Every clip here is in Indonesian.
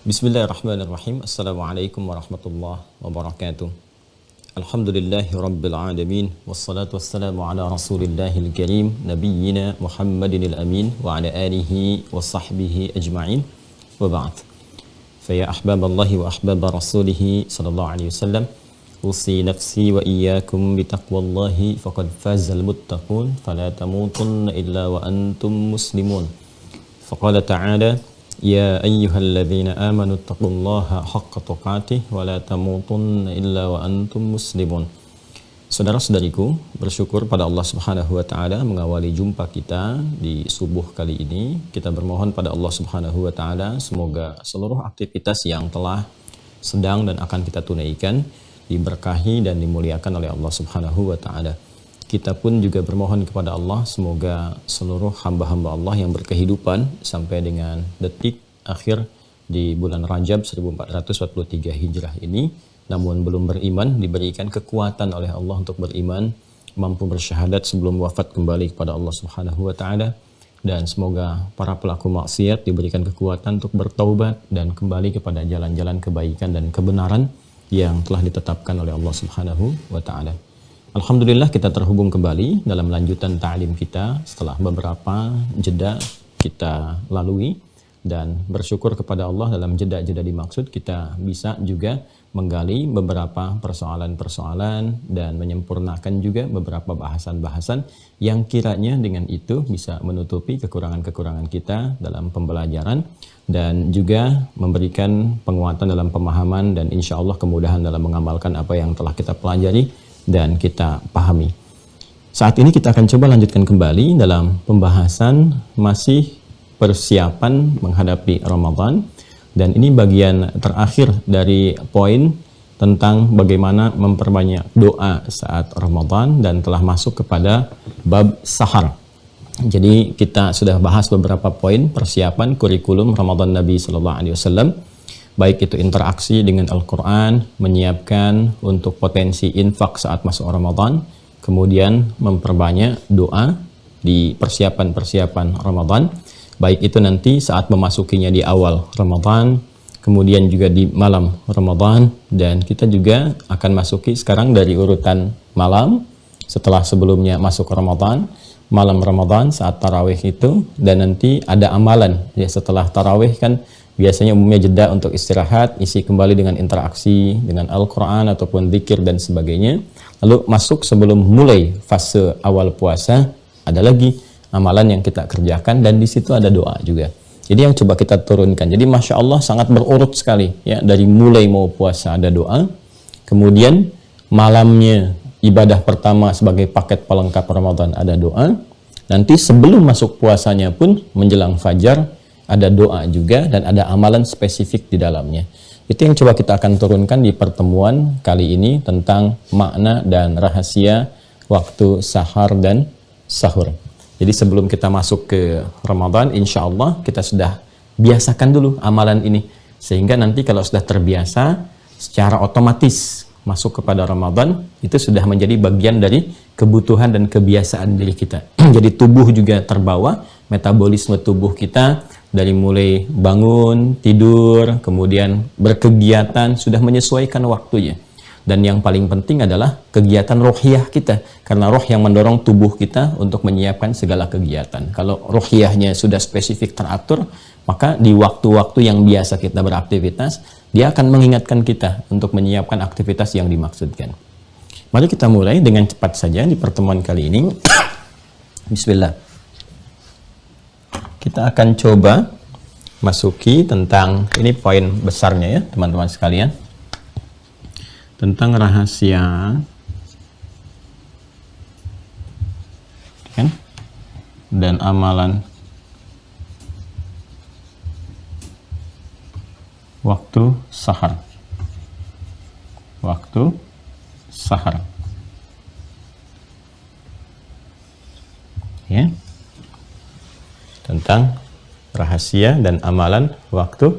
Bismillahirrahmanirrahim. Assalamualaikum warahmatullahi wabarakatuh. Alhamdulillahi rabbil alamin. Wassalatu wassalamu ala rasulillahil karim, nabiyyina Muhammadinil amin, wa ala alihi wa sahbihi ajma'in, wa ba'd. Faya ahbaballahi wa ahbaba rasulihi sallallahu alaihi wasallam, usi nafsi wa iyyakum bitaqwallahi faqad fazal muttaqun, fala tamutunna illa wa antum muslimun. Faqala ta'ala, ya ayyuhalladzina amanu taqullaha haqqa tuqatih wa la tamutunna illa wa antum muslimun. Saudara-saudariku, bersyukur pada Allah Subhanahu wa taala mengawali jumpa kita di subuh kali ini. Kita bermohon pada Allah Subhanahu wa taala semoga seluruh aktivitas yang telah, sedang dan akan kita tunaikan diberkahi dan dimuliakan oleh Allah Subhanahu wa taala. Kita pun juga bermohon kepada Allah semoga seluruh hamba-hamba Allah yang berkehidupan sampai dengan detik akhir di bulan Rajab 1443 Hijrah ini, namun belum beriman, diberikan kekuatan oleh Allah untuk beriman, mampu bersyahadat sebelum wafat kembali kepada Allah Subhanahu wa taala, dan semoga para pelaku maksiat diberikan kekuatan untuk bertaubat dan kembali kepada jalan-jalan kebaikan dan kebenaran yang telah ditetapkan oleh Allah Subhanahu wa taala. Alhamdulillah kita terhubung kembali dalam lanjutan ta'lim kita setelah beberapa jeda kita lalui, dan bersyukur kepada Allah dalam jeda-jeda dimaksud kita bisa juga menggali beberapa persoalan-persoalan dan menyempurnakan juga beberapa bahasan-bahasan yang kiranya dengan itu bisa menutupi kekurangan-kekurangan kita dalam pembelajaran dan juga memberikan penguatan dalam pemahaman dan insya Allah kemudahan dalam mengamalkan apa yang telah kita pelajari dan kita pahami. Saat ini kita akan coba lanjutkan kembali dalam pembahasan masih persiapan menghadapi Ramadan, dan ini bagian terakhir dari poin tentang bagaimana memperbanyak doa saat Ramadan dan telah masuk kepada bab sahar. Jadi kita sudah bahas beberapa poin persiapan kurikulum Ramadan Nabi Sallallahu Alaihi Wasallam, baik itu interaksi dengan Al-Quran, menyiapkan untuk potensi infak saat masuk Ramadan, kemudian memperbanyak doa di persiapan-persiapan Ramadan, baik itu nanti saat memasukinya di awal Ramadan, kemudian juga di malam Ramadan, dan kita juga akan masuki sekarang dari urutan malam, setelah sebelumnya masuk Ramadan, malam Ramadan saat tarawih itu, dan nanti ada amalan ya setelah tarawih kan biasanya umumnya jeda untuk istirahat, isi kembali dengan interaksi dengan Al-Quran ataupun zikir dan sebagainya. Lalu masuk sebelum mulai fase awal puasa, ada lagi amalan yang kita kerjakan dan di situ ada doa juga. Jadi yang coba kita turunkan. Jadi Masya Allah sangat berurut sekali ya, dari mulai mau puasa ada doa, kemudian malamnya ibadah pertama sebagai paket pelengkap Ramadan ada doa, nanti sebelum masuk puasanya pun menjelang fajar ada doa juga dan ada amalan spesifik di dalamnya. Itu yang coba kita akan turunkan di pertemuan kali ini tentang makna dan rahasia waktu sahar dan sahur. Jadi sebelum kita masuk ke Ramadan, insya Allah kita sudah biasakan dulu amalan ini, sehingga nanti kalau sudah terbiasa secara otomatis masuk kepada Ramadan itu sudah menjadi bagian dari kebutuhan dan kebiasaan diri kita. Jadi tubuh juga terbawa, metabolisme tubuh kita dari mulai bangun, tidur, kemudian berkegiatan sudah menyesuaikan waktunya. Dan yang paling penting adalah kegiatan rohiyah kita, karena roh yang mendorong tubuh kita untuk menyiapkan segala kegiatan. Kalau rohiyahnya sudah spesifik teratur, maka di waktu-waktu yang biasa kita beraktivitas, dia akan mengingatkan kita untuk menyiapkan aktivitas yang dimaksudkan. Mari kita mulai dengan cepat saja di pertemuan kali ini. Bismillah. Kita akan coba masuki tentang, ini poin besarnya ya teman-teman sekalian, tentang rahasia kan, dan amalan waktu sahar. Waktu sahar ya, tentang rahasia dan amalan waktu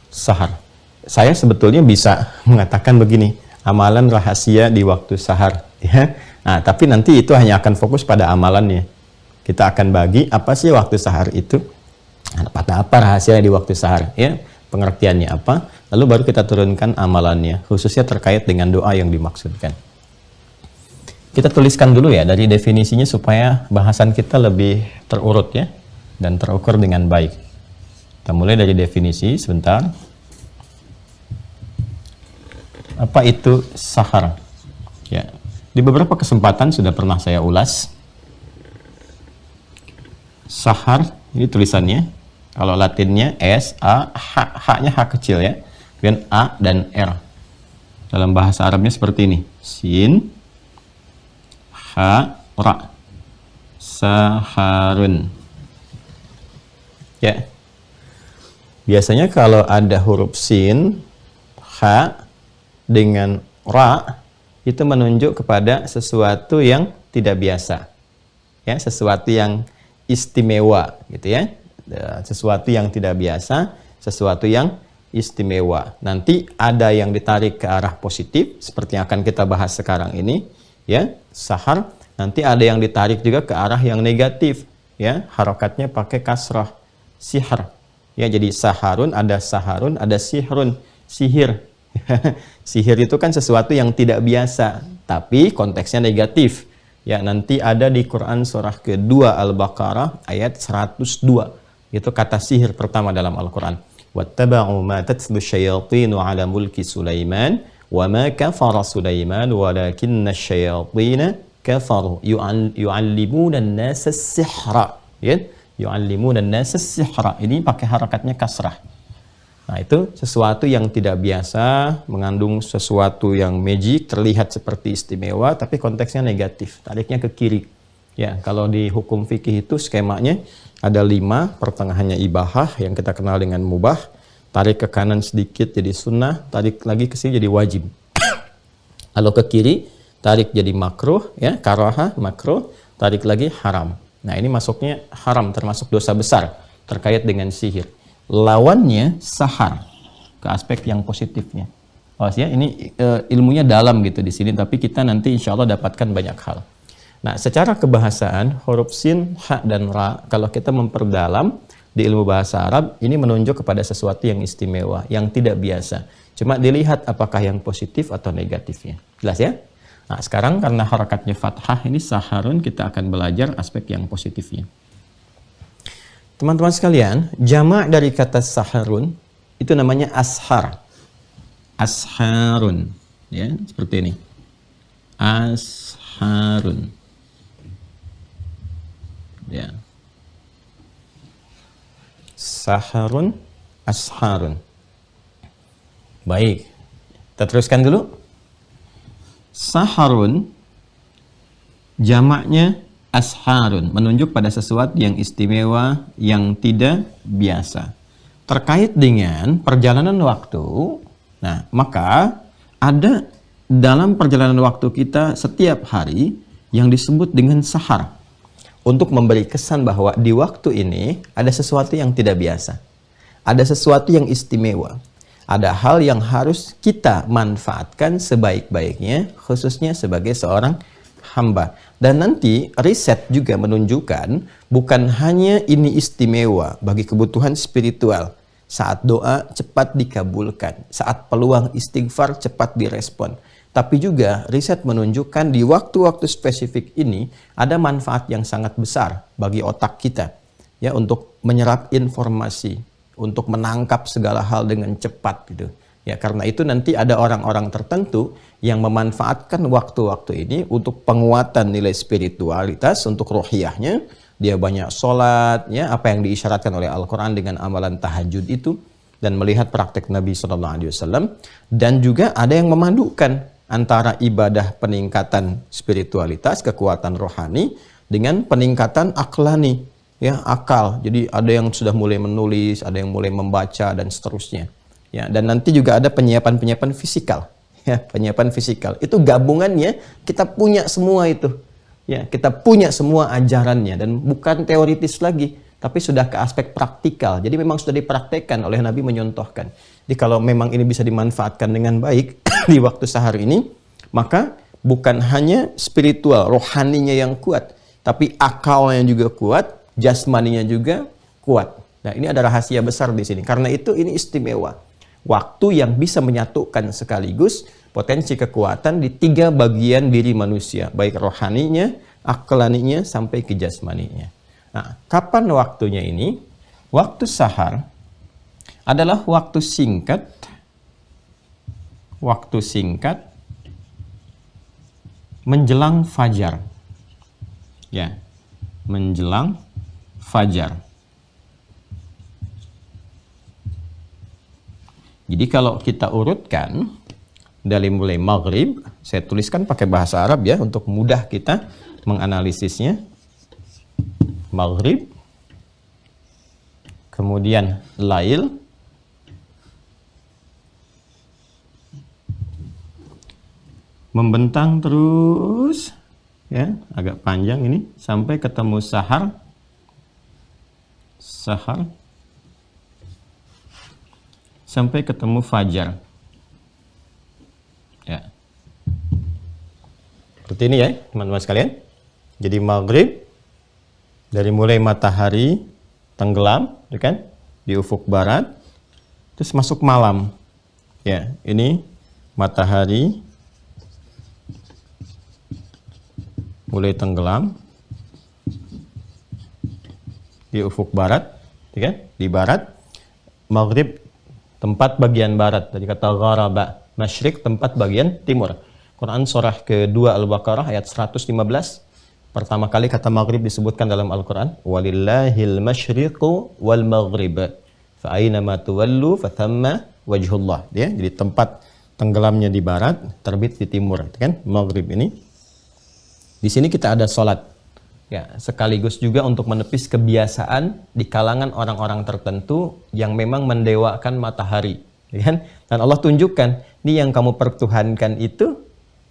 sahar. Saya sebetulnya bisa mengatakan begini, amalan rahasia di waktu sahar ya. Nah, tapi nanti itu hanya akan fokus pada amalannya. Kita akan bagi apa sih waktu sahar itu, pada apa rahasia di waktu sahar ya. pengertiannya apa, lalu baru kita turunkan amalannya, khususnya terkait dengan doa yang dimaksudkan. Kita tuliskan dulu ya dari definisinya supaya bahasan kita lebih terurut ya, dan terukur dengan baik. Kita mulai dari definisi sebentar. Apa itu sahar? Ya, di beberapa kesempatan sudah pernah saya ulas. Sahar, ini tulisannya. Kalau Latinnya S, A, H, H-nya H kecil ya. Kemudian A dan R. Dalam bahasa Arabnya seperti ini. Sin, H, Ra. Saharun. Ya. Biasanya kalau ada huruf sin, H dengan Ra, itu menunjuk kepada sesuatu yang tidak biasa. Ya, sesuatu yang istimewa gitu ya. Sesuatu yang tidak biasa, sesuatu yang istimewa. Nanti ada yang ditarik ke arah positif seperti yang akan kita bahas sekarang ini, ya, sahar. Nanti ada yang ditarik juga ke arah yang negatif, ya, harokatnya pakai kasrah, sihar. Ya, jadi saharun, ada sihrun, sihir. Sihir itu kan sesuatu yang tidak biasa, tapi konteksnya negatif. Ya, nanti ada di Quran surah kedua Al-Baqarah ayat 102. Itu kata sihir pertama dalam Al-Quran. Wattaba'u ma tatlu syayatinu ala mulki Sulaiman wa ma kafara Sulaiman walakinna syayatina kafaru yu'allimuna an-nasa as-sihra. Ya, yu'allimuna an-nasa as-sihra. Ini pakai harakatnya kasrah. Nah, itu sesuatu yang tidak biasa, mengandung sesuatu yang magic, terlihat seperti istimewa, tapi konteksnya negatif. Tariknya ke kiri. Ya, kalau di hukum fikih itu skemanya ada 5, pertengahannya ibahah yang kita kenal dengan mubah, tarik ke kanan sedikit jadi sunnah, tarik lagi ke sini jadi wajib. Lalu ke kiri, tarik jadi makruh, ya, karahah, makruh, tarik lagi haram. Nah, ini masuknya haram, termasuk dosa besar terkait dengan sihir. Lawannya sahar, ke aspek yang positifnya. Oh, ya, ini ilmunya dalam gitu di sini, tapi kita nanti insya Allah dapatkan banyak hal. Nah, secara kebahasaan, huruf sin, ha, dan ra, kalau kita memperdalam di ilmu bahasa Arab, ini menunjuk kepada sesuatu yang istimewa, yang tidak biasa. Cuma dilihat apakah yang positif atau negatifnya. Jelas ya? Nah, sekarang karena harakatnya fathah, ini saharun, kita akan belajar aspek yang positifnya. Teman-teman sekalian, jamak dari kata saharun, itu namanya ashar. Asharun. Ya, seperti ini. Asharun. Ya. Saharun, asharun. Baik. Kita teruskan dulu. Saharun jamaknya asharun, menunjuk pada sesuatu yang istimewa, yang tidak biasa. Terkait dengan perjalanan waktu, nah, maka ada dalam perjalanan waktu kita setiap hari yang disebut dengan sahar. Untuk memberi kesan bahwa di waktu ini ada sesuatu yang tidak biasa. Ada sesuatu yang istimewa. Ada hal yang harus kita manfaatkan sebaik-baiknya, khususnya sebagai seorang hamba. Dan nanti riset juga menunjukkan bukan hanya ini istimewa bagi kebutuhan spiritual. Saat doa cepat dikabulkan, saat peluang istighfar cepat direspon. Tapi juga riset menunjukkan di waktu-waktu spesifik ini ada manfaat yang sangat besar bagi otak kita, ya, untuk menyerap informasi, untuk menangkap segala hal dengan cepat gitu. Ya, karena itu nanti ada orang-orang tertentu yang memanfaatkan waktu-waktu ini untuk penguatan nilai spiritualitas, untuk ruhiyahnya. Dia banyak sholat, ya, apa yang diisyaratkan oleh Al-Quran dengan amalan tahajud itu, dan melihat praktek Nabi SAW. Dan juga ada yang memadukan antara ibadah peningkatan spiritualitas, kekuatan rohani, dengan peningkatan aklani, ya, akal. Jadi ada yang sudah mulai menulis, ada yang mulai membaca, dan seterusnya. Ya, dan nanti juga ada penyiapan-penyiapan fisikal. Ya, penyiapan fisikal. Itu gabungannya, kita punya semua itu. Ya, kita punya semua ajarannya, dan bukan teoritis lagi, tapi sudah ke aspek praktikal. Jadi memang sudah dipraktekkan oleh Nabi, menyontohkan. Jadi kalau memang ini bisa dimanfaatkan dengan baik di waktu sahar ini, maka bukan hanya spiritual, rohaninya yang kuat, tapi akalnya juga kuat, jasmaninya juga kuat. Nah, ini ada rahasia besar di sini. Karena itu ini istimewa. Waktu yang bisa menyatukan sekaligus potensi kekuatan di 3 bagian diri manusia, baik rohaninya, aklaninya, sampai ke jasmaninya. Nah, kapan waktunya ini? Waktu sahar adalah waktu singkat menjelang fajar. Ya, menjelang fajar. Jadi kalau kita urutkan dari mulai maghrib, saya tuliskan pakai bahasa Arab ya untuk mudah kita menganalisisnya. Maghrib, kemudian lail, membentang terus ya, agak panjang ini sampai ketemu sahar, sampai ketemu fajar ya. Seperti ini ya teman-teman sekalian. Jadi maghrib dari mulai matahari tenggelam ya kan di ufuk barat, terus masuk malam ya, ini matahari mulai tenggelam di ufuk barat, ya kan? Di barat. Maghrib tempat bagian barat, dari kata gharaba. Masyrik tempat bagian timur. Quran surah kedua Al-Baqarah ayat 115. Pertama kali kata maghrib disebutkan dalam Al-Quran. Walillahil masyriqu wal maghrib. Fa'ainama tuwallu fathamma wajhullah. Ya, jadi tempat tenggelamnya di barat, terbit di timur, kan? Maghrib ini. Di sini kita ada sholat, ya, sekaligus juga untuk menepis kebiasaan di kalangan orang-orang tertentu yang memang mendewakan matahari, ya kan? Dan Allah tunjukkan, ini yang kamu pertuhankan itu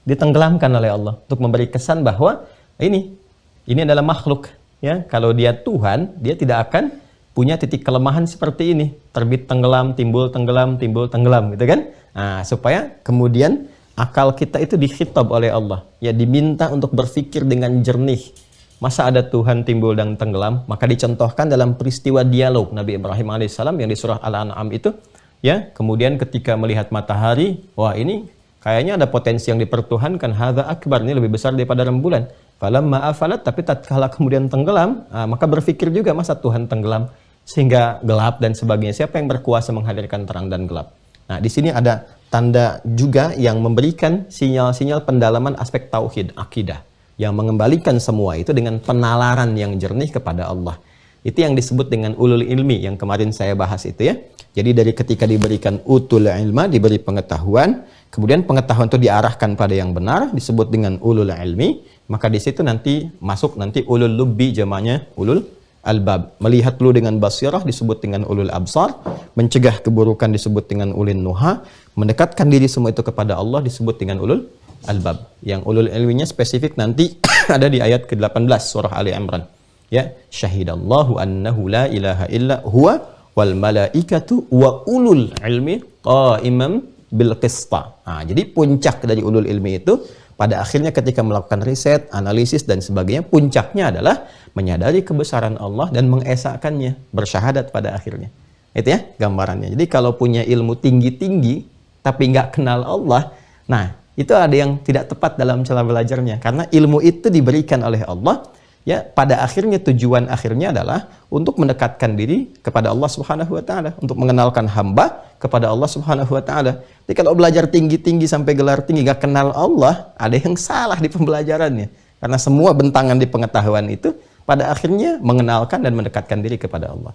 ditenggelamkan oleh Allah untuk memberi kesan bahwa ini adalah makhluk, ya. Kalau dia Tuhan, dia tidak akan punya titik kelemahan seperti ini, terbit tenggelam, timbul tenggelam, gitu kan? Nah, supaya kemudian akal kita itu dikhitab oleh Allah, ya, diminta untuk berpikir dengan jernih. Masa ada Tuhan timbul dan tenggelam? Maka dicontohkan dalam peristiwa dialog Nabi Ibrahim alaihissalam yang di surah Al-An'am itu, ya, kemudian ketika melihat matahari, wah ini kayaknya ada potensi yang dipertuhankan, hadza akbar, ini lebih besar daripada rembulan. Falamma afalat, tapi tatkala kemudian tenggelam, maka berpikir juga, masa Tuhan tenggelam sehingga gelap dan sebagainya. Siapa yang berkuasa menghadirkan terang dan gelap? Nah, di sini ada tanda juga yang memberikan sinyal-sinyal pendalaman aspek tauhid, akidah, yang mengembalikan semua itu dengan penalaran yang jernih kepada Allah. Itu yang disebut dengan ulul ilmi yang kemarin saya bahas itu ya. Jadi dari ketika diberikan utul ilma, diberi pengetahuan, kemudian pengetahuan itu diarahkan pada yang benar, disebut dengan ulul ilmi, maka di situ nanti masuk ulul lubbi, jamaknya ulul albab. Melihat dulu dengan basirah disebut dengan ulul absar, mencegah keburukan disebut dengan ulil nuha, mendekatkan diri semua itu kepada Allah disebut dengan ulul albab. Yang ulul ilminya spesifik nanti ada di ayat ke-18 surah Ali Imran. Ya, syahidallahu annahu la ilaha illa huwa wal malaikatu wa ulul ilmi qaimam bil qista. Nah, jadi puncak dari ulul ilmi itu pada akhirnya ketika melakukan riset, analisis dan sebagainya, puncaknya adalah menyadari kebesaran Allah dan mengesahkannya, bersyahadat pada akhirnya. Itu ya gambarannya. Jadi kalau punya ilmu tinggi-tinggi tapi nggak kenal Allah, nah itu ada yang tidak tepat dalam cara belajarnya. Karena ilmu itu diberikan oleh Allah, ya, pada akhirnya tujuan akhirnya adalah untuk mendekatkan diri kepada Allah Subhanahu wa taala, untuk mengenalkan hamba kepada Allah Subhanahu wa taala. Jadi kalau belajar tinggi-tinggi sampai gelar tinggi gak kenal Allah, ada yang salah di pembelajarannya. Karena semua bentangan di pengetahuan itu pada akhirnya mengenalkan dan mendekatkan diri kepada Allah.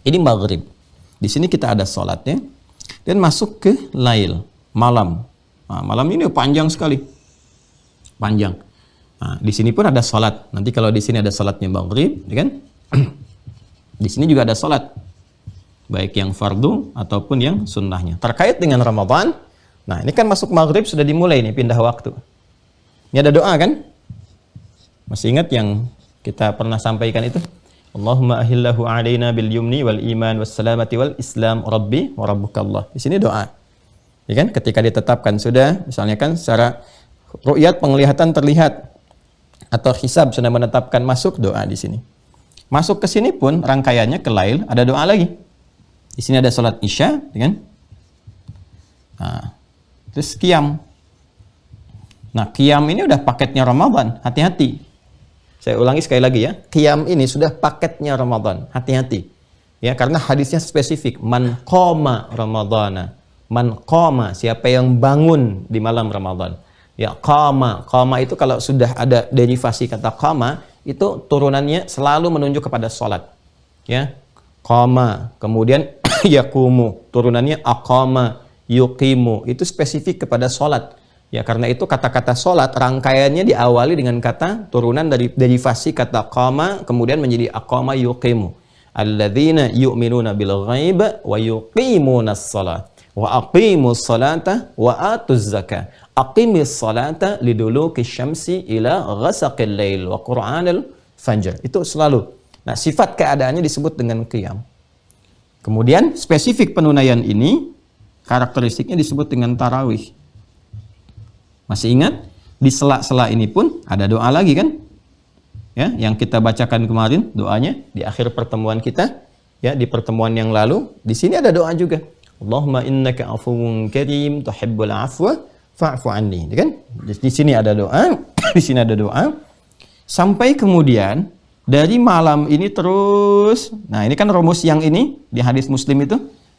Ini maghrib. Di sini kita ada sholatnya dan masuk ke lail, malam. Nah, malam ini panjang sekali. Panjang. Nah, di sini pun ada sholat. Nanti kalau di sini ada sholatnya maghrib, ya kan? Di sini juga ada sholat, baik yang fardu ataupun yang sunnahnya. Terkait dengan Ramadan, nah ini kan masuk maghrib sudah dimulai nih pindah waktu. Ini ada doa kan? Masih ingat yang kita pernah sampaikan itu? Allahumma ahillahu alaina bil yumni wal iman was salamati wal islam rabbi wa rabbukallah. Di sini doa. Ya kan? Ketika ditetapkan sudah, misalnya kan secara ru'yat penglihatan terlihat atau hisab sudah menetapkan masuk, doa di sini. Masuk ke sini pun rangkaiannya ke lail ada doa lagi. Di sini ada salat Isya, kan? Nah, terus qiyam. Nah, qiyam ini udah paketnya Ramadan, hati-hati. Saya ulangi sekali lagi ya. Qiyam ini sudah paketnya Ramadan, hati-hati. Ya, karena hadisnya spesifik, man qama Ramadana. Man qama, siapa yang bangun di malam Ramadan. Ya, qama. Qama itu kalau sudah ada derivasi kata qama, itu turunannya selalu menunjuk kepada salat. Ya. Qama, kemudian yakumu, turunannya aqama, yuqimu, itu spesifik kepada salat. Ya, karena itu kata-kata salat rangkaiannya diawali dengan kata turunan dari derivasi kata qama kemudian menjadi aqama yuqimu. Alladzina yu'minuna bil ghaib wa yuqimunas shalah wa aqimus salata wa atuz zakah. Aqimis salata liduluki syamsi ila ghasaqil lail wa qur'anil fajr. Itu selalu. Nah, sifat keadaannya disebut dengan qiyam. Kemudian spesifik penunaian ini karakteristiknya disebut dengan tarawih. Masih ingat? Di sela-sela ini pun ada doa lagi kan? Ya, yang kita bacakan kemarin doanya di akhir pertemuan kita, ya, di pertemuan yang lalu, di sini ada doa juga. Allahumma innaka afuwun karim tuhibbul afwa fa'fu anni, kan? Di sini ada doa, di sini ada doa. Sampai kemudian dari malam ini terus, nah ini kan rumus yang ini di hadis Muslim itu,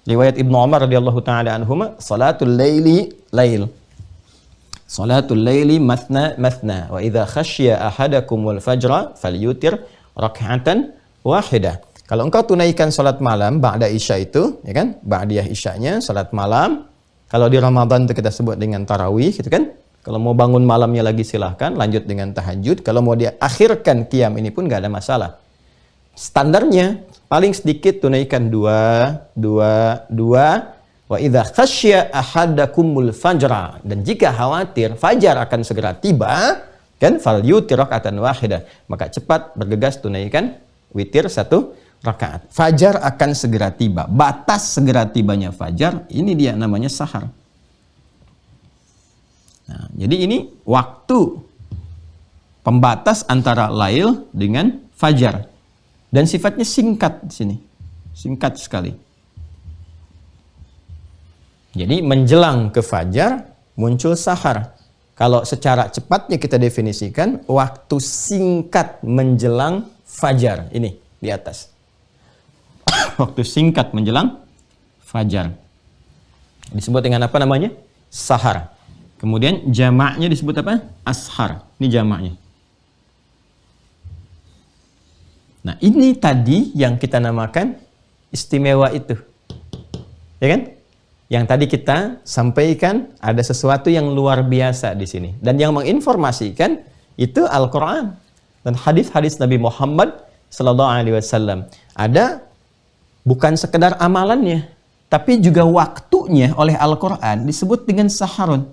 riwayat Ibnu Umar radhiyallahu taala anhuma, salatul laili lail. Salatul laili mathna mathna wa idza khasya ahadakumul fajra falyutir rak'atan wahidah. Kalau engkau tunaikan salat malam ba'da isya itu, ya kan? Ba'diyah isyanya salat malam. Kalau di Ramadan itu kita sebut dengan tarawih, gitu kan? Kalau mau bangun malamnya lagi silahkan lanjut dengan tahajud. Kalau mau diakhirkan qiyam ini pun nggak ada masalah. Standarnya paling sedikit tunaikan dua. Wa idza khasyya ahadakumul fajra, dan jika khawatir fajar akan segera tiba, kan, falyutir rak'atan wahidah, maka cepat bergegas tunaikan witir 1 rakaat. Fajar akan segera tiba. Batas segera tibanya fajar ini dia namanya sahar. Nah, jadi ini waktu pembatas antara lail dengan fajar. Dan sifatnya singkat di sini. Singkat sekali. Jadi menjelang ke fajar muncul sahar. Kalau secara cepatnya kita definisikan waktu singkat menjelang fajar, ini di atas. Waktu singkat menjelang fajar. Disebut dengan apa namanya? Sahar. Kemudian jamaknya disebut apa? Ashar. Ini jamaknya. Nah, ini tadi yang kita namakan istimewa itu. Ya kan? Yang tadi kita sampaikan ada sesuatu yang luar biasa di sini. Dan yang menginformasikan itu Al-Quran. Dan hadis-hadis Nabi Muhammad SAW. Ada bukan sekedar amalannya, tapi juga waktunya oleh Al-Quran disebut dengan saharun.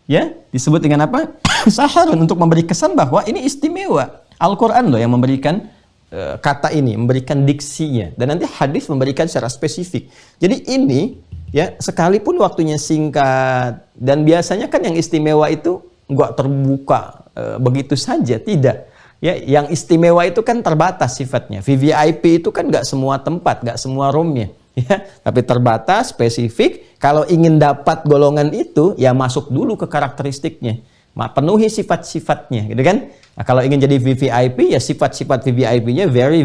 Ya, disebut dengan apa? Saharun, untuk memberi kesan bahwa ini istimewa. Al-Quran loh yang memberikan kata ini, memberikan diksinya, dan nanti hadis memberikan secara spesifik. Jadi ini ya, sekalipun waktunya singkat, dan biasanya kan yang istimewa itu nggak terbuka begitu saja, tidak. Ya, yang istimewa itu kan terbatas sifatnya. VVIP itu kan nggak semua tempat, nggak semua roomnya, ya, tapi terbatas, spesifik. Kalau ingin dapat golongan itu, ya masuk dulu ke karakteristiknya, penuhi sifat-sifatnya, gitu kan? Nah, kalau ingin jadi VVIP, ya sifat-sifat VVIP-nya very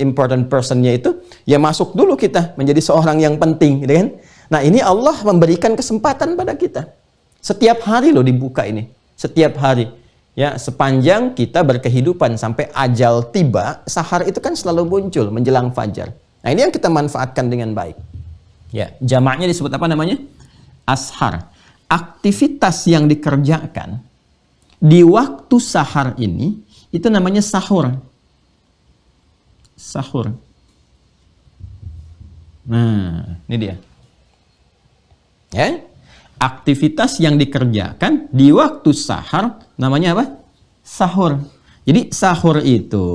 important person-nya itu, ya masuk dulu kita menjadi seorang yang penting, gitu kan? Nah, ini Allah memberikan kesempatan pada kita. Setiap hari loh dibuka ini, setiap hari. Ya, sepanjang kita berkehidupan sampai ajal tiba, sahar itu kan selalu muncul menjelang fajar. Nah, ini yang kita manfaatkan dengan baik. Ya, jamaknya disebut apa namanya? Ashar. Aktivitas yang dikerjakan di waktu sahar ini itu namanya sahur. Sahur. Nah, ini dia. Ya. Aktivitas yang dikerjakan di waktu sahar namanya apa? Sahur. Jadi sahur itu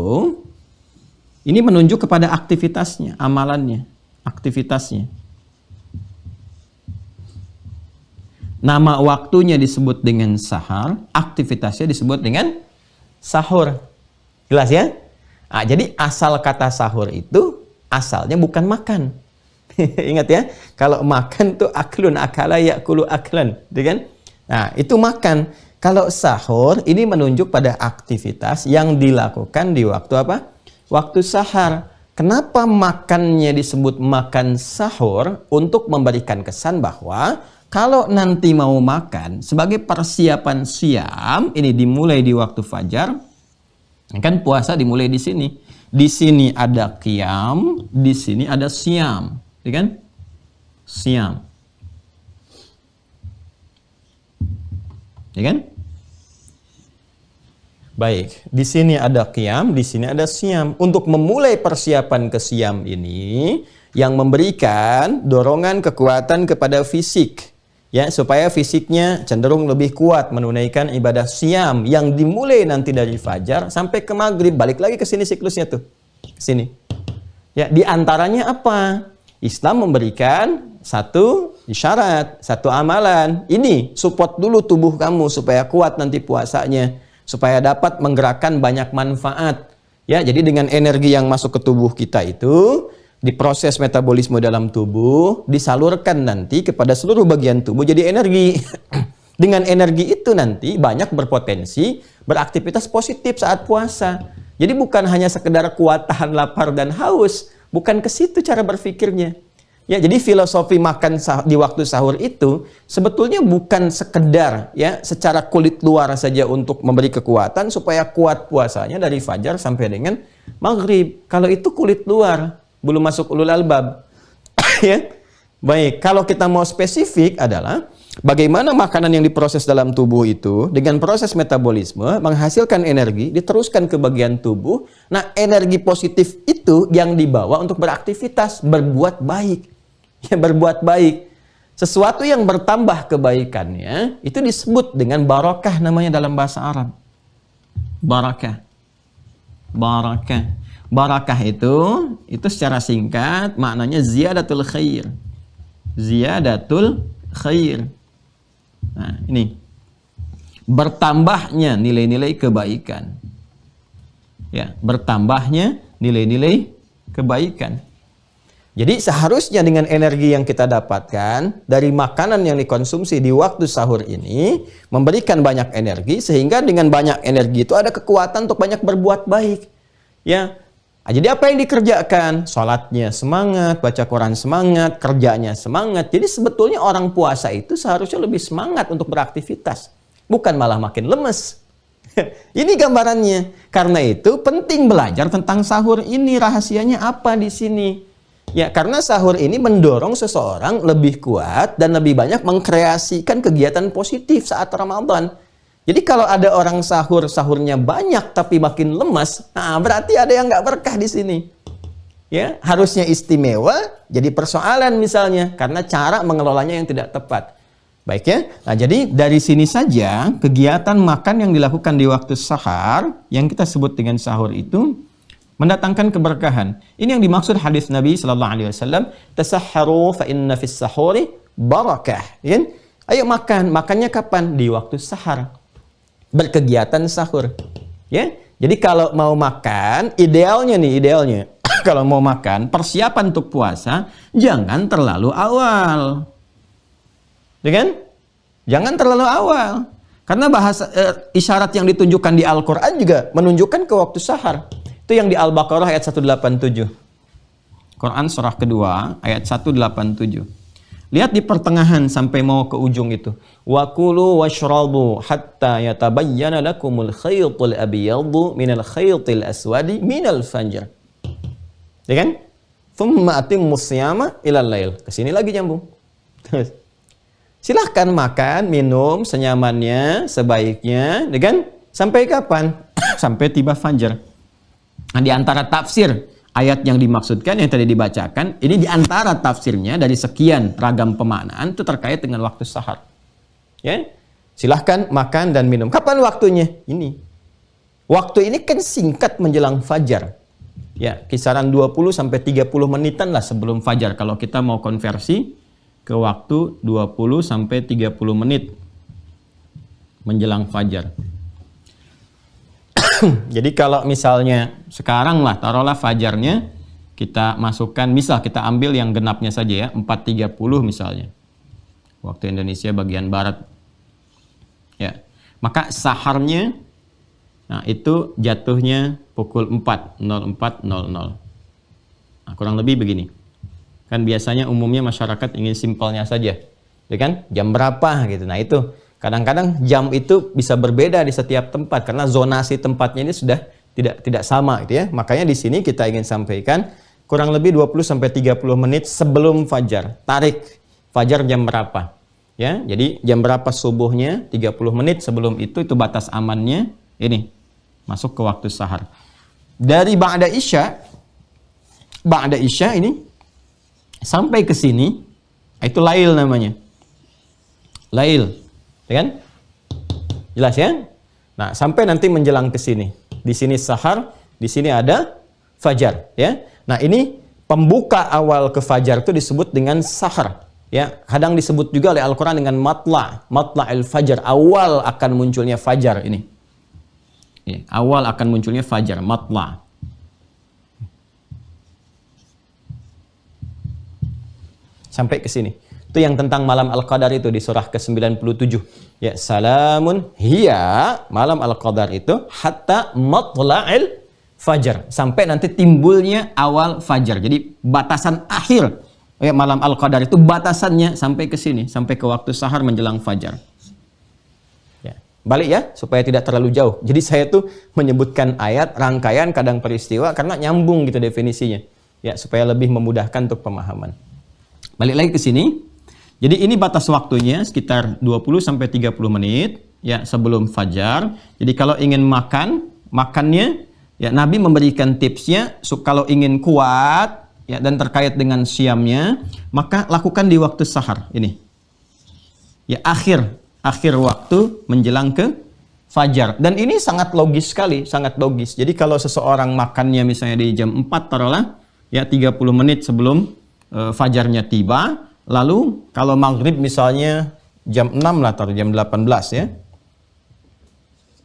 ini menunjuk kepada aktivitasnya, amalannya, aktivitasnya. Nama waktunya disebut dengan sahar, aktivitasnya disebut dengan sahur. Jelas ya? Nah, jadi asal kata sahur itu asalnya bukan makan. Ingat ya, kalau makan tuh aklun, akala yakulu aklan, gitu kan? Nah, itu makan. Kalau sahur ini menunjuk pada aktivitas yang dilakukan di waktu apa? Waktu sahar. Kenapa makannya disebut makan sahur? Untuk memberikan kesan bahwa kalau nanti mau makan sebagai persiapan siam, ini dimulai di waktu fajar. Kan puasa dimulai di sini. Di sini ada qiyam, di sini ada siam, ya kan? Siam. Ya kan? Baik, di sini ada qiyam, di sini ada siam. Untuk memulai persiapan ke siam ini, yang memberikan dorongan kekuatan kepada fisik, ya, supaya fisiknya cenderung lebih kuat menunaikan ibadah siam yang dimulai nanti dari fajar sampai ke maghrib. Balik lagi ke sini siklusnya tuh, sini. Ya, di antaranya apa? Islam memberikan satu isyarat, satu amalan. Ini support dulu tubuh kamu supaya kuat nanti puasanya, supaya dapat menggerakkan banyak manfaat. Ya, jadi dengan energi yang masuk ke tubuh kita itu diproses metabolisme dalam tubuh, disalurkan nanti kepada seluruh bagian tubuh jadi energi. Dengan energi itu nanti banyak berpotensi beraktivitas positif saat puasa. Jadi bukan hanya sekedar kuat tahan lapar dan haus, bukan ke situ cara berpikirnya. Ya, jadi filosofi makan di waktu sahur itu sebetulnya bukan sekedar ya secara kulit luar saja untuk memberi kekuatan supaya kuat puasanya dari fajar sampai dengan maghrib. Kalau itu kulit luar, belum masuk ulul albab. Ya. Baik, kalau kita mau spesifik adalah bagaimana makanan yang diproses dalam tubuh itu dengan proses metabolisme menghasilkan energi, diteruskan ke bagian tubuh. Nah, energi positif itu yang dibawa untuk beraktivitas, berbuat baik. Ya, berbuat baik. Sesuatu yang bertambah kebaikannya itu disebut dengan barakah, namanya dalam bahasa Arab. Barakah. Barakah. Barakah itu secara singkat maknanya ziyadatul khair. Ziyadatul khair. Nah, ini bertambahnya nilai-nilai kebaikan. Ya, bertambahnya nilai-nilai kebaikan. Jadi seharusnya dengan energi yang kita dapatkan dari makanan yang dikonsumsi di waktu sahur ini memberikan banyak energi, sehingga dengan banyak energi itu ada kekuatan untuk banyak berbuat baik. Ya. Jadi apa yang dikerjakan? Salatnya semangat, baca Quran semangat, kerjanya semangat. Jadi sebetulnya orang puasa itu seharusnya lebih semangat untuk beraktivitas, bukan malah makin lemes. Ini gambarannya. Karena itu penting belajar tentang sahur ini. Rahasianya apa di sini? Ya, karena sahur ini mendorong seseorang lebih kuat dan lebih banyak mengkreasikan kegiatan positif saat Ramadan. Jadi kalau ada orang sahurnya banyak tapi makin lemas, nah berarti ada yang nggak berkah di sini. Ya, harusnya istimewa, jadi persoalan misalnya karena cara mengelolanya yang tidak tepat. Baik ya. Nah, jadi dari sini saja kegiatan makan yang dilakukan di waktu sahar yang kita sebut dengan sahur itu mendatangkan keberkahan. Ini yang dimaksud hadis Nabi sallallahu alaihi wasallam, tasahharu fa inna fis sahuri barakah. Ya? Ayo makan. Makannya kapan? Di waktu sahar. Berkegiatan sahur. Ya. Jadi kalau mau makan, idealnya kalau mau makan, persiapan untuk puasa jangan terlalu awal. Ya kan? Jangan terlalu awal. Karena bahasa isyarat yang ditunjukkan di Al-Qur'an juga menunjukkan ke waktu sahar. Itu yang di Al-Baqarah ayat 187. Quran surah kedua ayat 187. Lihat di pertengahan sampai mau ke ujung itu. Wa kulu washrabu hatta yatabayyana lakumul khaytul abyadu minal khaytil aswadi minal fajr. Ya kan? Thumma atimmus siyama ilal lail. Ke sini lagi nyambung. Silahkan makan, minum senyamannya, sebaiknya, ya kan? Sampai kapan? Sampai tiba fajar. Nah, di antara tafsir ayat yang dimaksudkan yang tadi dibacakan, ini di antara tafsirnya dari sekian ragam pemaknaan itu terkait dengan waktu sahar. Ya, silahkan makan dan minum. Kapan waktunya? Ini. Waktu ini kan singkat menjelang fajar. Ya, kisaran 20 sampai 30 menitan lah sebelum fajar kalau kita mau konversi ke waktu 20 sampai 30 menit menjelang fajar. Jadi kalau misalnya sekarang lah, taruhlah fajarnya kita masukkan, misal kita ambil yang genapnya saja ya, 4.30 misalnya. Waktu Indonesia bagian barat. Ya. Maka saharnya, nah itu jatuhnya pukul 4.04.00. Nah, kurang lebih begini. Kan biasanya umumnya masyarakat ingin simpelnya saja. Ya kan? Jam berapa gitu. Nah itu. Kadang-kadang jam itu bisa berbeda di setiap tempat karena zonasi tempatnya ini sudah tidak sama gitu ya. Makanya di sini kita ingin sampaikan kurang lebih 20 sampai 30 menit sebelum fajar. Tarik fajar jam berapa? Ya, jadi jam berapa subuhnya? 30 menit sebelum itu batas amannya ini. Masuk ke waktu sahar. Dari ba'da Isya ini sampai ke sini itu lail namanya. Lail. Ya kan? Jelas ya? Nah, sampai nanti menjelang ke sini. Di sini sahar, di sini ada fajar, ya. Nah, ini pembuka awal ke fajar itu disebut dengan sahar, ya. Kadang disebut juga oleh Al-Qur'an dengan matla'il fajar, awal akan munculnya fajar ini. Ya, awal akan munculnya fajar, matla'. Sampai ke sini. Itu yang tentang malam Al-Qadar itu di surah ke-97. Ya, salamun hiya, malam Al-Qadar itu hatta matla'il fajar, sampai nanti timbulnya awal fajar. Jadi batasan akhir ya, malam Al-Qadar itu batasannya sampai ke sini, sampai ke waktu sahar menjelang fajar. Ya, balik ya supaya tidak terlalu jauh. Jadi saya tuh menyebutkan ayat, rangkaian, kadang peristiwa karena nyambung gitu definisinya. Ya, supaya lebih memudahkan untuk pemahaman. Balik lagi ke sini. Jadi ini batas waktunya sekitar 20 sampai 30 menit ya sebelum fajar. Jadi kalau ingin makannya ya Nabi memberikan tipsnya kalau ingin kuat ya dan terkait dengan siamnya, maka lakukan di waktu sahar ini. Ya akhir waktu menjelang ke fajar. Dan ini sangat logis sekali, sangat logis. Jadi kalau seseorang makannya misalnya di jam 4 taruhlah ya 30 menit sebelum fajarnya tiba. Lalu kalau maghrib misalnya jam 6 lah, atau jam 18 ya.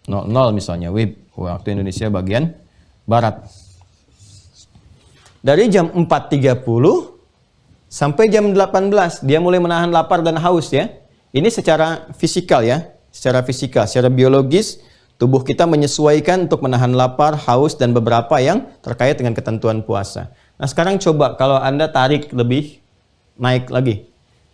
00 misalnya, waktu Indonesia bagian barat. Dari jam 4.30 sampai jam 18, dia mulai menahan lapar dan haus ya. Ini secara fisikal ya, secara biologis, tubuh kita menyesuaikan untuk menahan lapar, haus, dan beberapa yang terkait dengan ketentuan puasa. Nah sekarang coba kalau Anda tarik lebih, naik lagi.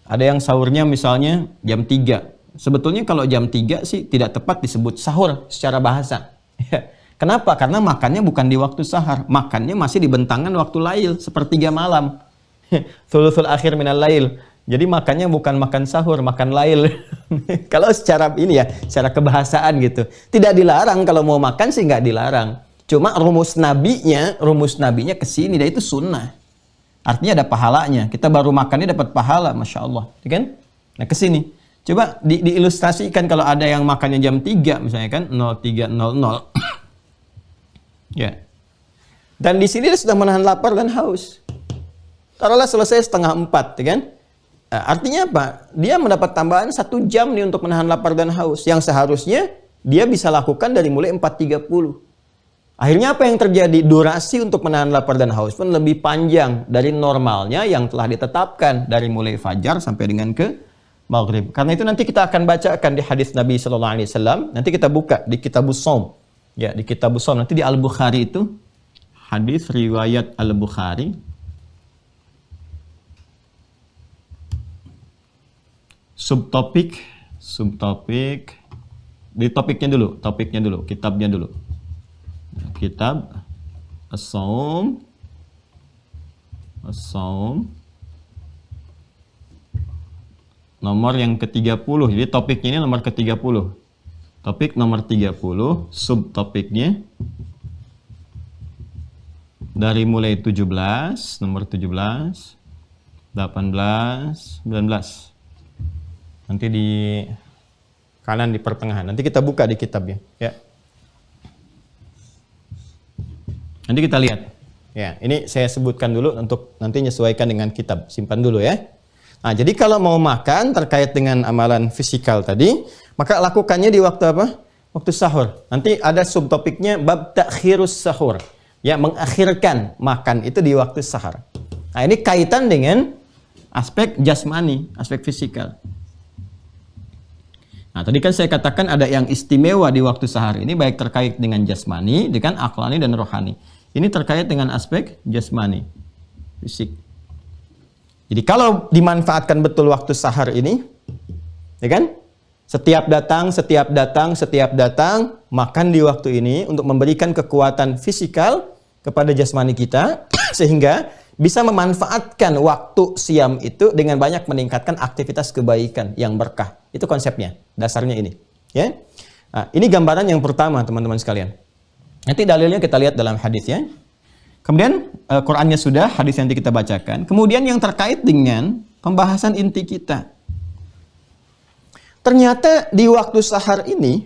Ada yang sahurnya misalnya jam 3. Sebetulnya kalau jam 3 sih tidak tepat disebut sahur secara bahasa. Kenapa? Karena makannya bukan di waktu sahar. Makannya masih di bentangan waktu lail, sepertiga malam. Thuluthul akhir minal lail. Jadi makannya bukan makan sahur, makan lail. Kalau secara ini ya, secara kebahasaan gitu. Tidak dilarang, kalau mau makan sih nggak dilarang. Cuma rumus nabinya ke sini, dan itu sunnah. Artinya ada pahalanya. Kita baru makannya dapat pahala, Masya Allah. Kan? Nah, ke sini. Coba diilustrasikan kalau ada yang makannya jam 3, misalnya kan, 03.00. Ya. Dan di sini dia sudah menahan lapar dan haus. Taruhlah selesai 3:30, kan? Artinya apa? Dia mendapat tambahan 1 jam nih untuk menahan lapar dan haus. Yang seharusnya dia bisa lakukan dari mulai 4.30. Akhirnya apa yang terjadi? Durasi untuk menahan lapar dan haus pun lebih panjang dari normalnya yang telah ditetapkan dari mulai fajar sampai dengan ke maghrib. Karena itu nanti kita akan bacakan di hadis Nabi SAW. Nanti kita buka di Kitabus Shaum. Ya, di Kitabus Shaum. Nanti di Al-Bukhari itu hadis riwayat Al-Bukhari. Subtopik di topiknya dulu, kitabnya dulu. Kitab As-Shaum nomor yang ke-30. Jadi topiknya ini nomor ke-30. Topik nomor 30, subtopiknya dari mulai 17, nomor 17, 18, 19. Nanti di kanan di pertengahan. Nanti kita buka di kitabnya, ya. Nanti kita lihat. Ya, ini saya sebutkan dulu untuk nanti menyesuaikan dengan kitab. Simpan dulu ya. Nah, jadi kalau mau makan terkait dengan amalan fisikal tadi, maka lakukannya di waktu apa? Waktu sahur. Nanti ada subtopiknya bab takhirus sahur. Ya, mengakhirkan makan itu di waktu sahur. Nah, ini kaitan dengan aspek jasmani, aspek fisikal. Nah, tadi kan saya katakan ada yang istimewa di waktu sahur ini, baik terkait dengan jasmani, dengan aklani dan rohani. Ini terkait dengan aspek jasmani, fisik. Jadi kalau dimanfaatkan betul waktu sahur ini, ya kan? Setiap datang, makan di waktu ini untuk memberikan kekuatan fisikal kepada jasmani kita, sehingga bisa memanfaatkan waktu siam itu dengan banyak meningkatkan aktivitas kebaikan yang berkah. Itu konsepnya, dasarnya ini. Ya, nah, ini gambaran yang pertama, teman-teman sekalian. Nanti dalilnya kita lihat dalam hadis ya. Kemudian Qur'annya sudah, hadis yang nanti kita bacakan. Kemudian yang terkait dengan pembahasan inti kita. Ternyata di waktu sahur ini,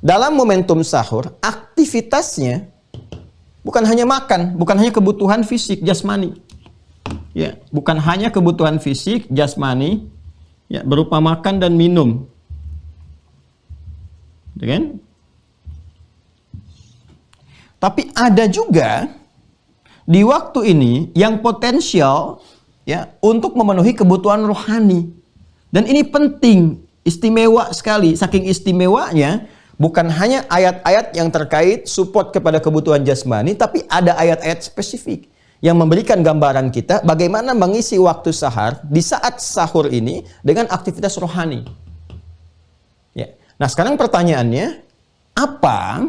dalam momentum sahur, aktivitasnya bukan hanya makan, bukan hanya kebutuhan fisik, jasmani. Ya, bukan hanya kebutuhan fisik, jasmani, ya, berupa makan dan minum. Ya kan? Tapi ada juga di waktu ini yang potensial ya untuk memenuhi kebutuhan rohani. Dan ini penting, istimewa sekali. Saking istimewanya, bukan hanya ayat-ayat yang terkait support kepada kebutuhan jasmani, tapi ada ayat-ayat spesifik yang memberikan gambaran kita bagaimana mengisi waktu sahur di saat sahur ini dengan aktivitas rohani. Ya. Nah, sekarang pertanyaannya, apa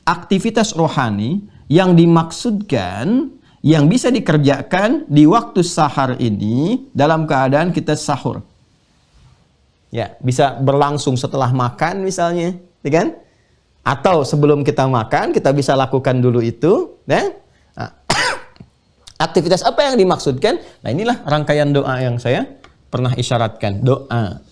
aktivitas rohani yang dimaksudkan yang bisa dikerjakan di waktu sahur ini dalam keadaan kita sahur? Ya, bisa berlangsung setelah makan misalnya, ya kan? Atau sebelum kita makan, kita bisa lakukan dulu itu, ya. Nah, aktivitas apa yang dimaksudkan? Nah, inilah rangkaian doa yang saya pernah isyaratkan. Doa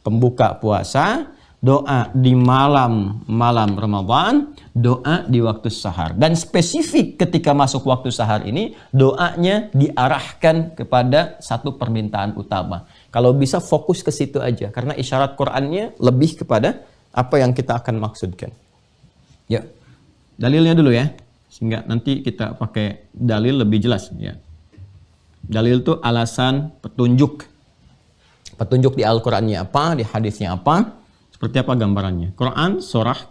pembuka puasa, doa di malam Ramadan, doa di waktu sahur. Dan spesifik ketika masuk waktu sahur ini, doanya diarahkan kepada satu permintaan utama. Kalau bisa fokus ke situ aja, karena isyarat Qur'annya lebih kepada apa yang kita akan maksudkan. Ya, dalilnya dulu ya, sehingga nanti kita pakai dalil lebih jelas. Ya, dalil itu alasan, petunjuk. Petunjuk di Al-Qur'annya apa, di hadisnya apa, seperti apa gambarannya. Quran surah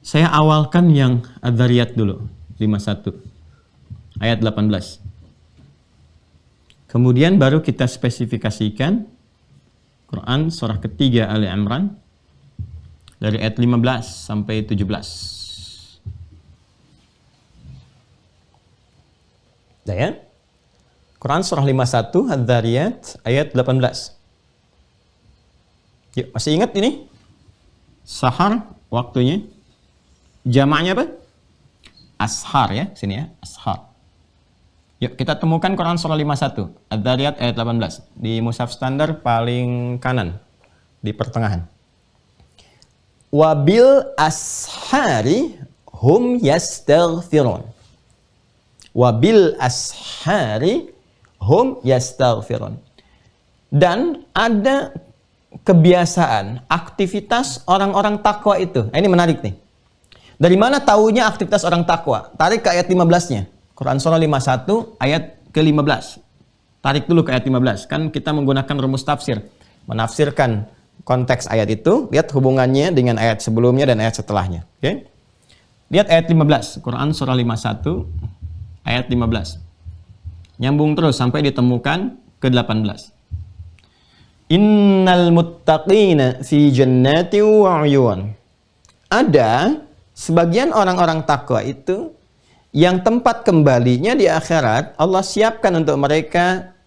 saya awalkan yang Adz-Dzariyat dulu, 51 ayat 18. Kemudian baru kita spesifikasikan Quran surah ketiga Ali Imran dari ayat 15 sampai 17. Dah ya? Quran surah 51 Adz-Dzariyat ayat 18. Yuk, masih ingat ini? Sahar waktunya. Jamaknya apa? Ashar ya, sini ya, ashar. Yuk, kita temukan Quran surah 51, Adz-Dzariyat ayat 18. Di mushaf standar paling kanan, di pertengahan. Wabil ashari hum yastaghfirun. Wabil ashari hum yastaghfirun. Dan ada kebiasaan, aktivitas orang-orang takwa itu. Ini menarik nih. Dari mana taunya aktivitas orang takwa? Tarik ke ayat 15-nya. Quran surah 51 ayat ke-15. Tarik dulu ke ayat 15. Kan kita menggunakan rumus tafsir. Menafsirkan konteks ayat itu, lihat hubungannya dengan ayat sebelumnya dan ayat setelahnya. Oke? Lihat ayat 15. Quran surah 51 ayat 15. Nyambung terus sampai ditemukan ke-18. Innal muttaqina fi jannati wa 'uyun. Ada sebagian orang-orang takwa itu yang tempat kembalinya di akhirat Allah siapkan untuk mereka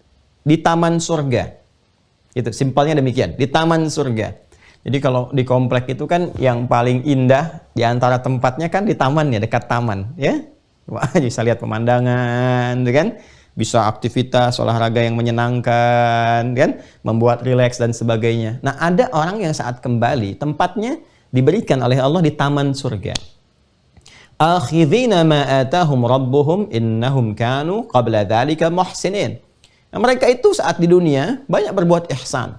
di taman surga. Itu simpelnya demikian, di taman surga. Jadi kalau di komplek itu kan yang paling indah di antara tempatnya kan di taman ya, dekat taman ya. Wah, bisa lihat pemandangan, kan? Bisa aktivitas olahraga yang menyenangkan, kan? Membuat rileks dan sebagainya. Nah, ada orang yang saat kembali tempatnya diberikan oleh Allah di taman surga. Akhidhina ma atahum rabbuhum innahum kanu qabla dzalika muhsinin. Nah, mereka itu saat di dunia banyak berbuat ihsan,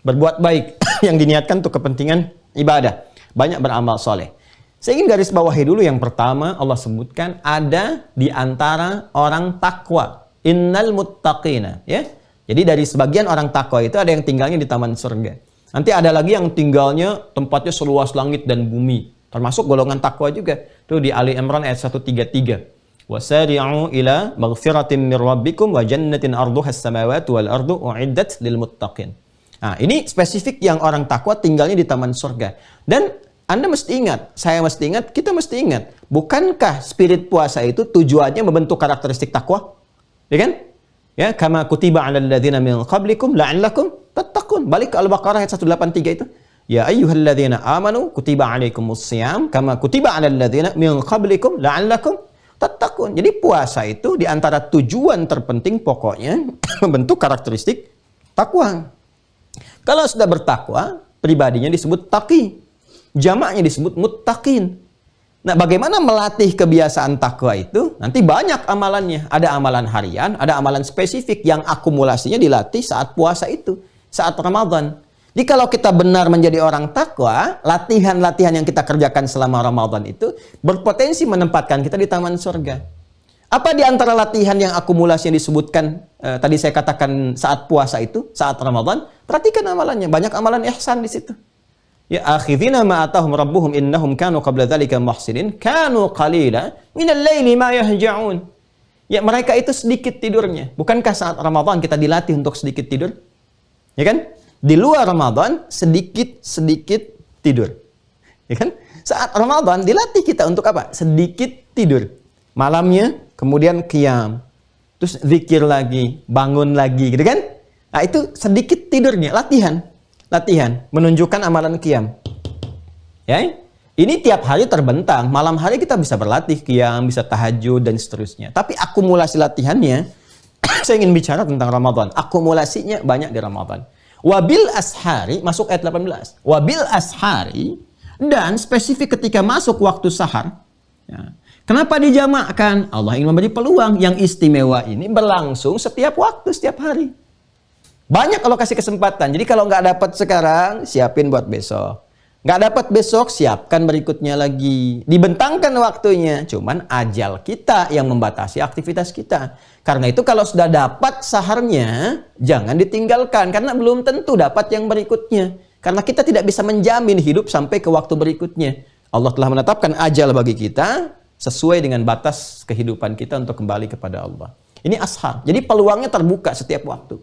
berbuat baik yang diniatkan untuk kepentingan ibadah, banyak beramal soleh. Saya ingin garis bawahi dulu yang pertama Allah sebutkan ada di antara orang takwa. Innal muttaqina, ya. Jadi dari sebagian orang takwa itu ada yang tinggalnya di taman surga. Nanti ada lagi yang tinggalnya tempatnya seluas langit dan bumi. Termasuk golongan takwa juga. Itu di Ali Imran ayat 133. Wasari'u ila maghfiratin min rabbikum wa jannatin arduha as-samawati wal ardu u'iddat lil muttaqin. Nah, ini spesifik yang orang takwa tinggalnya di taman surga. Dan Anda mesti ingat, saya mesti ingat, kita mesti ingat. Bukankah spirit puasa itu tujuannya membentuk karakteristik takwa? Ya kan? Ya, kama kutiba 'alal ladzina min qablikum la'allakum tattaqun. Balik ke Al-Baqarah ayat 183 itu. Ya ayyuhalladzina amanu kutiba 'alaikumus syiyam kama kutiba 'alal ladzina min qablikum la'allakum tattaqun. Jadi puasa itu di antara tujuan terpenting pokoknya membentuk karakteristik takwa. Kalau sudah bertakwa, pribadinya disebut taqi. Jamaknya disebut muttaqin. Nah, bagaimana melatih kebiasaan takwa itu? Nanti banyak amalannya. Ada amalan harian, ada amalan spesifik yang akumulasinya dilatih saat puasa itu, saat Ramadan. Jadi kalau kita benar menjadi orang takwa, latihan-latihan yang kita kerjakan selama Ramadan itu berpotensi menempatkan kita di taman surga. Apa di antara latihan yang akumulasi yang disebutkan tadi saya katakan saat puasa itu, saat Ramadan? Perhatikan amalannya, banyak amalan ihsan di situ. Ya akhidhina ma atahum rabbuhum innahum kanu qabla dzalika muhsinin kanu qalila minal laili ma yahja'un. Ya mereka itu sedikit tidurnya. Bukankah saat Ramadan kita dilatih untuk sedikit tidur? Ya kan? Di luar Ramadan sedikit tidur. Ya kan? Saat Ramadan dilatih kita untuk apa? Sedikit tidur. Malamnya kemudian qiyam. Terus zikir lagi, bangun lagi, gitu kan? Nah, itu sedikit tidurnya, latihan menunjukkan amalan qiyam. Ya, ini tiap hari terbentang. Malam hari kita bisa berlatih qiyam, bisa tahajud dan seterusnya. Tapi akumulasi latihannya, saya ingin bicara tentang Ramadan. Akumulasinya banyak di Ramadan. Wabil ashari, masuk ayat 18. Wabil ashari, dan spesifik ketika masuk waktu sahar. Ya. Kenapa dijamakkan? Allah ingin memberi peluang yang istimewa ini berlangsung setiap waktu, setiap hari. Banyak kalau kasih kesempatan. Jadi kalau nggak dapat sekarang, siapin buat besok. Nggak dapat besok, siapkan berikutnya lagi. Dibentangkan waktunya. Cuman ajal kita yang membatasi aktivitas kita. Karena itu kalau sudah dapat saharnya, jangan ditinggalkan. Karena belum tentu dapat yang berikutnya. Karena kita tidak bisa menjamin hidup sampai ke waktu berikutnya. Allah telah menetapkan ajal bagi kita sesuai dengan batas kehidupan kita untuk kembali kepada Allah. Ini ashar. Jadi peluangnya terbuka setiap waktu.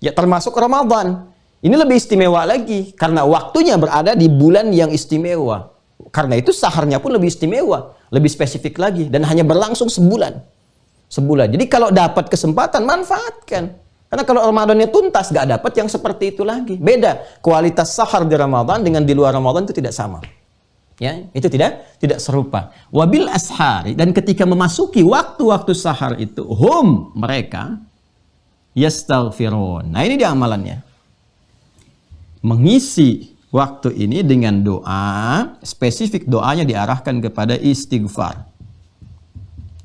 Ya termasuk Ramadan. Ini lebih istimewa lagi karena waktunya berada di bulan yang istimewa. Karena itu saharnya pun lebih istimewa, lebih spesifik lagi dan hanya berlangsung sebulan. Jadi kalau dapat kesempatan manfaatkan. Karena kalau Ramadannya tuntas gak dapat yang seperti itu lagi. Beda kualitas sahar di Ramadan dengan di luar Ramadan itu tidak sama. Ya, itu tidak serupa. Wabil ashari, dan ketika memasuki waktu-waktu sahar itu mereka yastaghfirun. Nah, ini dia amalannya. Mengisi waktu ini dengan doa, spesifik doanya diarahkan kepada istighfar.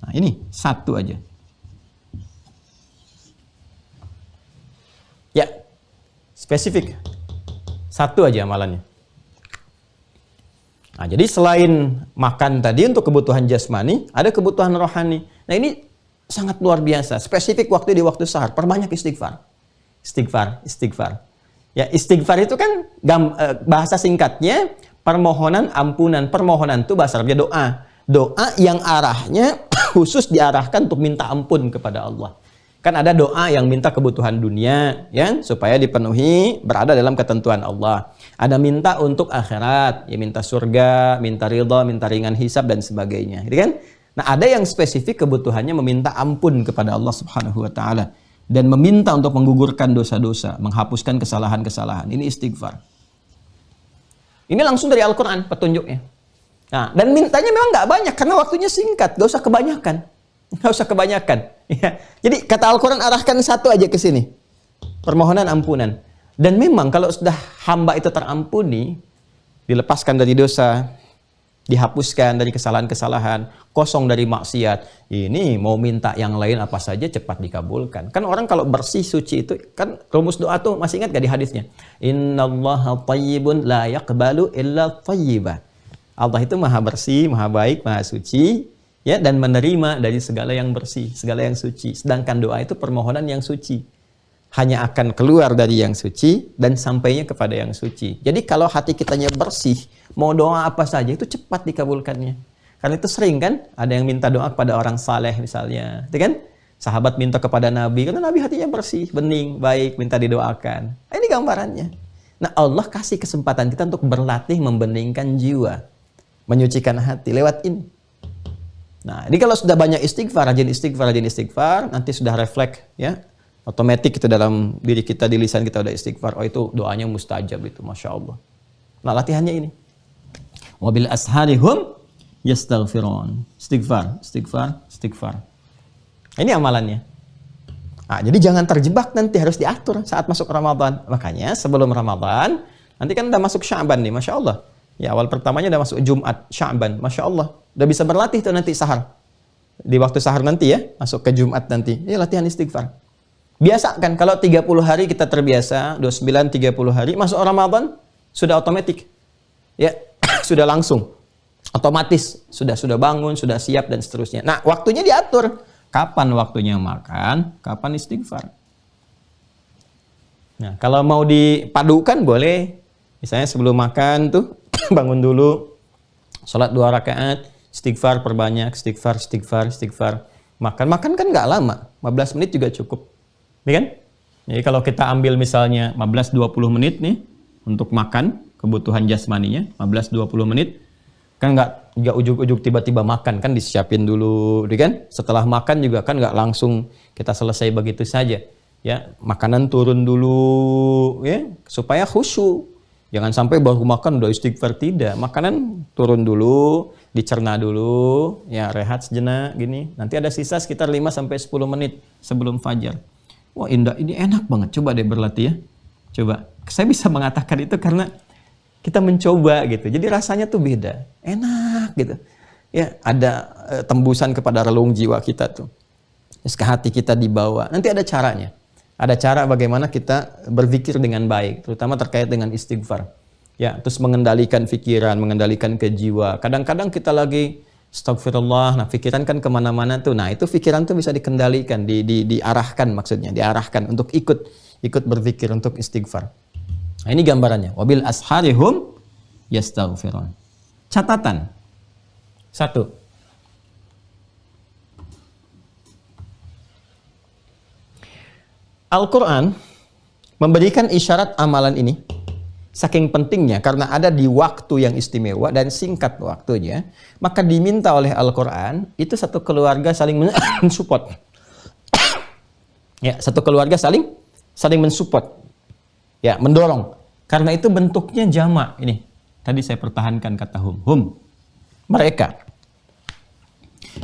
Nah, ini satu aja. Ya, spesifik. Satu aja amalannya. Nah, jadi selain makan tadi untuk kebutuhan jasmani, ada kebutuhan rohani. Nah, ini sangat luar biasa. Spesifik waktu di waktu sahar. Perbanyak istighfar. Istighfar. Ya, istighfar itu kan bahasa singkatnya permohonan ampunan. Permohonan itu bahasa Arabnya doa. Doa yang arahnya khusus diarahkan untuk minta ampun kepada Allah. Kan ada doa yang minta kebutuhan dunia, ya, supaya dipenuhi berada dalam ketentuan Allah. Ada minta untuk akhirat, ya minta surga, minta ridha, minta ringan hisab dan sebagainya. Gitu kan? Nah, ada yang spesifik kebutuhannya meminta ampun kepada Allah Subhanahu wa taala dan meminta untuk menggugurkan dosa-dosa, menghapuskan kesalahan-kesalahan. Ini istighfar. Ini langsung dari Al-Qur'an petunjuknya. Nah, dan mintanya memang nggak banyak karena waktunya singkat, nggak usah kebanyakan. Ya. Jadi kata Al-Qur'an arahkan satu aja ke sini. Permohonan ampunan. Dan memang kalau sudah hamba itu terampuni, dilepaskan dari dosa, dihapuskan dari kesalahan-kesalahan, kosong dari maksiat. Ini mau minta yang lain apa saja cepat dikabulkan. Kan orang kalau bersih suci itu kan rumus doa tuh masih ingat gak di hadisnya? Innallaha thayyibun la yaqbalu illa thayyiba. Allah itu maha bersih, maha baik, maha suci, ya, dan menerima dari segala yang bersih, segala yang suci. Sedangkan doa itu permohonan yang suci. Hanya akan keluar dari yang suci dan sampainya kepada yang suci. Jadi kalau hati kitanya bersih, mau doa apa saja itu cepat dikabulkannya. Karena itu sering kan ada yang minta doa kepada orang saleh misalnya, itu kan? Sahabat minta kepada Nabi, karena Nabi hatinya bersih, bening, baik, minta didoakan. Nah, ini gambarannya. Nah, Allah kasih kesempatan kita untuk berlatih membeningkan jiwa, menyucikan hati lewat ini. Nah, jadi kalau sudah banyak istighfar, rajin istighfar, nanti sudah refleks, ya, otomatis itu dalam diri kita, di lisan kita udah istighfar. Oh, itu doanya mustajab itu, Masya Allah. Nah, latihannya ini. Wabil asharihum yastaghfirun. Istighfar. Ini amalannya. Nah, jadi jangan terjebak, nanti harus diatur saat masuk Ramadan. Makanya sebelum Ramadan, nanti kan udah masuk Sya'ban nih, Masya Allah. Ya, awal pertamanya udah masuk Jumat, Sya'ban, Masya Allah. Udah bisa berlatih tuh nanti sahar. Di waktu sahar nanti ya, masuk ke Jumat nanti. Ini latihan istighfar. Biasakan kalau 30 hari kita terbiasa, 29 30 hari, masuk Ramadan sudah otomatis. Ya, sudah langsung. Otomatis sudah bangun, sudah siap dan seterusnya. Nah, waktunya diatur. Kapan waktunya makan, kapan istighfar. Nah, kalau mau dipadukan boleh. Misalnya sebelum makan tuh bangun dulu, sholat 2 rakaat, istighfar perbanyak, istighfar. Makan kan nggak lama, 15 menit juga cukup. Ya kan? Jadi kalau kita ambil misalnya 15-20 menit nih untuk makan kebutuhan jasmaninya, 15-20 menit, kan nggak ujuk-ujuk tiba-tiba makan, kan disiapin dulu, kan? Setelah makan juga kan nggak langsung kita selesai begitu saja, ya, makanan turun dulu, ya, supaya khusyuk. Jangan sampai baru makan udah istighfar, tidak. Makanan turun dulu, dicerna dulu, ya, rehat sejenak gini. Nanti ada sisa sekitar 5-10 menit sebelum fajar. Wah, indah, ini enak banget. Coba deh berlatih ya. Coba. Saya bisa mengatakan itu karena kita mencoba gitu. Jadi rasanya tuh beda. Enak gitu. Ya, ada tembusan kepada relung jiwa kita tuh. Terus ke hati kita dibawa. Nanti ada caranya. Ada cara bagaimana kita berzikir dengan baik, terutama terkait dengan istighfar. Ya, terus mengendalikan pikiran, mengendalikan ke jiwa. Kadang-kadang kita lagi astagfirullah, nah pikiran kan kemana-mana tuh. Nah, itu pikiran tuh bisa dikendalikan, diarahkan, maksudnya diarahkan untuk ikut berzikir, untuk istighfar. Nah, ini gambarannya. Wabil asharihum yastaghfirun. Catatan. 1. Al-Quran memberikan isyarat amalan ini saking pentingnya karena ada di waktu yang istimewa dan singkat waktunya, maka diminta oleh Al-Quran itu satu keluarga saling mensupport. Ya, satu keluarga saling mensupport. Ya, mendorong. Karena itu bentuknya jamak ini. Tadi saya pertahankan kata hum. Mereka.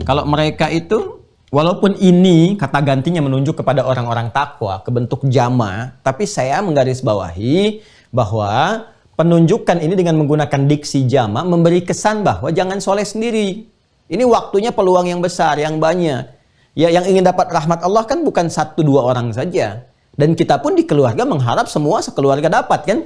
Kalau mereka itu walaupun ini kata gantinya menunjuk kepada orang-orang takwa, ke bentuk jamak, tapi saya menggarisbawahi bahwa penunjukan ini dengan menggunakan diksi jamak memberi kesan bahwa jangan soleh sendiri. Ini waktunya peluang yang besar, yang banyak. Ya, yang ingin dapat rahmat Allah kan bukan 1-2 orang saja. Dan kita pun di keluarga mengharap semua sekeluarga dapat kan?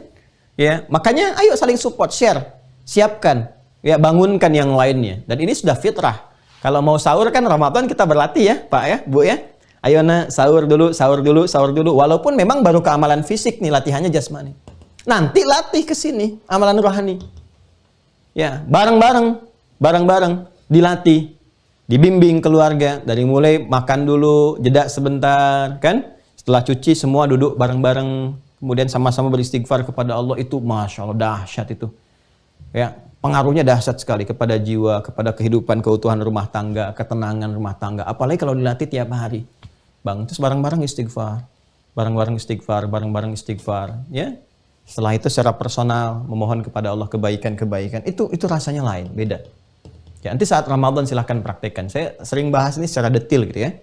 Ya, makanya ayo saling support, share, siapkan, ya, bangunkan yang lainnya. Dan ini sudah fitrah. Kalau mau sahur kan Ramadan kita berlatih ya, Pak ya, Bu ya. Ayo sahur dulu. Walaupun memang baru keamalan fisik nih, latihannya jasmani. Nanti latih ke sini amalan rohani. Ya, bareng-bareng dilatih, dibimbing keluarga dari mulai makan dulu, jeda sebentar, kan? Setelah cuci semua duduk bareng-bareng, kemudian sama-sama beristighfar kepada Allah. Itu Masya Allah dahsyat itu. Ya, pengaruhnya dahsyat sekali kepada jiwa, kepada kehidupan, keutuhan rumah tangga, ketenangan rumah tangga. Apalagi kalau dilatih tiap hari. Bang, terus bareng-bareng istighfar. Bareng-bareng istighfar, ya. Setelah itu secara personal memohon kepada Allah kebaikan-kebaikan. Itu rasanya lain, beda. Ya, nanti saat Ramadan silahkan praktekkan. Saya sering bahas ini secara detail gitu ya.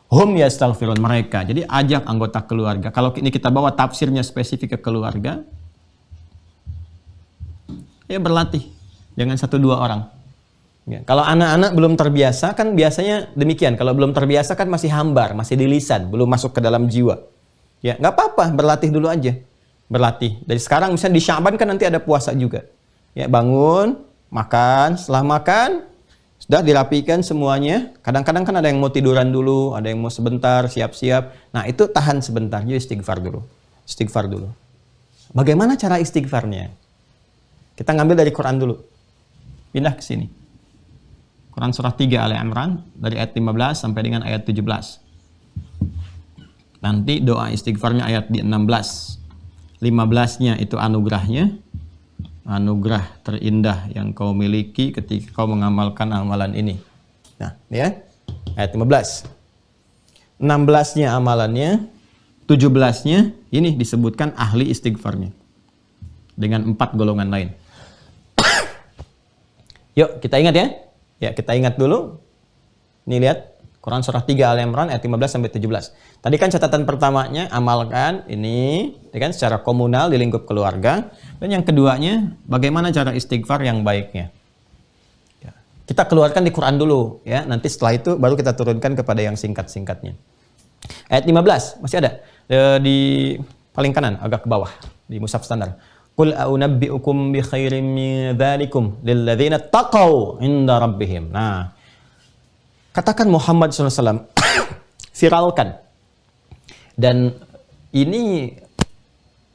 Hum yastaghfirun, mereka. Jadi ajak anggota keluarga. Kalau ini kita bawa tafsirnya spesifik ke keluarga, ya berlatih. Jangan 1-2 orang. Ya, kalau anak-anak belum terbiasa kan biasanya demikian. Kalau belum terbiasa kan masih hambar, masih di lisan, belum masuk ke dalam jiwa. Ya, nggak apa-apa, berlatih dulu aja. Berlatih. Dari sekarang misalnya di Sya'ban kan nanti ada puasa juga. Ya, bangun, makan, setelah makan sudah dirapikan semuanya. Kadang-kadang kan ada yang mau tiduran dulu, ada yang mau sebentar, siap-siap. Nah, itu tahan sebentar, jadi istighfar dulu. Istighfar dulu. Bagaimana cara istighfarnya? Kita ngambil dari Quran dulu. Pindah ke sini. Quran surah 3 Ali Imran dari ayat 15 sampai dengan ayat 17. Nanti doa istighfarnya ayat di 16. 15-nya itu anugerahnya. Anugerah terindah yang kau miliki ketika kau mengamalkan amalan ini. Nah, ya. Ayat 15. 16-nya amalannya, 17-nya ini disebutkan ahli istighfarnya. Dengan 4 golongan lain. Yuk, kita ingat ya. Ya, kita ingat dulu. Ini lihat Quran surah 3 Al Imran ayat 15 sampai 17. Tadi kan catatan pertamanya amalkan ini, ya kan, secara komunal di lingkup keluarga, dan yang keduanya bagaimana cara istighfar yang baiknya. Ya. Kita keluarkan di Quran dulu ya, nanti setelah itu baru kita turunkan kepada yang singkat-singkatnya. Ayat 15 masih ada di paling kanan agak ke bawah di mushaf standar. Qul a'unabbi'ukum bi khairin min dzalikum lil ladzina taqaw 'inda rabbihim. Nah, katakan Muhammad SAW, viralkan. Dan ini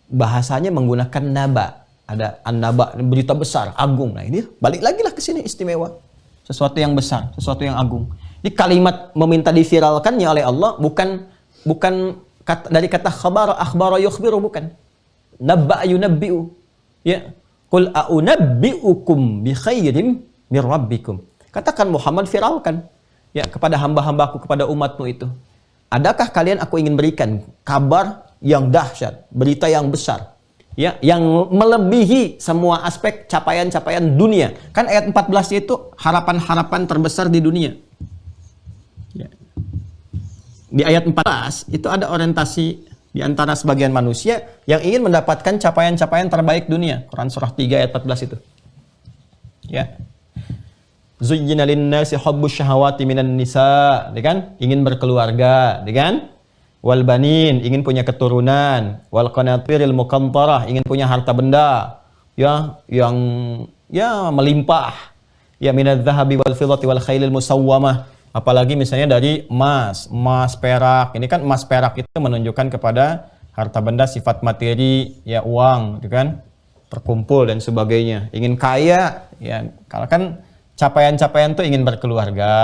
bahasanya menggunakan naba. Ada an-naba, berita besar, agung. Nah, ini balik lagi lah ke sini, istimewa. Sesuatu yang besar, sesuatu yang agung. Ini kalimat meminta diviralkannya oleh Allah bukan dari kata khabar, akhbara yukhbiru, bukan. Nabba yunabbi'u. Ya. Qul a'unabbi'ukum bi khairim min rabbikum. Katakan Muhammad, viralkan ya kepada hamba-hambaku, kepada umatmu itu. Adakah kalian aku ingin berikan kabar yang dahsyat, berita yang besar, ya, yang melebihi semua aspek capaian-capaian dunia. Kan ayat 14 itu harapan-harapan terbesar di dunia. Ya. Di ayat 14 itu ada orientasi di antara sebagian manusia yang ingin mendapatkan capaian-capaian terbaik dunia. Quran surah 3 ayat 14 itu. Ya. Zuyyina lin-nasi hubbus syahawati minan nisa, kan? Ingin berkeluarga, kan? Wal banin, ingin punya keturunan, wal qanatiril muqantarah, ingin punya harta benda, ya, yang ya melimpah. Ya, minadz dzahabi wal fiddati wal khailil musawwamah. Apalagi misalnya dari emas, perak. Ini kan emas perak itu menunjukkan kepada harta benda, sifat materi, ya, uang, kan? Terkumpul dan sebagainya. Ingin kaya, ya, kalau kan capaian-capaian itu ingin berkeluarga,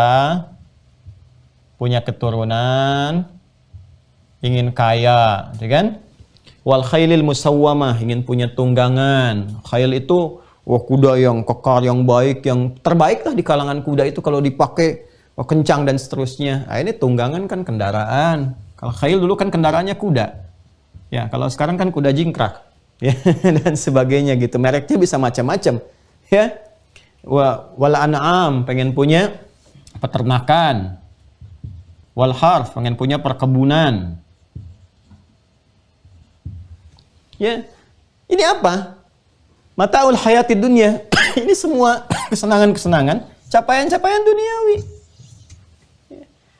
punya keturunan, ingin kaya, kan? Wal khailil musawwamah, ingin punya tunggangan. Khail itu kuda yang kekar, yang baik, yang terbaik lah di kalangan kuda itu kalau dipakai kencang dan seterusnya. Nah, ini tunggangan kan kendaraan. Kalau khail dulu kan kendaraannya kuda. Ya, kalau sekarang kan kuda jingkrak. Ya, dan sebagainya gitu. Mereknya bisa macam-macam. Ya. Wal an'am, pengen punya peternakan. Wal harf, pengen punya perkebunan. Ya. Ini apa? Mataul hayati dunia. Ini semua kesenangan-kesenangan, capaian-capaian duniawi.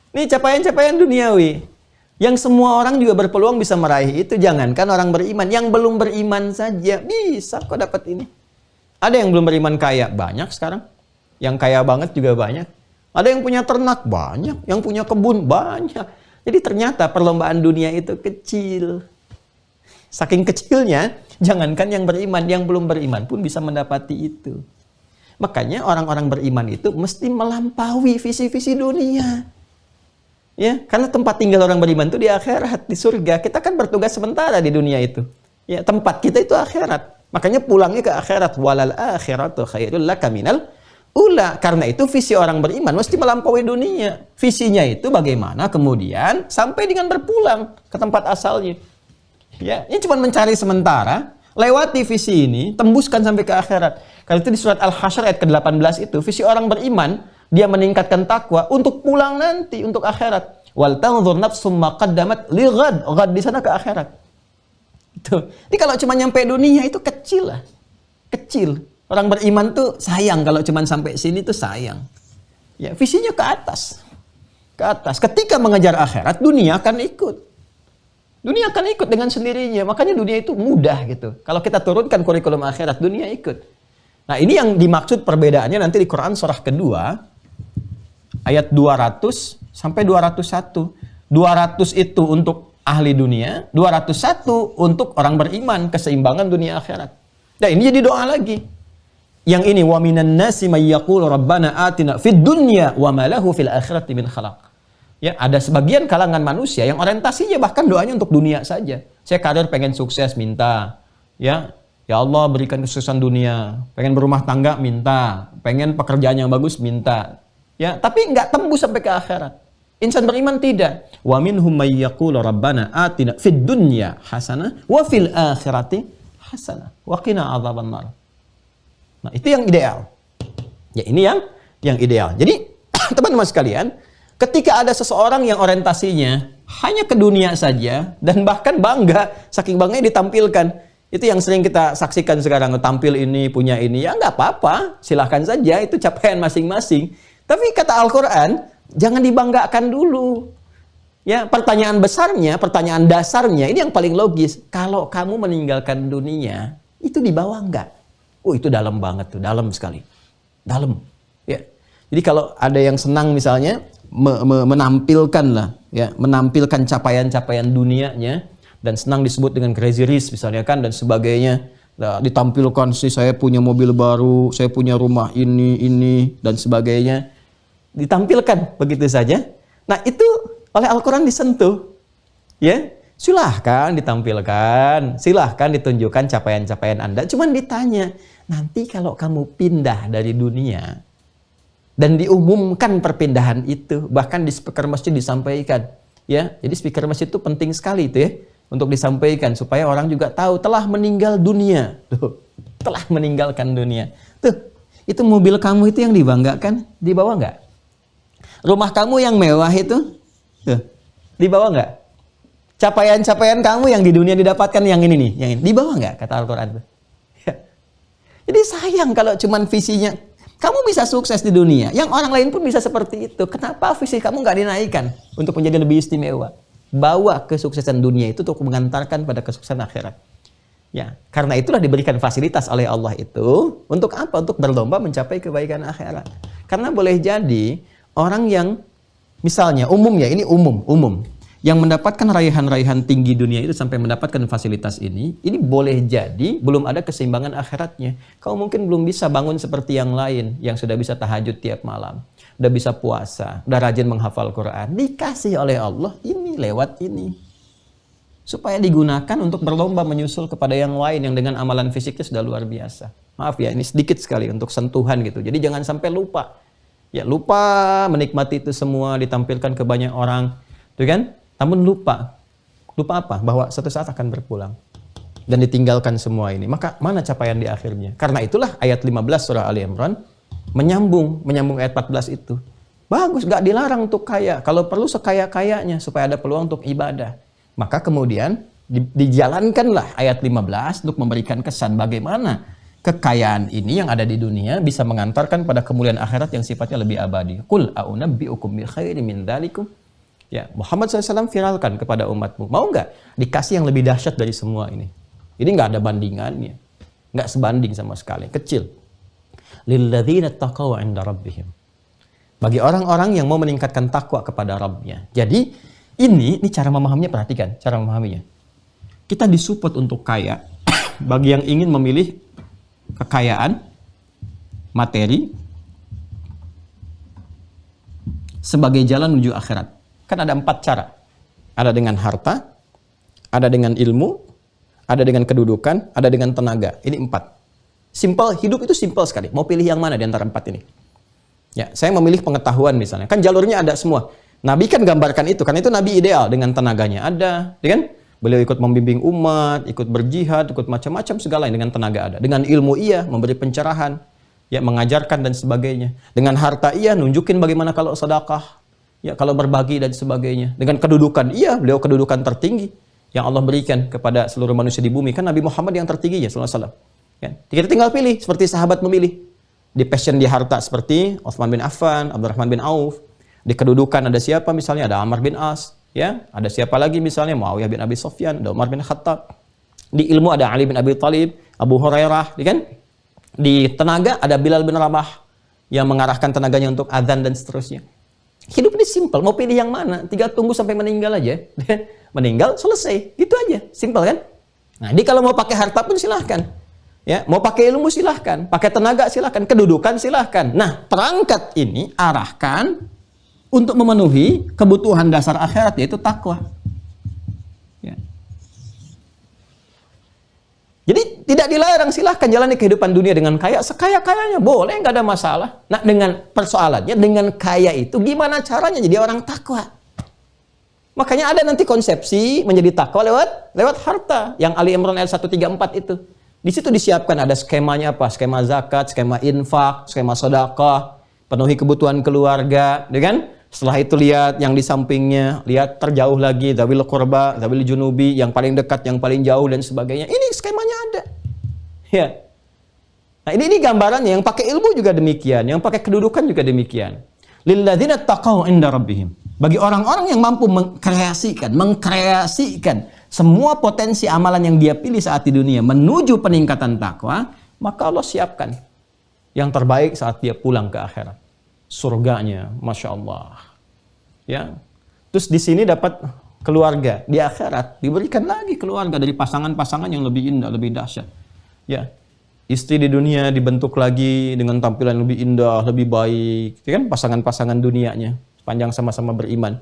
Ini capaian-capaian duniawi yang semua orang juga berpeluang bisa meraih itu. Jangankan orang beriman, yang belum beriman saja bisa kok dapat ini. Ada yang belum beriman kaya, banyak sekarang. Yang kaya banget juga banyak. Ada yang punya ternak, banyak. Yang punya kebun, banyak. Jadi ternyata perlombaan dunia itu kecil. Saking kecilnya, jangankan yang beriman, yang belum beriman pun bisa mendapati itu. Makanya orang-orang beriman itu mesti melampaui visi-visi dunia. Ya, karena tempat tinggal orang beriman itu di akhirat, di surga. Kita kan bertugas sementara di dunia itu. Ya, tempat kita itu akhirat. Makanya pulangnya ke akhirat. Walal akhiratu khairul laka minal ula. Karena itu visi orang beriman mesti melampaui dunia. Visinya itu bagaimana kemudian sampai dengan berpulang ke tempat asalnya. Ya, ini cuma mencari sementara, lewati visi ini, tembuskan sampai ke akhirat. Kalau itu di surat Al-Hasyr ayat ke-18 itu, visi orang beriman dia meningkatkan takwa untuk pulang nanti, untuk akhirat. Wal tanzur nafsum ma qaddamat li ghad. Ghad di sana ke akhirat. Itu. Jadi kalau cuma nyampe dunia itu kecil lah. Kecil. Orang beriman tuh sayang kalau cuman sampai sini tuh sayang. Ya, visinya ke atas. Ke atas. Ketika mengejar akhirat, dunia akan ikut. Dunia akan ikut dengan sendirinya. Makanya dunia itu mudah gitu. Kalau kita turunkan kurikulum akhirat, dunia ikut. Nah, ini yang dimaksud perbedaannya nanti di Quran surah kedua, ayat 200 sampai 201. 200 itu untuk ahli dunia, 201 untuk orang beriman, keseimbangan dunia akhirat. Nah, ini jadi doa lagi. Yang ini, wa minan nasi may yaqulu rabbana atina fid dunya wa ma lahu fil akhirati min khalaq. Ya, ada sebagian kalangan manusia yang orientasinya bahkan doanya untuk dunia saja. Saya karir pengen sukses, minta. Ya Allah berikan kesuksesan dunia. Pengen berumah tangga, minta. Pengen pekerjaan yang bagus, minta. Ya, tapi nggak tembus sampai ke akhirat. Insan beriman tidak. Wa minhum may yaqulu rabbana atina fid dunya hasanah wa fil akhirati hasanah wa qina adzabannar. Nah, itu yang ideal. Ya, ini yang ideal. Jadi, teman-teman sekalian, ketika ada seseorang yang orientasinya hanya ke dunia saja, dan bahkan bangga, saking bangganya ditampilkan. Itu yang sering kita saksikan sekarang, tampil ini, punya ini. Ya, nggak apa-apa, silahkan saja, itu capaian masing-masing. Tapi kata Al-Quran, jangan dibanggakan dulu. Ya, pertanyaan besarnya, pertanyaan dasarnya, ini yang paling logis. Kalau kamu meninggalkan dunia, itu dibawa nggak? Oh, itu dalam banget tuh, dalam sekali. Dalam. Ya. Jadi kalau ada yang senang misalnya menampilkan lah, ya, menampilkan capaian-capaian dunianya dan senang disebut dengan crazy rich misalnya kan dan sebagainya. Nah, ditampilkan sih saya punya mobil baru, saya punya rumah ini dan sebagainya. Ditampilkan begitu saja. Nah, itu oleh Al-Qur'an disentuh. Ya. Silahkan ditampilkan, silahkan ditunjukkan capaian-capaian Anda. Cuman ditanya, nanti kalau kamu pindah dari dunia dan diumumkan perpindahan itu, bahkan di speaker masjid disampaikan, ya. Jadi speaker masjid itu penting sekali itu ya untuk disampaikan supaya orang juga tahu telah meninggal dunia. Tuh, telah meninggalkan dunia. Tuh, itu mobil kamu itu yang dibanggakan, dibawa nggak? Rumah kamu yang mewah itu, tuh, dibawa nggak? Capaian-capaian kamu yang di dunia didapatkan yang ini nih, yang ini. Dibawa nggak kata Al-Quran? Ya. Jadi sayang kalau cuman visinya, kamu bisa sukses di dunia, yang orang lain pun bisa seperti itu. Kenapa visi kamu nggak dinaikkan untuk menjadi lebih istimewa? Bawa kesuksesan dunia itu untuk mengantarkan pada kesuksesan akhirat. Ya, karena itulah diberikan fasilitas oleh Allah itu untuk apa? Untuk berlomba mencapai kebaikan akhirat. Karena boleh jadi orang yang misalnya umum ya, ini umum. Yang mendapatkan raihan-raihan tinggi dunia itu sampai mendapatkan fasilitas ini boleh jadi belum ada keseimbangan akhiratnya. Kau mungkin belum bisa bangun seperti yang lain, yang sudah bisa tahajud tiap malam, udah bisa puasa, udah rajin menghafal Quran. Dikasih oleh Allah ini lewat ini. Supaya digunakan untuk berlomba menyusul kepada yang lain yang dengan amalan fisiknya sudah luar biasa. Maaf ya, ini sedikit sekali untuk sentuhan gitu. Jadi jangan sampai lupa. Ya, lupa menikmati itu semua ditampilkan ke banyak orang. Tuh kan? Namun lupa apa? Bahwa suatu saat akan berpulang dan ditinggalkan semua ini. Maka mana capaian di akhirnya? Karena itulah ayat 15 surah Ali Imran menyambung ayat 14 itu. Bagus, gak dilarang untuk kaya. Kalau perlu sekaya-kayanya supaya ada peluang untuk ibadah. Maka kemudian dijalankanlah ayat 15 untuk memberikan kesan bagaimana kekayaan ini yang ada di dunia bisa mengantarkan pada kemuliaan akhirat yang sifatnya lebih abadi. Qul a'unabbi'ukum bi khairin min dzalikum. Ya, Muhammad SAW viralkan kepada umatmu. Mau nggak dikasih yang lebih dahsyat dari semua ini? Ini nggak ada bandingannya. Nggak sebanding sama sekali. Kecil. Lilladzina taqaw 'inda rabbihim. Bagi orang-orang yang mau meningkatkan takwa kepada Rabbnya. Jadi, ini cara memahaminya, perhatikan. Cara memahaminya. Kita disupport untuk kaya. Bagi yang ingin memilih kekayaan, materi, sebagai jalan menuju akhirat. Kan ada 4 cara. Ada dengan harta, ada dengan ilmu, ada dengan kedudukan, ada dengan tenaga. Ini 4. Simple, hidup itu simple sekali. Mau pilih yang mana di antara 4 ini? Ya, saya memilih pengetahuan misalnya. Kan jalurnya ada semua. Nabi kan gambarkan itu, karena itu Nabi ideal. Dengan tenaganya ada, ya kan? Beliau ikut membimbing umat, ikut berjihad, ikut macam-macam segala yang dengan tenaga ada. Dengan ilmu iya, memberi pencerahan, ya mengajarkan dan sebagainya. Dengan harta iya, nunjukin bagaimana kalau sedekah. Ya, kalau berbagi dan sebagainya. Dengan kedudukan, iya, beliau kedudukan tertinggi yang Allah berikan kepada seluruh manusia di bumi. Kan Nabi Muhammad yang tertinggi ya, sallallahu alaihi wasallam. Kan? Kita tinggal pilih seperti sahabat memilih. Di passion di harta seperti Utsman bin Affan, Abdurrahman bin Auf. Di kedudukan ada siapa misalnya? Ada Amr bin As, ya. Ada siapa lagi misalnya? Muawiyah bin Abi Sufyan, ada Umar bin Khattab. Di ilmu ada Ali bin Abi Thalib, Abu Hurairah, ya kan? Di tenaga ada Bilal bin Rabah yang mengarahkan tenaganya untuk adzan dan seterusnya. Hidup ini simple, mau pilih yang mana? Tinggal tunggu sampai meninggal aja. Meninggal, selesai. Gitu aja, simple kan? Nah, jadi kalau mau pakai harta pun silahkan. Ya, mau pakai ilmu silahkan, pakai tenaga silahkan, kedudukan silahkan. Nah, perangkat ini arahkan untuk memenuhi kebutuhan dasar akhirat, yaitu takwa. Ya. Jadi tidak dilarang, silahkan jalani kehidupan dunia dengan kaya, sekaya-kayanya boleh, nggak ada masalah. Nah, dengan persoalannya, dengan kaya itu gimana caranya jadi orang takwa? Makanya ada nanti konsepsi menjadi takwa lewat harta, yang Ali Imran ayat 134 itu. Di situ disiapkan ada skemanya apa? Skema zakat, skema infak, skema sedekah, penuhi kebutuhan keluarga, ya kan? Setelah itu lihat yang di sampingnya, lihat terjauh lagi, dzawil qurba, dzawil junubi, yang paling dekat, yang paling jauh dan sebagainya. Ini skemanya ada. Ya. Nah, ini gambarannya, yang pakai ilmu juga demikian, yang pakai kedudukan juga demikian. Lilladzina taqaw inda rabbihim. Bagi orang-orang yang mampu mengkreasikan semua potensi amalan yang dia pilih saat di dunia menuju peningkatan takwa, maka Allah siapkan yang terbaik saat dia pulang ke akhirat. Surganya, Masya Allah. Ya. Terus di sini dapat keluarga. Di akhirat diberikan lagi keluarga dari pasangan-pasangan yang lebih indah, lebih dahsyat. Ya. Istri di dunia dibentuk lagi dengan tampilan lebih indah, lebih baik. Ya kan? Pasangan-pasangan dunianya, sepanjang sama-sama beriman.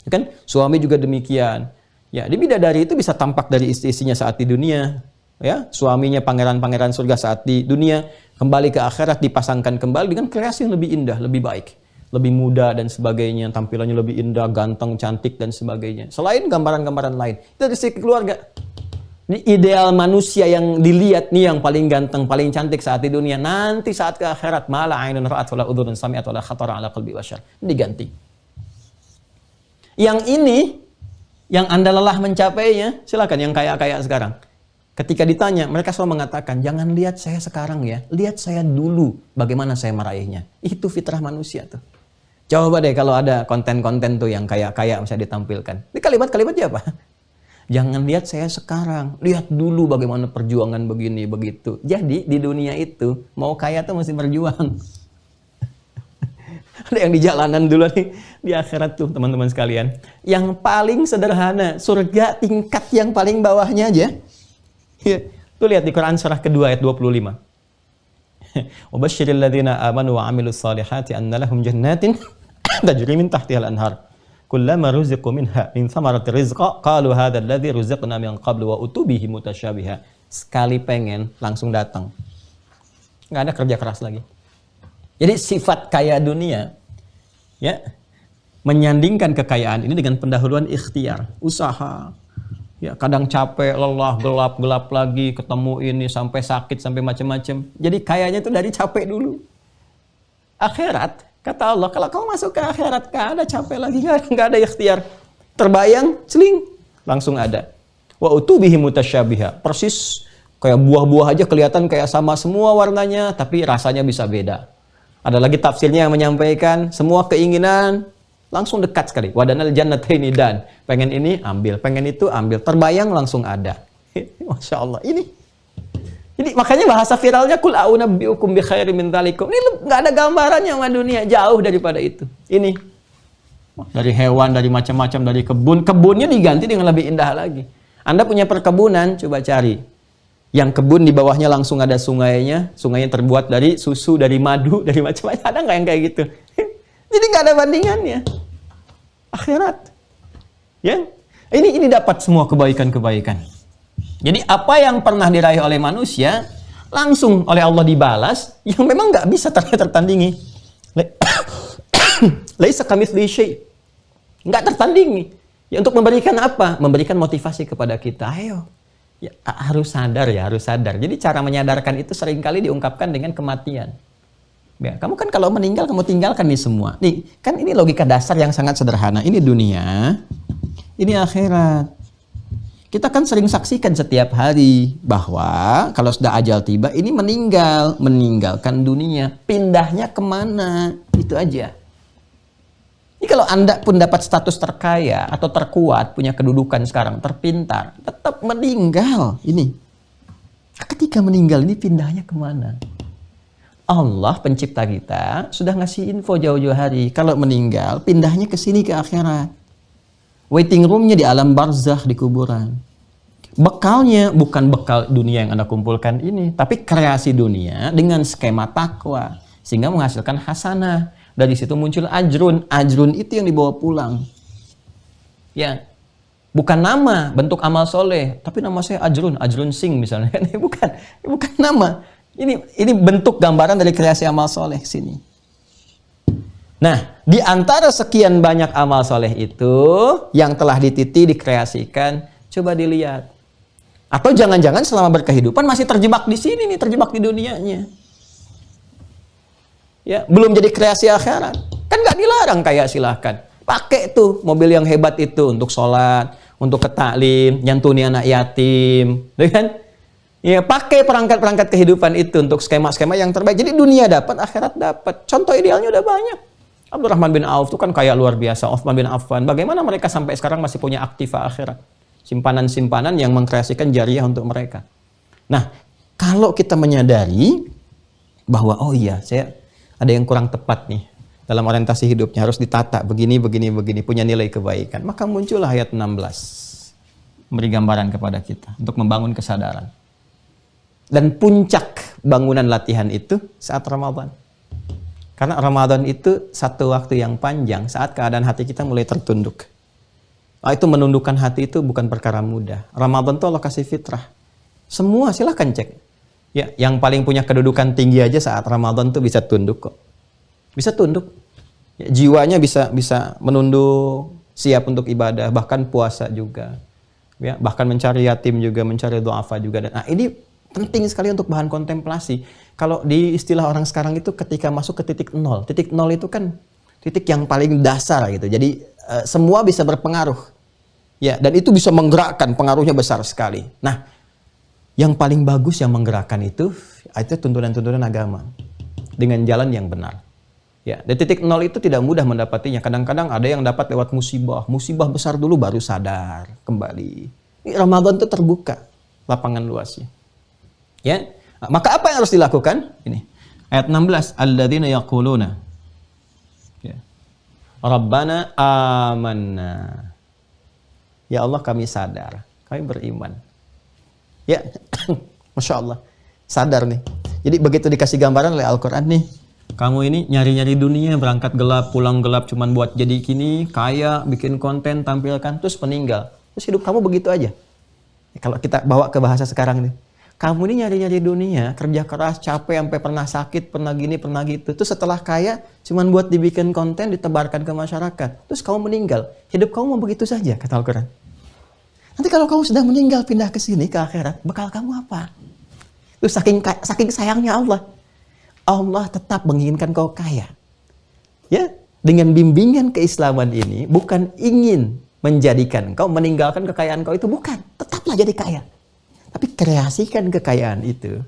Ya kan? Suami juga demikian. Ya, di bidadari itu bisa tampak dari istri-istrinya saat di dunia. Ya, suaminya pangeran-pangeran surga saat di dunia, kembali ke akhirat dipasangkan kembali dengan kreasi yang lebih indah, lebih baik, lebih muda dan sebagainya, tampilannya lebih indah, ganteng, cantik dan sebagainya. Selain gambaran-gambaran lain, itu dari segi keluarga. Ini ideal manusia yang dilihat nih yang paling ganteng, paling cantik saat di dunia. Nanti saat ke akhirat, mala ainun ra'at wala udhunun sami'at wala khatara ala qalbi bashar. Diganti. Yang ini, yang Anda lelah mencapainya, silakan yang kaya-kaya sekarang. Ketika ditanya, mereka selalu mengatakan, jangan lihat saya sekarang ya, lihat saya dulu bagaimana saya meraihnya. Itu fitrah manusia tuh. Coba deh kalau ada konten-konten tuh yang kaya-kaya bisa ditampilkan. Ini kalimat-kalimatnya apa? Jangan lihat saya sekarang, lihat dulu bagaimana perjuangan begini, begitu. Jadi di dunia itu, mau kaya tuh mesti berjuang. Ada yang di jalanan dulu nih, di akhirat tuh teman-teman sekalian. Yang paling sederhana, surga tingkat yang paling bawahnya aja. Ya, tuh lihat di Quran surah kedua ayat 25. Wabasyiril ladzina amanu wa 'amilus solihati anna lahum jannatin tajri min tahtihal anhar. Kullama ruziqu minha min thamarati rizqa qalu hadzal ladzi ruziqna min qablu wa utubihi mutasyabiha. Sekali pengen langsung datang. Enggak ada kerja keras lagi. Jadi sifat kaya dunia ya menyandingkan kekayaan ini dengan pendahuluan ikhtiar, usaha. Ya, kadang capek, lelah, gelap lagi, ketemu ini sampai sakit sampai macam-macam. Jadi kayanya itu dari capek dulu. Akhirat, kata Allah, kalau kamu masuk ke akhirat, gak ada capek lagi, gak ada ikhtiar. Terbayang, celing, langsung ada. Wa utubihi mutasyabiha. Persis kayak buah-buah aja kelihatan kayak sama semua warnanya, tapi rasanya bisa beda. Ada lagi tafsirnya yang menyampaikan semua keinginan langsung dekat sekali. Wadanal jannataini dan pengen ini ambil, pengen itu ambil, terbayang langsung ada. Masya Allah. Ini. Jadi makanya bahasa viralnya kul a'unabbiukum bi khairin min dzalikum. Ini nggak ada gambarannya sama dunia, jauh daripada itu. Ini dari hewan, dari macam-macam, dari kebun. Kebunnya diganti dengan lebih indah lagi. Anda punya perkebunan, coba cari. Yang kebun di bawahnya langsung ada sungainya. Sungainya terbuat dari susu, dari madu, dari macam-macam. Ada nggak yang kayak gitu? Jadi nggak ada bandingannya. Akhirat. Ya. Ini dapat semua kebaikan-kebaikan. Jadi apa yang pernah diraih oleh manusia langsung oleh Allah dibalas yang memang nggak bisa tertandingi. Laisa kamitslihi syai'. Nggak tertandingi. Ya untuk memberikan apa? Memberikan motivasi kepada kita. Ayo. Ya, harus sadar ya, harus sadar. Jadi cara menyadarkan itu seringkali diungkapkan dengan kematian. Ya, kamu kan kalau meninggal kamu tinggalkan nih semua. Nih, kan ini logika dasar yang sangat sederhana. Ini dunia, ini akhirat. Kita kan sering saksikan setiap hari bahwa kalau sudah ajal tiba ini meninggalkan dunia. Pindahnya kemana? Itu aja. Ini kalau Anda pun dapat status terkaya atau terkuat, punya kedudukan sekarang, terpintar, tetap meninggal ini. Ketika meninggal ini pindahnya kemana? Allah pencipta kita sudah ngasih info jauh-jauh hari. Kalau meninggal, pindahnya ke sini, ke akhirat. Waiting roomnya di alam barzakh, di kuburan. Bekalnya bukan bekal dunia yang Anda kumpulkan ini, tapi kreasi dunia dengan skema takwa. Sehingga menghasilkan hasanah. Dari situ muncul ajrun. Ajrun itu yang dibawa pulang. Ya, bukan nama, bentuk amal soleh. Tapi nama saya Ajrun, Ajrun Singh misalnya. bukan nama. Ini bentuk gambaran dari kreasi amal soleh sini. Nah, di antara sekian banyak amal soleh itu yang telah dititi, dikreasikan, coba dilihat. Atau jangan-jangan selama berkehidupan masih terjebak di sini nih, terjebak di dunianya. Ya, belum jadi kreasi akhirat. Kan nggak dilarang kayak silahkan. Pakai tuh mobil yang hebat itu untuk sholat, untuk ke taklim, nyantuni anak yatim, kan? Ya, pakai perangkat-perangkat kehidupan itu untuk skema-skema yang terbaik. Jadi dunia dapat, akhirat dapat. Contoh idealnya udah banyak. Abdurrahman bin Auf itu kan kaya luar biasa. Utsman bin Affan. Bagaimana mereka sampai sekarang masih punya aktiva akhirat? Simpanan-simpanan yang mengkreasikan jariah untuk mereka. Nah, kalau kita menyadari bahwa oh iya, saya ada yang kurang tepat nih dalam orientasi hidupnya, harus ditata begini, punya nilai kebaikan. Maka muncullah ayat 16. Memberi gambaran kepada kita untuk membangun kesadaran. Dan puncak bangunan latihan itu saat Ramadan. Karena Ramadan itu satu waktu yang panjang saat keadaan hati kita mulai tertunduk. Itu menundukkan hati itu bukan perkara mudah. Ramadan itu Allah kasih fitrah. Semua silahkan cek. Ya, yang paling punya kedudukan tinggi aja saat Ramadan tuh bisa tunduk kok. Bisa tunduk. Ya, jiwanya bisa menunduk, siap untuk ibadah, bahkan puasa juga. Ya, bahkan mencari yatim juga, mencari du'afa juga. Nah, ini penting sekali untuk bahan kontemplasi. Kalau di istilah orang sekarang itu ketika masuk ke titik nol. Titik nol itu kan titik yang paling dasar gitu. Jadi semua bisa berpengaruh. Ya, dan itu bisa menggerakkan, pengaruhnya besar sekali. Nah, yang paling bagus yang menggerakkan itu tuntunan-tuntunan agama dengan jalan yang benar. Ya, di titik nol itu tidak mudah mendapatinya. Kadang-kadang ada yang dapat lewat musibah besar dulu baru sadar kembali. Ini Ramadan itu terbuka lapangan luasnya. Ya, maka apa yang harus dilakukan? Ini ayat 16, alladzina yaquluna ya, Rabbana amanna. Ya Allah, kami sadar, kami beriman. Ya, Masya Allah, sadar nih. Jadi begitu dikasih gambaran oleh Al-Quran nih, kamu ini nyari-nyari dunia, berangkat gelap, pulang gelap, cuman buat jadi gini, kaya, bikin konten, tampilkan, terus meninggal. Terus hidup kamu begitu aja. Kalau kita bawa ke bahasa sekarang nih, kamu ini nyari-nyari dunia, kerja keras, capek, sampai pernah sakit, pernah gini, pernah gitu. Terus setelah kaya, cuman buat dibikin konten, ditebarkan ke masyarakat. Terus kamu meninggal. Hidup kamu mau begitu saja, kata Al-Quran. Nanti kalau kamu sudah meninggal, pindah ke sini, ke akhirat, bekal kamu apa? Itu saking sayangnya Allah. Allah tetap menginginkan kau kaya. Ya, dengan bimbingan keislaman ini, bukan ingin menjadikan kau meninggalkan kekayaan kau itu, bukan. Tetaplah jadi kaya. Tapi kreasikan kekayaan itu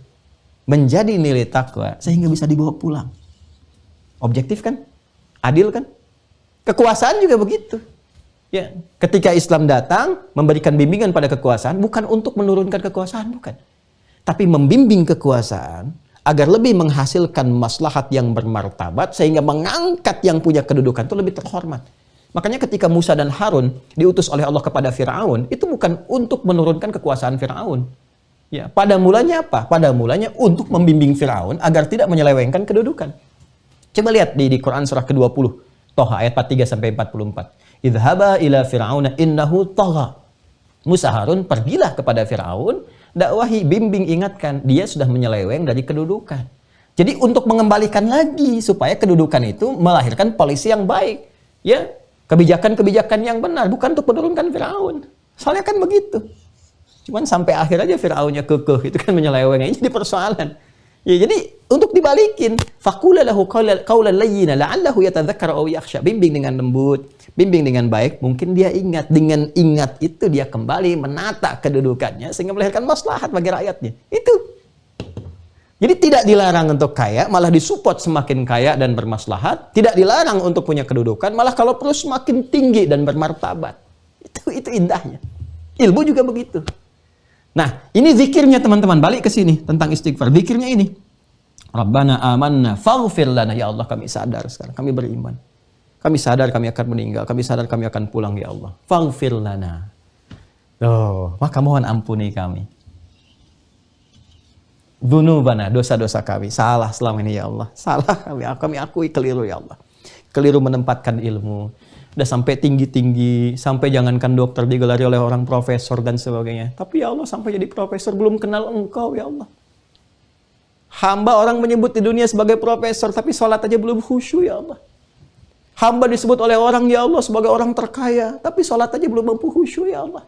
menjadi nilai takwa, sehingga bisa dibawa pulang. Objektif kan? Adil kan? Kekuasaan juga begitu. Ya, ketika Islam datang memberikan bimbingan pada kekuasaan bukan untuk menurunkan kekuasaan, bukan. Tapi membimbing kekuasaan agar lebih menghasilkan maslahat yang bermartabat sehingga mengangkat yang punya kedudukan itu lebih terhormat. Makanya ketika Musa dan Harun diutus oleh Allah kepada Firaun, itu bukan untuk menurunkan kekuasaan Firaun. Ya, pada mulanya apa? Pada mulanya untuk membimbing Firaun agar tidak menyelewengkan kedudukan. Coba lihat di Quran surah ke-20, Toha ayat 43 sampai 44. Idhaba ila fir'auna innahu tagha. Musa Harun, pergilah kepada Firaun, dakwahi, bimbing, ingatkan, dia sudah menyeleweng dari kedudukan. Jadi untuk mengembalikan lagi supaya kedudukan itu melahirkan polisi yang baik, ya, kebijakan-kebijakan yang benar, bukan untuk menurunkan Firaun. Soalnya kan begitu. Cuman sampai akhir aja Firaunnya kekeh, itu kan menyeleweng, ini jadi persoalan. Ya, jadi untuk dibalikin, faqula lahu qawlan layyina la'allahu yatadhakkaru aw yakhsha. Bimbing dengan lembut, bimbing dengan baik, mungkin dia ingat. Dengan ingat itu dia kembali menata kedudukannya sehingga melahirkan maslahat bagi rakyatnya. Itu. Jadi tidak dilarang untuk kaya, malah disupport semakin kaya dan bermaslahat. Tidak dilarang untuk punya kedudukan, malah kalau perlu semakin tinggi dan bermartabat. Itu indahnya. Ilmu juga begitu. Nah, ini zikirnya teman-teman. Balik ke sini tentang istighfar. Zikirnya ini. Rabbana amanna faghfir lana. Ya Allah, kami sadar sekarang, kami beriman. Kami sadar kami akan meninggal, kami sadar kami akan pulang, ya Allah. Faghfir lana. Oh, maka mohon ampuni kami. Dzunubana, dosa-dosa kami. Salah selama ini, ya Allah. Salah kami akui keliru, ya Allah. Keliru menempatkan ilmu. Udah sampai tinggi-tinggi, sampai jangankan dokter digelari oleh orang profesor dan sebagainya. Tapi ya Allah, sampai jadi profesor belum kenal Engkau, ya Allah. Hamba orang menyebut di dunia sebagai profesor, tapi sholat aja belum khusyuk, ya Allah. Hamba disebut oleh orang, ya Allah, sebagai orang terkaya, tapi sholat aja belum mampu khusyuk, ya Allah.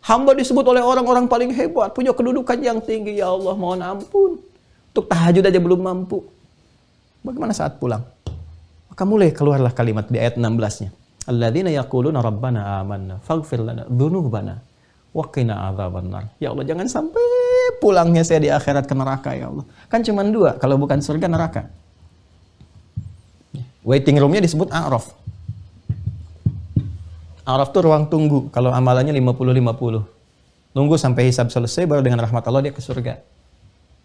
Hamba disebut oleh orang-orang paling hebat, punya kedudukan yang tinggi, ya Allah, mohon ampun. Untuk tahajud aja belum mampu. Bagaimana saat pulang? Maka mulai keluarlah kalimat di ayat 16-nya. Alladzina yaquluna rabbana amanna faghfir lana dzunubana wa qina adzabannar. Ya Allah, jangan sampai pulangnya saya di akhirat ke neraka, ya Allah. Kan cuma dua, kalau bukan surga neraka. Waiting room-nya disebut A'raf. A'raf itu ruang tunggu. Kalau amalannya 50-50. Nunggu sampai hisab selesai, baru dengan rahmat Allah dia ke surga.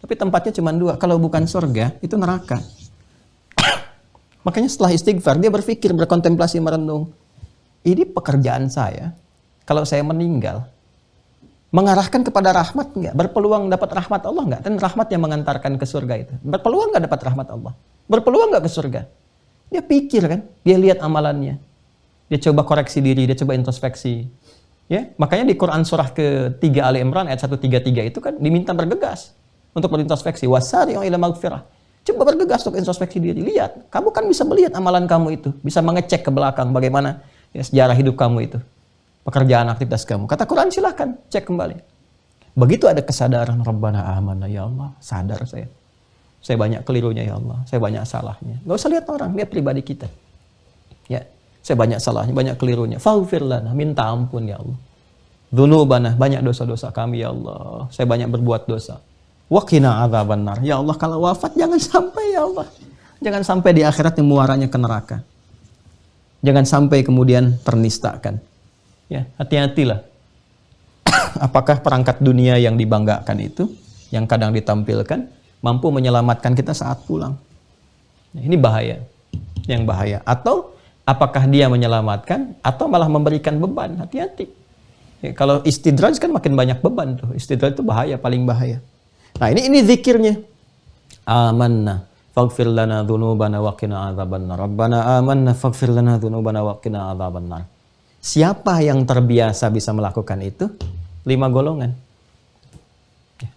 Tapi tempatnya cuma dua. Kalau bukan surga, itu neraka. Makanya setelah istighfar, dia berpikir, berkontemplasi, merenung. Ini pekerjaan saya, kalau saya meninggal, mengarahkan kepada rahmat enggak? Berpeluang dapat rahmat Allah enggak? Dan rahmat yang mengantarkan ke surga itu. Berpeluang enggak dapat rahmat Allah? Berpeluang enggak ke surga? Dia pikir kan, dia lihat amalannya. Dia coba koreksi diri, dia coba introspeksi. Ya, makanya di Quran surah ke-3 Ali Imran ayat 133 itu kan diminta bergegas untuk berintrospeksi. Wasari'u ila maghfirah. Coba bergegas untuk introspeksi diri. Lihat, kamu kan bisa melihat amalan kamu itu, bisa mengecek ke belakang bagaimana ya, sejarah hidup kamu itu. Pekerjaan, aktivitas kamu. Kata Quran, silahkan cek kembali. Begitu ada kesadaran, Rabbana amanna, ya Allah, sadar saya. Saya banyak kelirunya, ya Allah. Saya banyak salahnya. Gak usah lihat orang, lihat pribadi kita. Ya, saya banyak salahnya, banyak kelirunya. Faghfir lana, minta ampun, ya Allah. Dzunubana, banyak dosa-dosa kami, ya Allah. Saya banyak berbuat dosa. Wa qina adzabannar. Ya Allah, kalau wafat jangan sampai, ya Allah. Jangan sampai di akhirat yang muaranya ke neraka. Jangan sampai kemudian ternistakan. Ya, hati-hatilah. Apakah perangkat dunia yang dibanggakan itu, yang kadang ditampilkan, mampu menyelamatkan kita saat pulang? Nah, ini bahaya. Yang bahaya. Atau apakah dia menyelamatkan atau malah memberikan beban? Hati-hati. Ya, kalau istidraj kan makin banyak beban tuh. Istidraj itu bahaya, paling bahaya. Nah, ini zikirnya. Amanna faghfir lana dzunubana wa qina adzabannar. Rabbana amanna faghfir lana dzunubana wa qina adzabannar. Siapa yang terbiasa bisa melakukan itu? 5 golongan.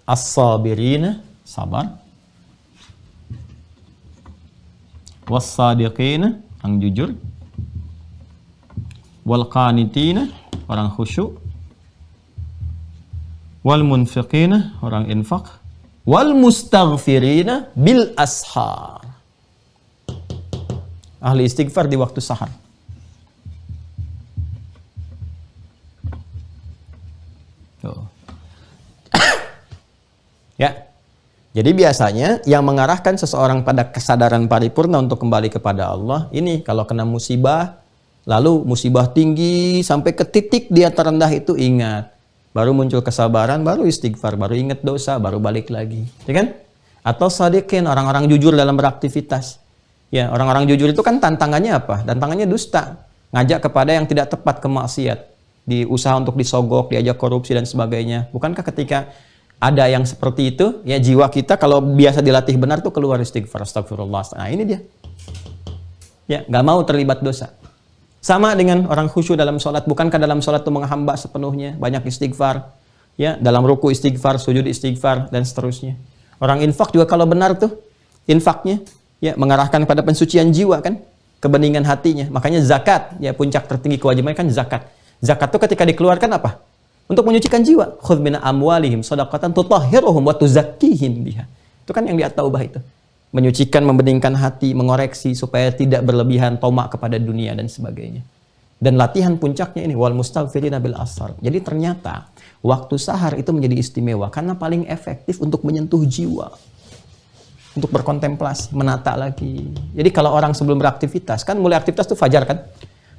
As-sabirina, sabar. Was-sadiqina, yang jujur. Wal-qanitina, orang khusyuk. Wal-munfiqina, orang infak. Wal-mustaghfirina bil ashar. Ahli istighfar di waktu sahar. Ya. Jadi biasanya yang mengarahkan seseorang pada kesadaran paripurna untuk kembali kepada Allah, ini kalau kena musibah, lalu musibah tinggi sampai ke titik dia terendah itu, ingat. Baru muncul kesabaran, baru istighfar, baru ingat dosa, baru balik lagi. Ya kan? Atau sadiqin, orang-orang jujur dalam beraktivitas. Ya, orang-orang jujur itu kan tantangannya apa? Tantangannya dusta. Ngajak kepada yang tidak tepat, ke maksiat. Di usaha untuk disogok, diajak korupsi dan sebagainya. Bukankah ketika ada yang seperti itu, ya jiwa kita kalau biasa dilatih benar tuh keluar istighfar, astagfirullah. Nah, ini dia. Ya, nggak mau terlibat dosa. Sama dengan orang khusyuk dalam sholat. Bukankah dalam sholat itu menghamba sepenuhnya, banyak istighfar. Ya, dalam ruku istighfar, sujud istighfar, dan seterusnya. Orang infak juga kalau benar tuh, infaknya ya mengarahkan pada pensucian jiwa kan, kebeningan hatinya. Makanya zakat, ya puncak tertinggi kewajibannya kan zakat. Zakat itu ketika dikeluarkan apa? Untuk menyucikan jiwa. Khudh min amwalihim shadaqatan tutahhiruhum wa tuzakkihim biha. Itu kan yang di At-Taubah itu. Menyucikan, membeningkan hati, mengoreksi supaya tidak berlebihan tomak kepada dunia dan sebagainya. Dan latihan puncaknya ini wal mustaghfirina bil ashar. Jadi ternyata waktu sahar itu menjadi istimewa karena paling efektif untuk menyentuh jiwa. Untuk berkontemplasi, menata lagi. Jadi kalau orang sebelum beraktivitas, kan mulai aktivitas itu fajar kan?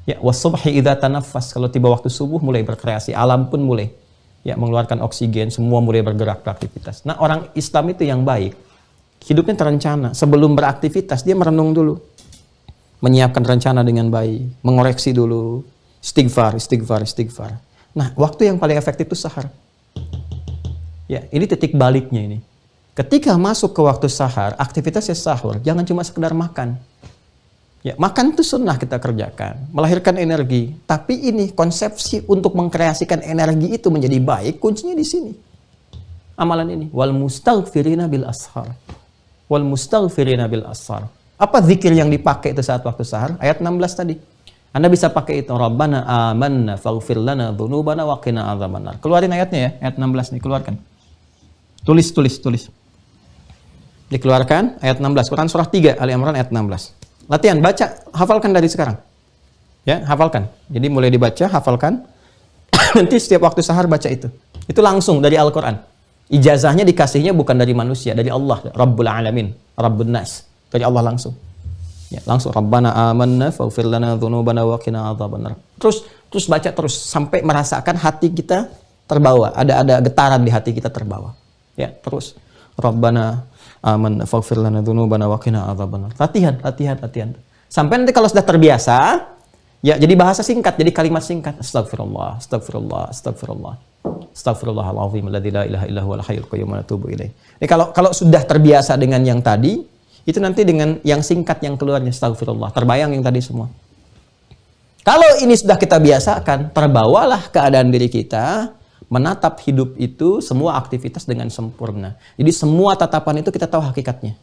Ya, was-subhi idza tanaffas, kalau tiba waktu subuh mulai berkreasi, alam pun mulai ya mengeluarkan oksigen, semua mulai bergerak beraktivitas. Nah, orang Islam itu yang baik, hidupnya terencana. Sebelum beraktivitas dia merenung dulu. Menyiapkan rencana dengan baik, mengoreksi dulu, istighfar. Nah, waktu yang paling efektif itu sahar. Ya, ini titik baliknya ini. Ketika masuk ke waktu sahar, aktivitasnya sahur, jangan cuma sekedar makan. Ya, makan itu sunnah kita kerjakan, melahirkan energi. Tapi ini konsepsi untuk mengkreasikan energi itu menjadi baik, kuncinya di sini. Amalan ini, wal mustaghfirina bil ashar. Wal mustaghfirina bil ashar. Apa zikir yang dipakai itu saat waktu sahar? Ayat 16 tadi. Anda bisa pakai itu, Rabbana amanna faghfir lana dzunubana wa qina adzabannar. Keluarin ayatnya ya, ayat 16 nih, keluarkan. Tulis. Dikeluarkan ayat 16, Quran surah 3 Ali Imran ayat 16. Latihan baca, hafalkan dari sekarang. Ya, hafalkan. Jadi mulai dibaca, hafalkan. Nanti setiap waktu sahar baca itu. Itu langsung dari Al-Qur'an. Ijazahnya dikasihnya bukan dari manusia, dari Allah, Rabbul Alamin, Rabbun Nas. Dari Allah langsung. Ya, langsung Rabbana amanna faghfir lana dzunubana wa qina adzabannar. Terus baca terus sampai merasakan hati kita terbawa, ada getaran di hati kita terbawa. Ya, terus Rabbana amanna faghfir lana dzunubana wa qina adzabannar. Latihan. Sampai nanti kalau sudah terbiasa, ya jadi bahasa singkat, jadi kalimat singkat. Astagfirullahaladzim alladzi la ilaha illa huwal hayyul qayyum wa atubu ilaih. Kalau sudah terbiasa dengan yang tadi, itu nanti dengan yang singkat yang keluarnya astagfirullah, terbayang yang tadi semua. Kalau ini sudah kita biasakan, terbawalah keadaan diri kita menatap hidup itu, semua aktivitas dengan sempurna. Jadi semua tatapan itu kita tahu hakikatnya.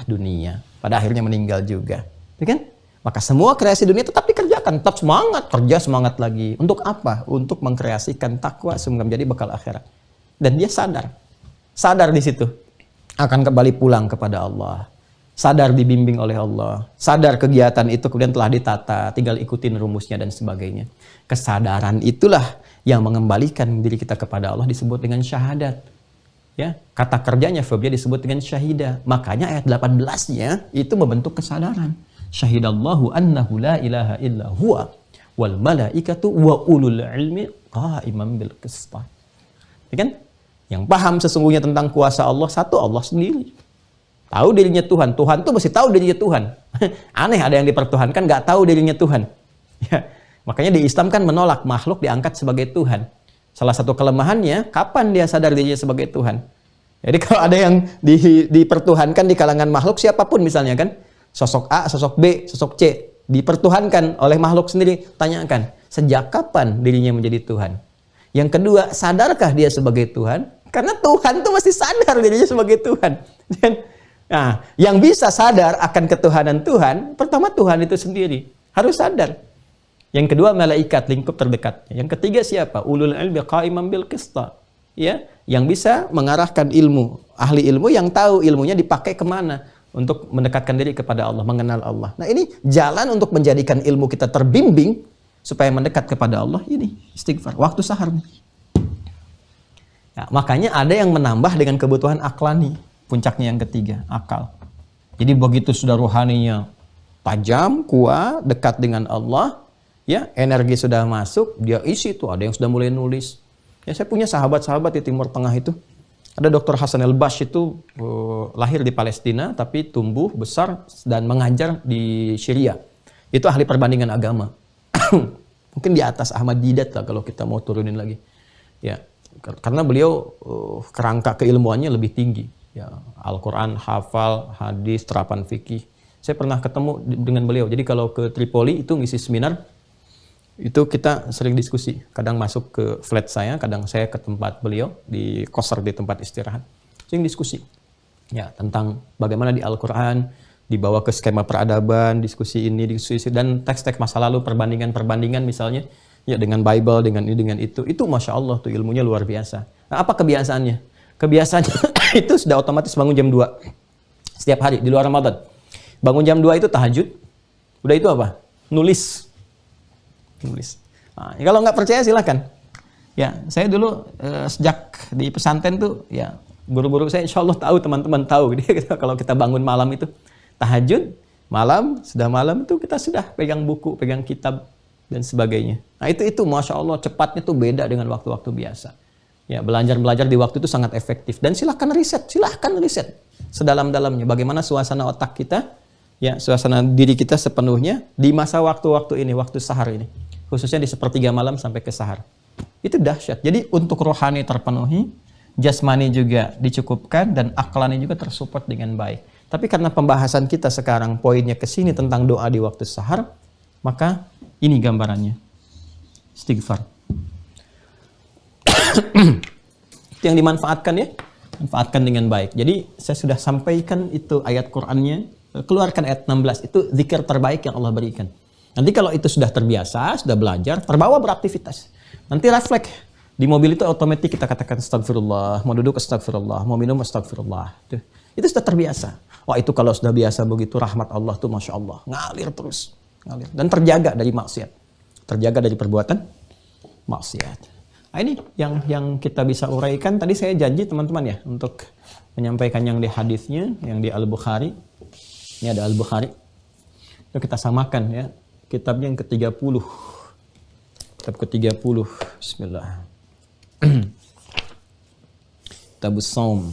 Dunia. Pada akhirnya meninggal juga. Ya kan? Maka semua kreasi dunia tetap dikerjakan. Tetap semangat. Kerja semangat lagi. Untuk apa? Untuk mengkreasikan takwa sehingga menjadi bekal akhirat. Dan dia sadar. Sadar di situ. Akan kembali pulang kepada Allah. Sadar dibimbing oleh Allah. Sadar kegiatan itu kemudian telah ditata. Tinggal ikutin rumusnya dan sebagainya. Kesadaran itulah yang mengembalikan diri kita kepada Allah disebut dengan syahadat. Ya, kata kerjanya verbnya disebut dengan syahidah. Makanya ayat 18-nya itu membentuk kesadaran. Syahidallahu annahu la ilaha illa huwa wal malaikatu wa ulul ilmi qa'iman bil qist. Ya kan? Yang paham sesungguhnya tentang kuasa Allah satu Allah sendiri. Tahu dirinya Tuhan. Tuhan tuh mesti tahu dirinya Tuhan. Aneh ada yang dipertuhankan nggak tahu dirinya Tuhan. Ya. Makanya di Islam kan menolak makhluk diangkat sebagai Tuhan. Salah satu kelemahannya, kapan dia sadar dirinya sebagai Tuhan? Jadi kalau ada yang dipertuhankan di kalangan makhluk, siapapun misalnya kan, sosok A, sosok B, sosok C, dipertuhankan oleh makhluk sendiri, tanyakan, sejak kapan dirinya menjadi Tuhan? Yang kedua, sadarkah dia sebagai Tuhan? Karena Tuhan tuh mesti sadar dirinya sebagai Tuhan. Nah, yang bisa sadar akan ketuhanan Tuhan, pertama Tuhan itu sendiri, harus sadar. Yang kedua malaikat, lingkup terdekat. Yang ketiga siapa? Ulul ilmi qa'iman bil qist. Ya, yang bisa mengarahkan ilmu, ahli ilmu yang tahu ilmunya dipakai kemana untuk mendekatkan diri kepada Allah, mengenal Allah. Nah, ini jalan untuk menjadikan ilmu kita terbimbing supaya mendekat kepada Allah, ini istighfar, waktu sahar. Nah, makanya ada yang menambah dengan kebutuhan aklani, puncaknya yang ketiga, akal. Jadi begitu sudah rohaninya tajam, kuat, dekat dengan Allah, ya, energi sudah masuk, dia isi tuh, ada yang sudah mulai nulis. Ya, saya punya sahabat-sahabat di Timur Tengah itu. Ada Dr. Hasan El-Bash itu lahir di Palestina, tapi tumbuh besar dan mengajar di Syria. Itu ahli perbandingan agama. Mungkin di atas Ahmad Didat lah kalau kita mau turunin lagi. Ya, karena beliau kerangka keilmuannya lebih tinggi. Ya, Al-Quran, hafal, hadis, terapan fikih. Saya pernah ketemu dengan beliau. Jadi kalau ke Tripoli itu ngisi seminar, itu kita sering diskusi. Kadang masuk ke flat saya, kadang saya ke tempat beliau di koser di tempat istirahat. Sering diskusi. Ya, tentang bagaimana di Al-Quran dibawa ke skema peradaban, diskusi ini, diskusi dan teks-teks masa lalu, perbandingan-perbandingan misalnya, ya dengan Bible, dengan ini, dengan itu Masya Allah tuh ilmunya luar biasa. Nah, apa kebiasaannya? Kebiasaannya itu sudah otomatis bangun jam 2 setiap hari di luar Ramadan. Bangun jam 2 itu tahajud. Udah itu apa? Nulis. Nah, kalau nggak percaya silahkan. Ya, saya dulu sejak di pesantren tuh, ya guru-guru saya insya Allah tahu, teman-teman tahu. Gitu. Kalau kita bangun malam itu tahajud, sudah malam itu kita sudah pegang buku, pegang kitab dan sebagainya. Nah itu Masya Allah cepatnya tuh beda dengan waktu-waktu biasa. Ya, belajar di waktu itu sangat efektif. Dan silahkan riset sedalam-dalamnya. Bagaimana suasana otak kita, ya suasana diri kita sepenuhnya di masa waktu-waktu ini, waktu sahar ini. Khususnya di sepertiga malam sampai ke sahar. Itu dahsyat. Jadi untuk rohani terpenuhi, jasmani juga dicukupkan, dan aklani juga tersupport dengan baik. Tapi karena pembahasan kita sekarang poinnya ke sini tentang doa di waktu sahar, maka ini gambarannya. Istighfar. Itu yang dimanfaatkan ya. Manfaatkan dengan baik. Jadi saya sudah sampaikan itu ayat Qur'annya. Keluarkan ayat 16. Itu zikir terbaik yang Allah berikan. Nanti kalau itu sudah terbiasa, sudah belajar, terbawa beraktivitas. Nanti refleks. Di mobil itu otomatis kita katakan astagfirullah. Mau duduk astagfirullah. Mau minum astagfirullah. Itu sudah terbiasa. Wah itu kalau sudah biasa begitu, rahmat Allah tuh Masya Allah. Ngalir terus. Ngalir. Dan terjaga dari maksiat. Terjaga dari perbuatan maksiat. Nah, ini yang kita bisa uraikan. Tadi saya janji teman-teman ya untuk menyampaikan yang di hadisnya, yang di Al-Bukhari. Ini ada Al-Bukhari. Itu kita samakan ya. Kitabnya yang ke-30. Kitab ke-30. Bismillah. Kitabus Shaum.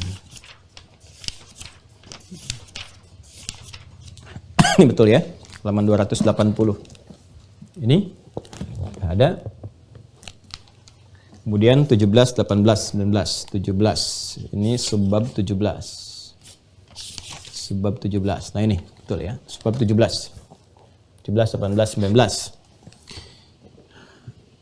Ini betul ya. Halaman 280. Ini ada. Kemudian 17, 18, 19, 17. Ini subbab 17. Subbab 17. Nah ini, betul ya. Subbab 17. 17, 18, 19.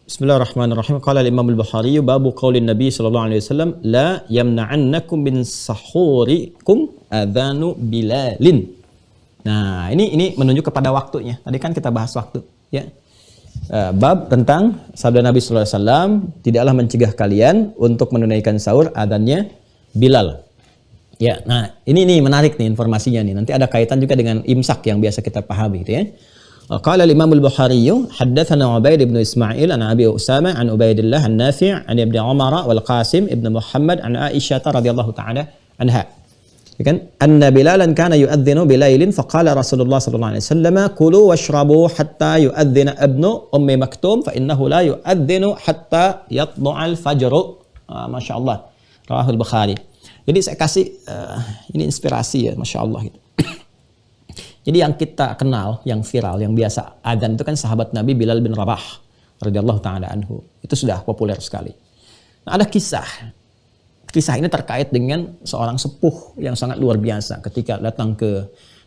Bismillahirrahmanirrahim. Qala al-Imam al-Bukhari babu qaulin Nabi sallallahu alaihi wasallam la yamna'annakum min sahurikum adhanu Bilalin. Nah, ini menunjuk kepada waktunya. Tadi kan kita bahas waktu, ya. Bab tentang sabda Nabi sallallahu alaihi wasallam, tidaklah mencegah kalian untuk menunaikan sahur adhannya Bilal. Ya, nah ini menarik nih informasinya nih. Nanti ada kaitan juga dengan imsak yang biasa kita pahami gitu ya. Qala al-Imam al-Bukhari haddatsana Ubaid ibn Ismail an Abi Usama an Ubaidillah an Nafi' an Ibn Umar wal Qasim ibn Muhammad an Aisyah radhiyallahu ta'ala anha. Kan anna Bilalan kana yu'adzinu bilailin faqala Rasulullah sallallahu alaihi wasallam kulu washrabu hatta yu'adzina ibnu ummi maktum fa innahu la yu'adzinu hatta yatlu'al fajru. Masya Allah. Rawahul Bukhari. Jadi saya kasih ini inspirasi ya, Masya Allah gitu. Jadi yang kita kenal, yang viral, yang biasa adzan itu kan sahabat Nabi Bilal bin Rabah radhiyallahu ta'ala anhu. Itu sudah populer sekali. Nah, ada kisah. Kisah ini terkait dengan seorang sepuh yang sangat luar biasa ketika datang ke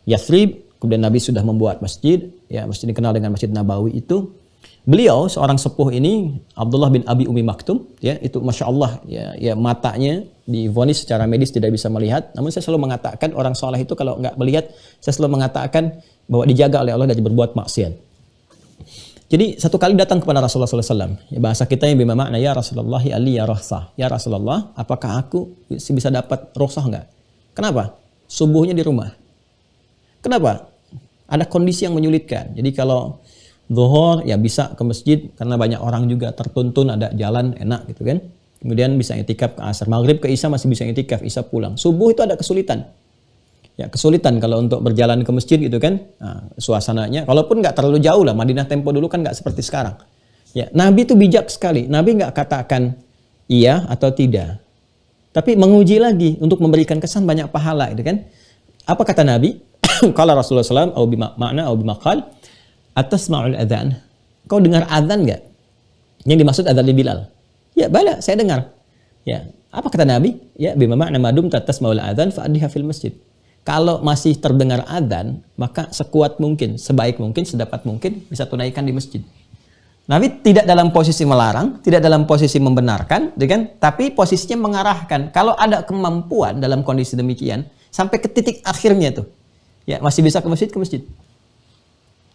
Yathrib, kemudian Nabi sudah membuat masjid, ya masjid dikenal dengan Masjid Nabawi itu. Beliau seorang sepuh ini Abdullah bin Abi Umi Maktum, ya itu Masya Allah ya matanya divonis secara medis tidak bisa melihat. Namun saya selalu mengatakan orang soleh itu kalau nggak melihat, saya selalu mengatakan bahwa dijaga oleh Allah dari berbuat maksiat. Jadi satu kali datang kepada Rasulullah SAW. Ya, bahasa kita yang bermakna ya Rasulullah ali ya rohsah. Ya Rasulullah, apakah aku bisa dapat rohsah enggak? Kenapa? Subuhnya di rumah. Kenapa? Ada kondisi yang menyulitkan. Jadi kalau zuhur ya bisa ke masjid karena banyak orang juga tertuntun, ada jalan enak gitu kan. Kemudian bisa i'tikaf ke asar. Maghrib ke isya masih bisa i'tikaf, isya pulang. Subuh itu ada kesulitan. Ya kesulitan kalau untuk berjalan ke masjid gitu kan, nah, suasananya walaupun nggak terlalu jauh lah, Madinah tempo dulu kan nggak seperti sekarang. Ya Nabi itu bijak sekali, Nabi nggak katakan iya atau tidak, tapi menguji lagi untuk memberikan kesan banyak pahala gitu kan. Apa kata Nabi? Kalau Rasulullah SAW, au bimakna au bimakal, atas ma'ul adzan. Kau dengar adzan nggak? Yang dimaksud adzan Bilal. Ya bala, saya dengar. Ya apa kata Nabi? Ya bimakna madum tatas ma'ul adzan fa'adhiha fil masjid. Kalau masih terdengar adzan, maka sekuat mungkin, sebaik mungkin, sedapat mungkin bisa tunaikan di masjid. Nabi tidak dalam posisi melarang, tidak dalam posisi membenarkan, kan? Tapi posisinya mengarahkan. Kalau ada kemampuan dalam kondisi demikian, sampai ke titik akhirnya tuh, ya masih bisa ke masjid,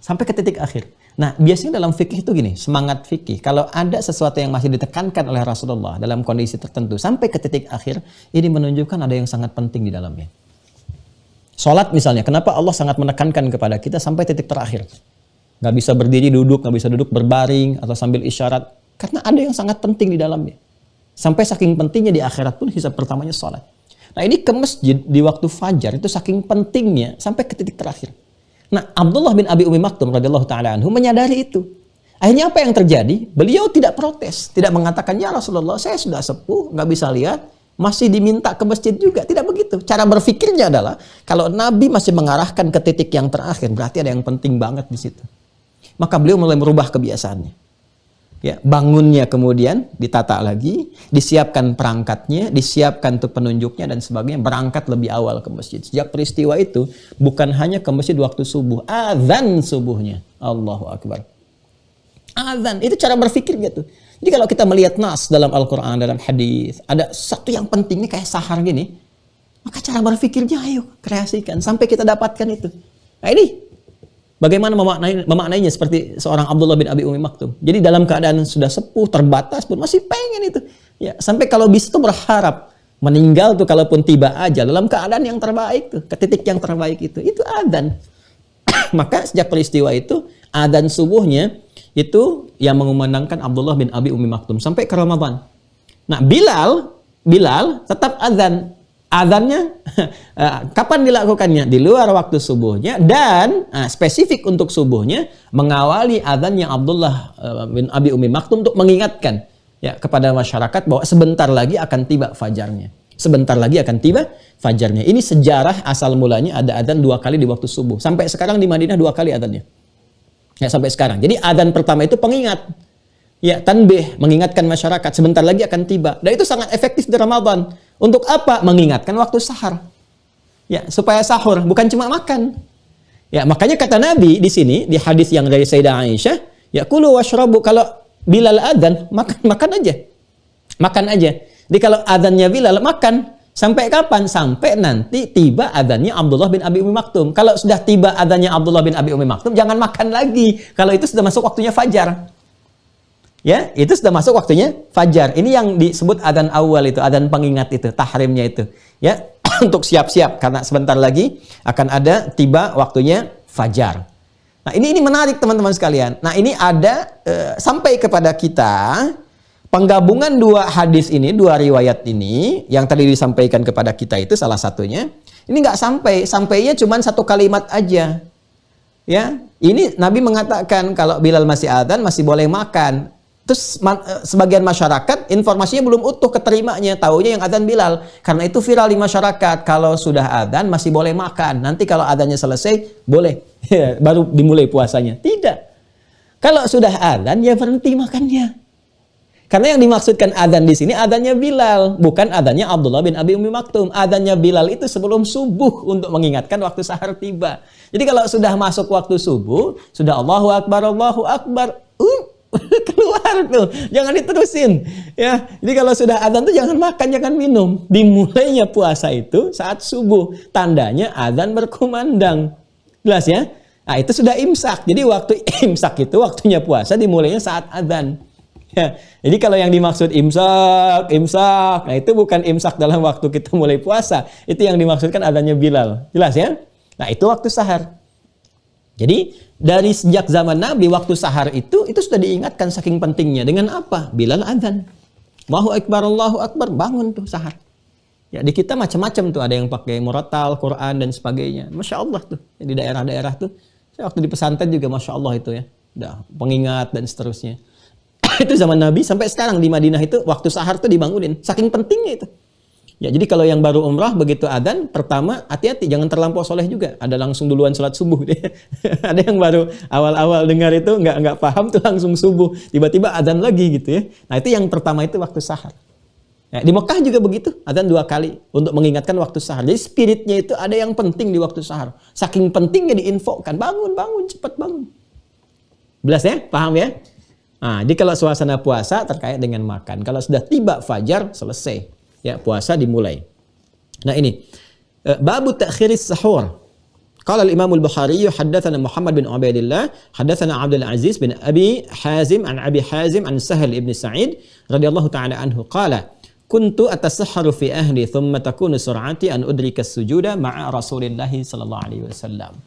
sampai ke titik akhir. Nah, biasanya dalam fikih itu gini, semangat fikih. Kalau ada sesuatu yang masih ditekankan oleh Rasulullah dalam kondisi tertentu sampai ke titik akhir, ini menunjukkan ada yang sangat penting di dalamnya. Sholat misalnya, kenapa Allah sangat menekankan kepada kita sampai titik terakhir? Nggak bisa berdiri duduk, nggak bisa duduk berbaring atau sambil isyarat. Karena ada yang sangat penting di dalamnya. Sampai saking pentingnya di akhirat pun hisab pertamanya sholat. Nah ini ke masjid di waktu fajar itu saking pentingnya sampai ke titik terakhir. Nah, Abdullah bin Abi Umi Maktum radhiyallahu taala anhu menyadari itu. Akhirnya apa yang terjadi? Beliau tidak protes, tidak mengatakan, "Ya Rasulullah, saya sudah sepuh, nggak bisa lihat, masih diminta ke masjid juga." Tidak begitu. Cara berpikirnya adalah kalau Nabi masih mengarahkan ke titik yang terakhir, berarti ada yang penting banget di situ. Maka beliau mulai merubah kebiasaannya. Ya, bangunnya kemudian ditata lagi, disiapkan perangkatnya, disiapkan untuk penunjuknya dan sebagainya, berangkat lebih awal ke masjid. Sejak peristiwa itu bukan hanya ke masjid waktu subuh, azan subuhnya. Allahu Akbar. Azan, itu cara berpikirnya tuh. Jadi kalau kita melihat nas dalam Al-Qur'an, dalam hadis, ada satu yang penting nih kayak sahar gini, maka cara berpikirnya ayo kreasikan sampai kita dapatkan itu. Nah ini bagaimana memaknainya seperti seorang Abdullah bin Abi Umi Maktum. Jadi dalam keadaan sudah sepuh, terbatas pun masih pengen itu. Ya, sampai kalau bisa tuh berharap meninggal tuh kalaupun tiba aja dalam keadaan yang terbaik tuh, ke titik yang terbaik itu. Itu adzan. Maka sejak peristiwa itu adzan subuhnya itu yang mengumandangkan Abdullah bin Abi Umi Maktum sampai ke Ramadan. Nah, Bilal tetap adzan. Adzannya kapan dilakukannya? Di luar waktu subuhnya dan spesifik untuk subuhnya mengawali adzannya Abdullah bin Abi Umi Maktum untuk mengingatkan ya kepada masyarakat bahwa sebentar lagi akan tiba fajarnya. Sebentar lagi akan tiba fajarnya. Ini sejarah asal mulanya ada adzan 2 kali di waktu subuh. Sampai sekarang di Madinah 2 kali adzannya. Ya sampai sekarang. Jadi adzan pertama itu pengingat. Ya, tanbih, mengingatkan masyarakat sebentar lagi akan tiba. Dan itu sangat efektif di Ramadan. Untuk apa? Mengingatkan waktu sahar. Ya, supaya sahur, bukan cuma makan. Ya, makanya kata Nabi di sini di hadis yang dari Sayyidah Aisyah, ya kulu washrabu, kalau Bilal adzan, makan aja. Makan aja. Jadi kalau adzannya Bilal, makan. Sampai kapan? Sampai nanti tiba adzannya Abdullah bin Abi Umi Maktum. Kalau sudah tiba adzannya Abdullah bin Abi Umi Maktum, jangan makan lagi. Kalau itu sudah masuk waktunya fajar. Ya, itu sudah masuk waktunya fajar. Ini yang disebut adzan awal itu, adzan pengingat itu, tahrimnya itu. Ya, untuk siap-siap karena sebentar lagi akan ada tiba waktunya fajar. Nah, ini menarik teman-teman sekalian. Nah, ini ada sampai kepada kita penggabungan 2 hadis ini, 2 riwayat ini yang tadi disampaikan kepada kita itu salah satunya. Ini nggak sampainya cuma 1 kalimat aja. Ya, ini Nabi mengatakan kalau Bilal masih adzan masih boleh makan. Terus sebagian masyarakat informasinya belum utuh keterimanya, taunya yang adzan Bilal. Karena itu viral di masyarakat, kalau sudah adzan masih boleh makan. Nanti kalau adzannya selesai, boleh. Baru dimulai puasanya. Tidak. Kalau sudah adzan, ya berhenti makannya. Karena yang dimaksudkan adzan di sini, adzannya Bilal. Bukan adzannya Abdullah bin Abi Umi Maktum. Adzannya Bilal itu sebelum subuh untuk mengingatkan waktu sahar tiba. Jadi kalau sudah masuk waktu subuh, sudah Allahu Akbar, Allahu Akbar. Keluar tuh, jangan diterusin ya. Jadi kalau sudah adzan tuh jangan makan, jangan minum. Dimulainya puasa itu saat subuh, tandanya adzan berkumandang. Jelas ya? Nah, itu sudah imsak. Jadi waktu imsak itu waktunya puasa dimulainya saat adzan. Ya. Jadi kalau yang dimaksud imsak, nah itu bukan imsak dalam waktu kita mulai puasa. Itu yang dimaksudkan adzannya Bilal. Jelas ya? Nah, itu waktu sahar. Jadi dari sejak zaman Nabi waktu sahar itu sudah diingatkan saking pentingnya. Dengan apa? Bilal adzan. Allahu Akbar, bangun tuh sahar. Ya di kita macam-macam tuh, ada yang pakai murattal, Quran dan sebagainya. Masya Allah tuh di daerah-daerah tuh. Saya waktu di pesantren juga Masya Allah itu ya. Udah pengingat dan seterusnya. Itu zaman Nabi sampai sekarang di Madinah itu waktu sahar tuh dibangunin. Saking pentingnya itu. Ya, jadi kalau yang baru umrah begitu adzan, pertama hati-hati jangan terlampau soleh juga. Ada langsung duluan sholat subuh deh. Ada yang baru awal-awal dengar itu nggak paham tuh langsung subuh, tiba-tiba adzan lagi gitu ya. Nah itu yang pertama itu waktu sahar. Ya, di Mekah juga begitu, adzan 2 kali untuk mengingatkan waktu sahar. Jadi spiritnya itu ada yang penting di waktu sahar. Saking pentingnya diinfokan, bangun, cepat bangun. Jelas ya, paham ya? Nah, jadi kalau suasana puasa terkait dengan makan. Kalau sudah tiba fajar selesai. Ya, puasa dimulai. Nah ini, babu ta'khiris sahur. Qala al-Imam al-Bukhari haddatsana Muhammad bin Ubaidillah haddatsana Abdul Aziz bin Abi Hazim an Sahal ibn Sa'id radhiyallahu ta'ala anhu qala kuntu atasahharu fi ahli thumma takunu sur'ati an udrika as-sujuda ma'a Rasulillah sallallahu alaihi wasallam.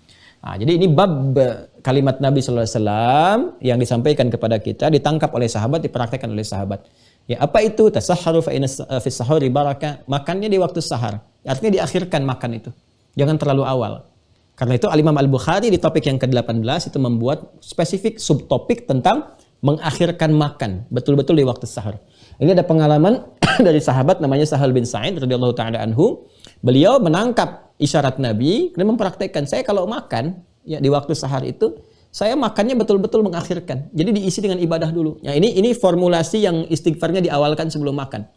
Nah, jadi ini bab kalimat Nabi sallallahu alaihi wasallam yang disampaikan kepada kita ditangkap oleh sahabat, dipraktikkan oleh sahabat. Ya, apa itu tasahharu fa inna fi sahuri barakah? Makannya di waktu sahar. Artinya diakhirkan makan itu. Jangan terlalu awal. Karena itu Al-Imam Al-Bukhari di topik yang ke-18 itu membuat spesifik subtopik tentang mengakhirkan makan betul-betul di waktu sahur. Ini ada pengalaman dari sahabat namanya Sahal bin Sa'id radhiyallahu taala anhu. Beliau menangkap isyarat Nabi dan mempraktekkan, saya kalau makan ya di waktu sahar itu saya makannya betul-betul mengakhirkan. Jadi diisi dengan ibadah dulu. Ya, ini formulasi yang istighfarnya diawalkan sebelum makan.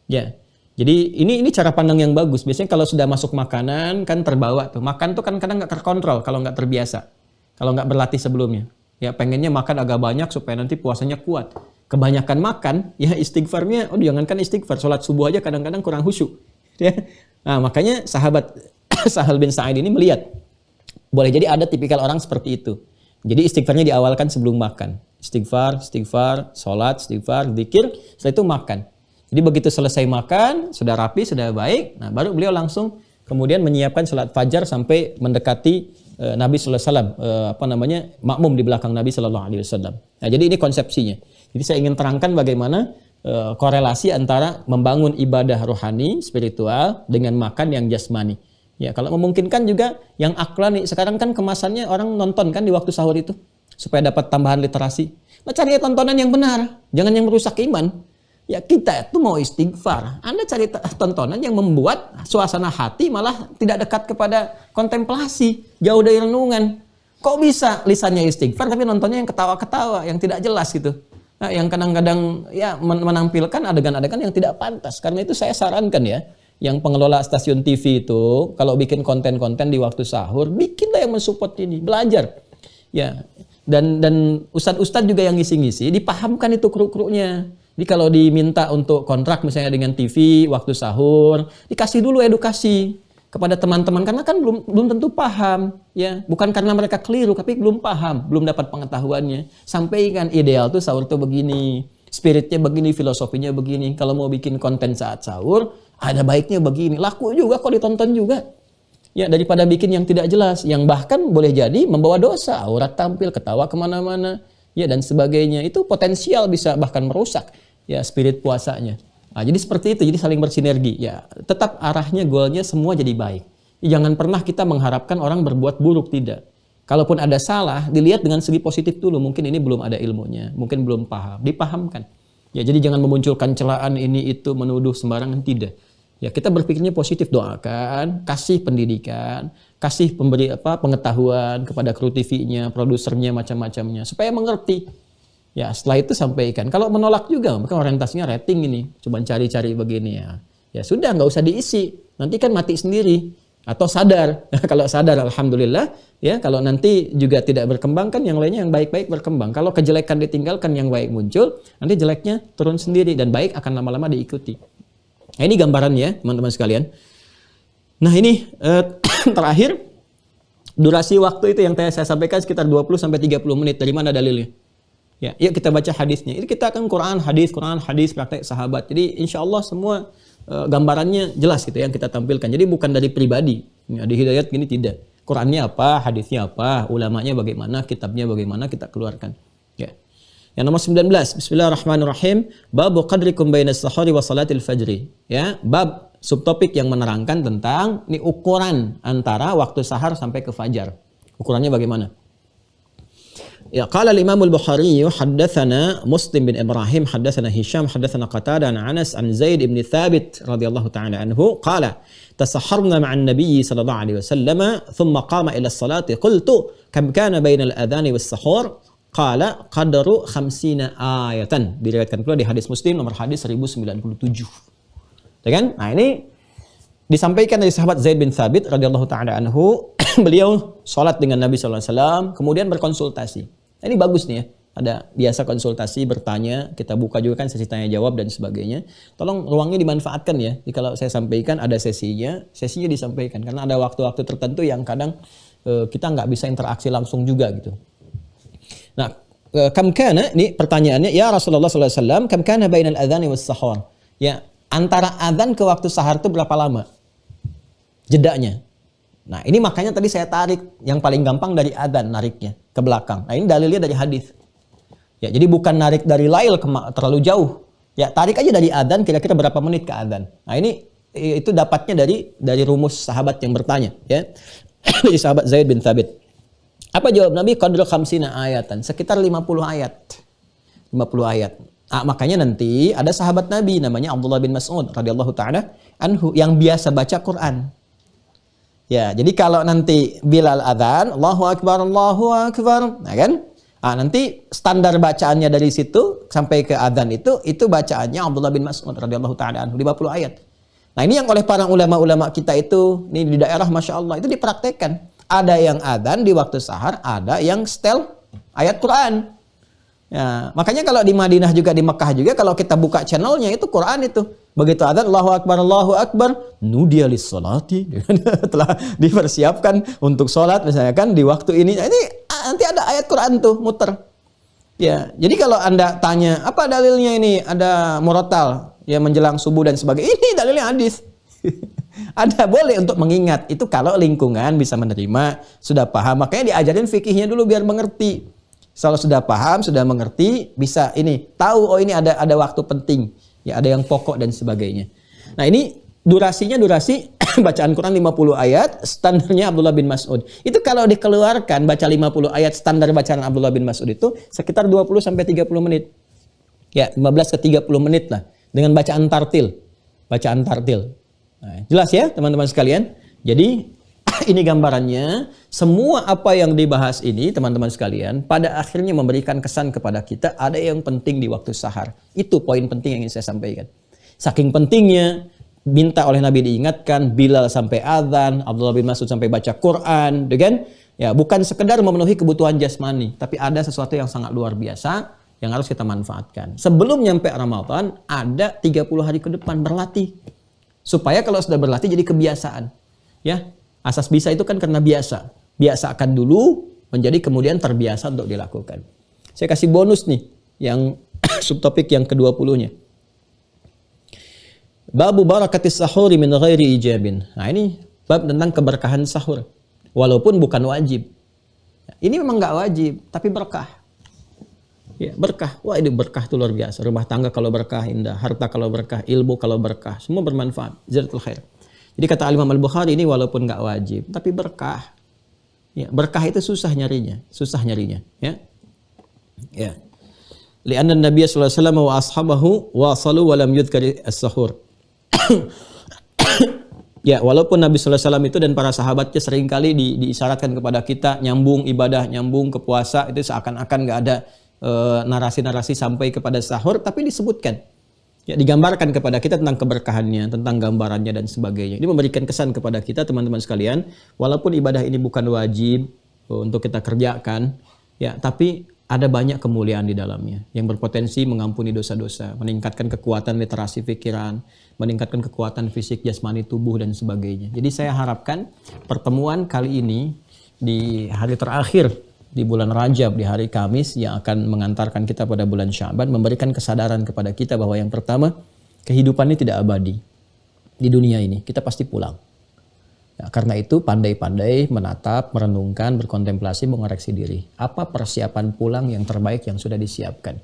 Ya. Jadi ini cara pandang yang bagus. Biasanya kalau sudah masuk makanan kan terbawa tuh. Makan tuh kan kadang nggak terkontrol kalau nggak terbiasa. Kalau nggak berlatih sebelumnya. Ya pengennya makan agak banyak supaya nanti puasanya kuat. Kebanyakan makan, ya istighfarnya, jangankan istighfar, sholat subuh aja kadang-kadang kurang khusyuk. Ya. Nah makanya sahabat Sahal bin Sa'id ini melihat, boleh jadi ada tipikal orang seperti itu. Jadi istighfarnya diawalkan sebelum makan. Istighfar, sholat, istighfar, zikir, setelah itu makan. Jadi begitu selesai makan, sudah rapi, sudah baik, nah baru beliau langsung kemudian menyiapkan sholat fajar sampai mendekati Nabi Sallallahu Alaihi Wasallam, makmum di belakang Nabi Sallallahu Alaihi Wasallam. Nah jadi ini konsepsinya. Jadi saya ingin terangkan bagaimana korelasi antara membangun ibadah rohani, spiritual dengan makan yang jasmani. Ya kalau memungkinkan juga yang aklani. Sekarang kan kemasannya orang nonton kan di waktu sahur itu supaya dapat tambahan literasi. Nah cari tontonan yang benar, jangan yang merusak iman. Ya kita itu mau istighfar. Anda cari tontonan yang membuat suasana hati malah tidak dekat kepada kontemplasi, jauh dari renungan. Kok bisa lisannya istighfar tapi nontonnya yang ketawa-ketawa, yang tidak jelas gitu. Nah, yang kadang-kadang ya menampilkan adegan-adegan yang tidak pantas. Karena itu saya sarankan ya, yang pengelola stasiun TV itu kalau bikin konten-konten di waktu sahur, bikinlah yang mensupport ini, belajar. Ya. Dan ustadz-ustadz juga yang ngisi-ngisi dipahamkan itu kruk-kruknya. Jadi kalau diminta untuk kontrak misalnya dengan TV waktu sahur, dikasih dulu edukasi kepada teman-teman karena kan belum tentu paham, ya. Bukan karena mereka keliru tapi belum paham, belum dapat pengetahuannya. Sampaikan ideal tuh sahur tuh begini, spiritnya begini, filosofinya begini. Kalau mau bikin konten saat sahur, ada baiknya begini. Laku juga kok ditonton juga. Ya, daripada bikin yang tidak jelas, yang bahkan boleh jadi membawa dosa, aurat tampil, ketawa kemana-mana, ya dan sebagainya. Itu potensial bisa bahkan merusak ya spirit puasanya. Nah, jadi seperti itu, jadi saling bersinergi. Ya, tetap arahnya, goalnya semua jadi baik. Jangan pernah kita mengharapkan orang berbuat buruk, tidak. Kalaupun ada salah, dilihat dengan segi positif dulu. Mungkin ini belum ada ilmunya, mungkin belum paham, dipahamkan. Ya, jadi jangan memunculkan celaan ini itu menuduh sembarangan, tidak. Ya, kita berpikirnya positif, doakan, kasih pendidikan, kasih pengetahuan kepada kru TV-nya, produsernya, macam-macamnya supaya mengerti. Ya, setelah itu sampaikan. Kalau menolak juga, maka orientasinya rating ini, cuma cari-cari begini ya. Ya sudah, nggak usah diisi. Nanti kan mati sendiri atau sadar. Kalau sadar alhamdulillah, ya. Kalau nanti juga tidak berkembang kan yang lainnya yang baik-baik berkembang. Kalau kejelekan ditinggalkan, yang baik muncul, nanti jeleknya turun sendiri dan baik akan lama-lama diikuti. Nah, ini gambarannya, teman-teman sekalian. Nah, ini terakhir durasi waktu itu yang saya sampaikan sekitar 20-30 menit. Dari mana dalilnya? Ya, yuk kita baca hadisnya. Ini kita akan Quran, hadis, praktek sahabat. Jadi insya Allah semua gambarannya jelas gitu yang kita tampilkan. Jadi bukan dari pribadi. Ya, di Hidayat gini tidak. Qurannya apa, hadisnya apa, ulamanya bagaimana, kitabnya bagaimana kita keluarkan. Ya. Yang nomor 19, Bismillahirrahmanirrahim. Babu qadrikum bainas sahari wa salatil fajri. Ya, bab subtopik yang menerangkan tentang ini ukuran antara waktu sahar sampai ke fajar. Ukurannya bagaimana? Ya, qala al-Imam al-Bukhari haddatsana Muslim bin Ibrahim haddatsana Hisham haddatsana Qatadah an Anas an Zaid bin Thabit radhiyallahu ta'ala anhu qala tasahharna ma'an nabiy sallallahu alaihi wasallam thumma qama ila as-salati qultu kam kana baina al-adhan was-sahur qala qadru 50 ayatan. Diriwayatkan pula di hadis Muslim nomor hadis 1097. Ya kan? Nah, ini disampaikan dari sahabat Zaid bin Thabit radhiyallahu taala anhu, beliau salat dengan Nabi sallallahu alaihi wasallam, kemudian berkonsultasi. Nah, ini bagus nih ya. Ada biasa konsultasi, bertanya, kita buka juga kan sesi tanya jawab dan sebagainya. Tolong ruangnya dimanfaatkan ya. Jadi kalau saya sampaikan ada sesinya disampaikan karena ada waktu-waktu tertentu yang kadang kita nggak bisa interaksi langsung juga gitu. Nah, kam kana, ini pertanyaannya, ya Rasulullah SAW, kam kana bainal adzani was sahur. Ya, antara adzan ke waktu sahar itu berapa lama? Jedanya. Nah, ini makanya tadi saya tarik yang paling gampang dari adzan, nariknya ke belakang. Nah, ini dalilnya dari hadis. Ya, jadi bukan narik dari lail terlalu jauh. Ya, tarik aja dari adzan kira-kira berapa menit ke adzan. Nah, ini itu dapatnya dari rumus sahabat yang bertanya, ya. Dari sahabat Zaid bin Thabit. Apa jawab Nabi? Qadru khamsina ayatan, sekitar 50 ayat. 50 ayat. Ah, makanya nanti ada sahabat Nabi namanya Abdullah bin Mas'ud radhiyallahu taala anhu yang biasa baca Quran. Ya, jadi kalau nanti Bilal adzan, Allahu akbar, nah kan? Ah, nanti standar bacaannya dari situ sampai ke adzan itu bacaannya Abdullah bin Mas'ud radhiyallahu taala anhu 50 ayat. Nah, ini yang oleh para ulama-ulama kita itu, ini di daerah Masya Allah, itu dipraktekkan. Ada yang adzan di waktu sahar, ada yang setel ayat Quran. Ya, makanya kalau di Madinah juga, di Mekah juga, kalau kita buka channelnya itu Quran itu. Begitu adzan, Allahu Akbar, nudiya lis-sholati. Telah dipersiapkan untuk sholat, misalnya kan di waktu ini. Ini nanti ada ayat Quran tuh, muter. Ya, jadi kalau Anda tanya, apa dalilnya ini? Ada murotal, ya menjelang subuh dan sebagainya. Ini dalilnya hadis. Ada, boleh untuk mengingat. Itu kalau lingkungan bisa menerima, sudah paham. Makanya diajarin fikihnya dulu biar mengerti. Kalau sudah paham, sudah mengerti, bisa ini tahu, oh ini ada waktu penting. Ya, ada yang pokok dan sebagainya. Nah, ini durasi bacaan Quran 50 ayat, standarnya Abdullah bin Mas'ud. Itu kalau dikeluarkan baca 50 ayat standar bacaan Abdullah bin Mas'ud itu sekitar 20 sampai 30 menit. Ya, 15 ke 30 menit lah dengan bacaan tartil. Nah, jelas ya, teman-teman sekalian. Jadi ini gambarannya, semua apa yang dibahas ini teman-teman sekalian pada akhirnya memberikan kesan kepada kita ada yang penting di waktu sahar. Itu poin penting yang ingin saya sampaikan. Saking pentingnya, minta oleh Nabi diingatkan, Bilal sampai azan, Abdullah bin Mas'ud sampai baca Quran, kan? Ya, bukan sekedar memenuhi kebutuhan jasmani, tapi ada sesuatu yang sangat luar biasa yang harus kita manfaatkan. Sebelum nyampe Ramadan, ada 30 hari ke depan berlatih. Supaya kalau sudah berlatih jadi kebiasaan. Ya, asas bisa itu kan karena biasa. Biasakan dulu, menjadi kemudian terbiasa untuk dilakukan. Saya kasih bonus nih, yang subtopik yang ke-20-nya. Babu barakatis sahuri min ghairi ijabin. Nah, ini bab tentang keberkahan sahur. Walaupun bukan wajib. Ini memang nggak wajib, tapi berkah. Ya, berkah. Wah, ini berkah itu luar biasa. Rumah tangga kalau berkah indah, harta kalau berkah, ilmu kalau berkah, semua bermanfaat. Jazatul khair. Jadi kata Imam Al-Bukhari ini walaupun nggak wajib, tapi berkah. Ya, berkah itu susah nyarinya. Ya. Ya. Lianna Nabi sallallahu alaihi wasallam wa ashabahu wasalu wa lam yudhkar as-sahur. Ya, walaupun Nabi sallallahu alaihi wasallam itu dan para sahabatnya seringkali diisyaratkan kepada kita nyambung ibadah, nyambung ke puasa, itu seakan-akan nggak ada narasi-narasi sampai kepada sahur, tapi disebutkan. Ya, digambarkan kepada kita tentang keberkahannya, tentang gambarannya dan sebagainya. Ini memberikan kesan kepada kita teman-teman sekalian, walaupun ibadah ini bukan wajib untuk kita kerjakan, ya, tapi ada banyak kemuliaan di dalamnya yang berpotensi mengampuni dosa-dosa, meningkatkan kekuatan literasi pikiran, meningkatkan kekuatan fisik, jasmani, tubuh dan sebagainya. Jadi saya harapkan pertemuan kali ini di hari terakhir di bulan Rajab, di hari Kamis yang akan mengantarkan kita pada bulan Sya'ban, memberikan kesadaran kepada kita bahwa yang pertama, kehidupan ini tidak abadi. Di dunia ini, kita pasti pulang. Ya, karena itu pandai-pandai menatap, merenungkan, berkontemplasi, mengoreksi diri. Apa persiapan pulang yang terbaik yang sudah disiapkan?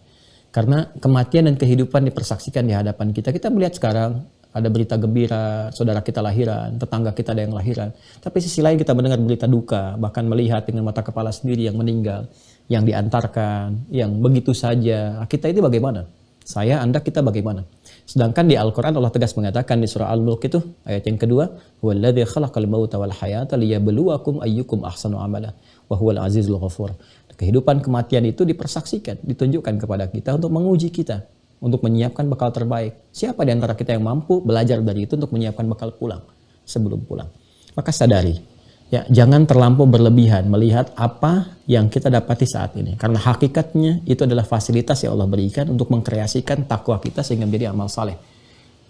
Karena kematian dan kehidupan dipersaksikan di hadapan kita. Kita melihat sekarang, ada berita gembira, saudara kita lahiran, tetangga kita ada yang lahiran. Tapi sisi lain kita mendengar berita duka, bahkan melihat dengan mata kepala sendiri yang meninggal, yang diantarkan, yang begitu saja. Kita ini bagaimana? Saya, Anda, kita bagaimana? Sedangkan di Al-Quran Allah tegas mengatakan di surah Al-Mulk itu, ayat yang kedua, وَالَّذِي خَلَقَ الْمَوْتَ وَالْحَيَاةَ لِيَبْلُوَكُمْ أَيُّكُمْ أَحْسَنُ عَمَلًا وَهُوَ الْعَزِيزُ الْغَفُورُ. Kehidupan kematian itu dipersaksikan, ditunjukkan kepada kita untuk menguji kita, untuk menyiapkan bekal terbaik. Siapa di antara kita yang mampu belajar dari itu untuk menyiapkan bekal pulang, sebelum pulang. Maka sadari, ya, jangan terlampau berlebihan melihat apa yang kita dapati saat ini. Karena hakikatnya itu adalah fasilitas yang Allah berikan untuk mengkreasikan takwa kita sehingga menjadi amal saleh.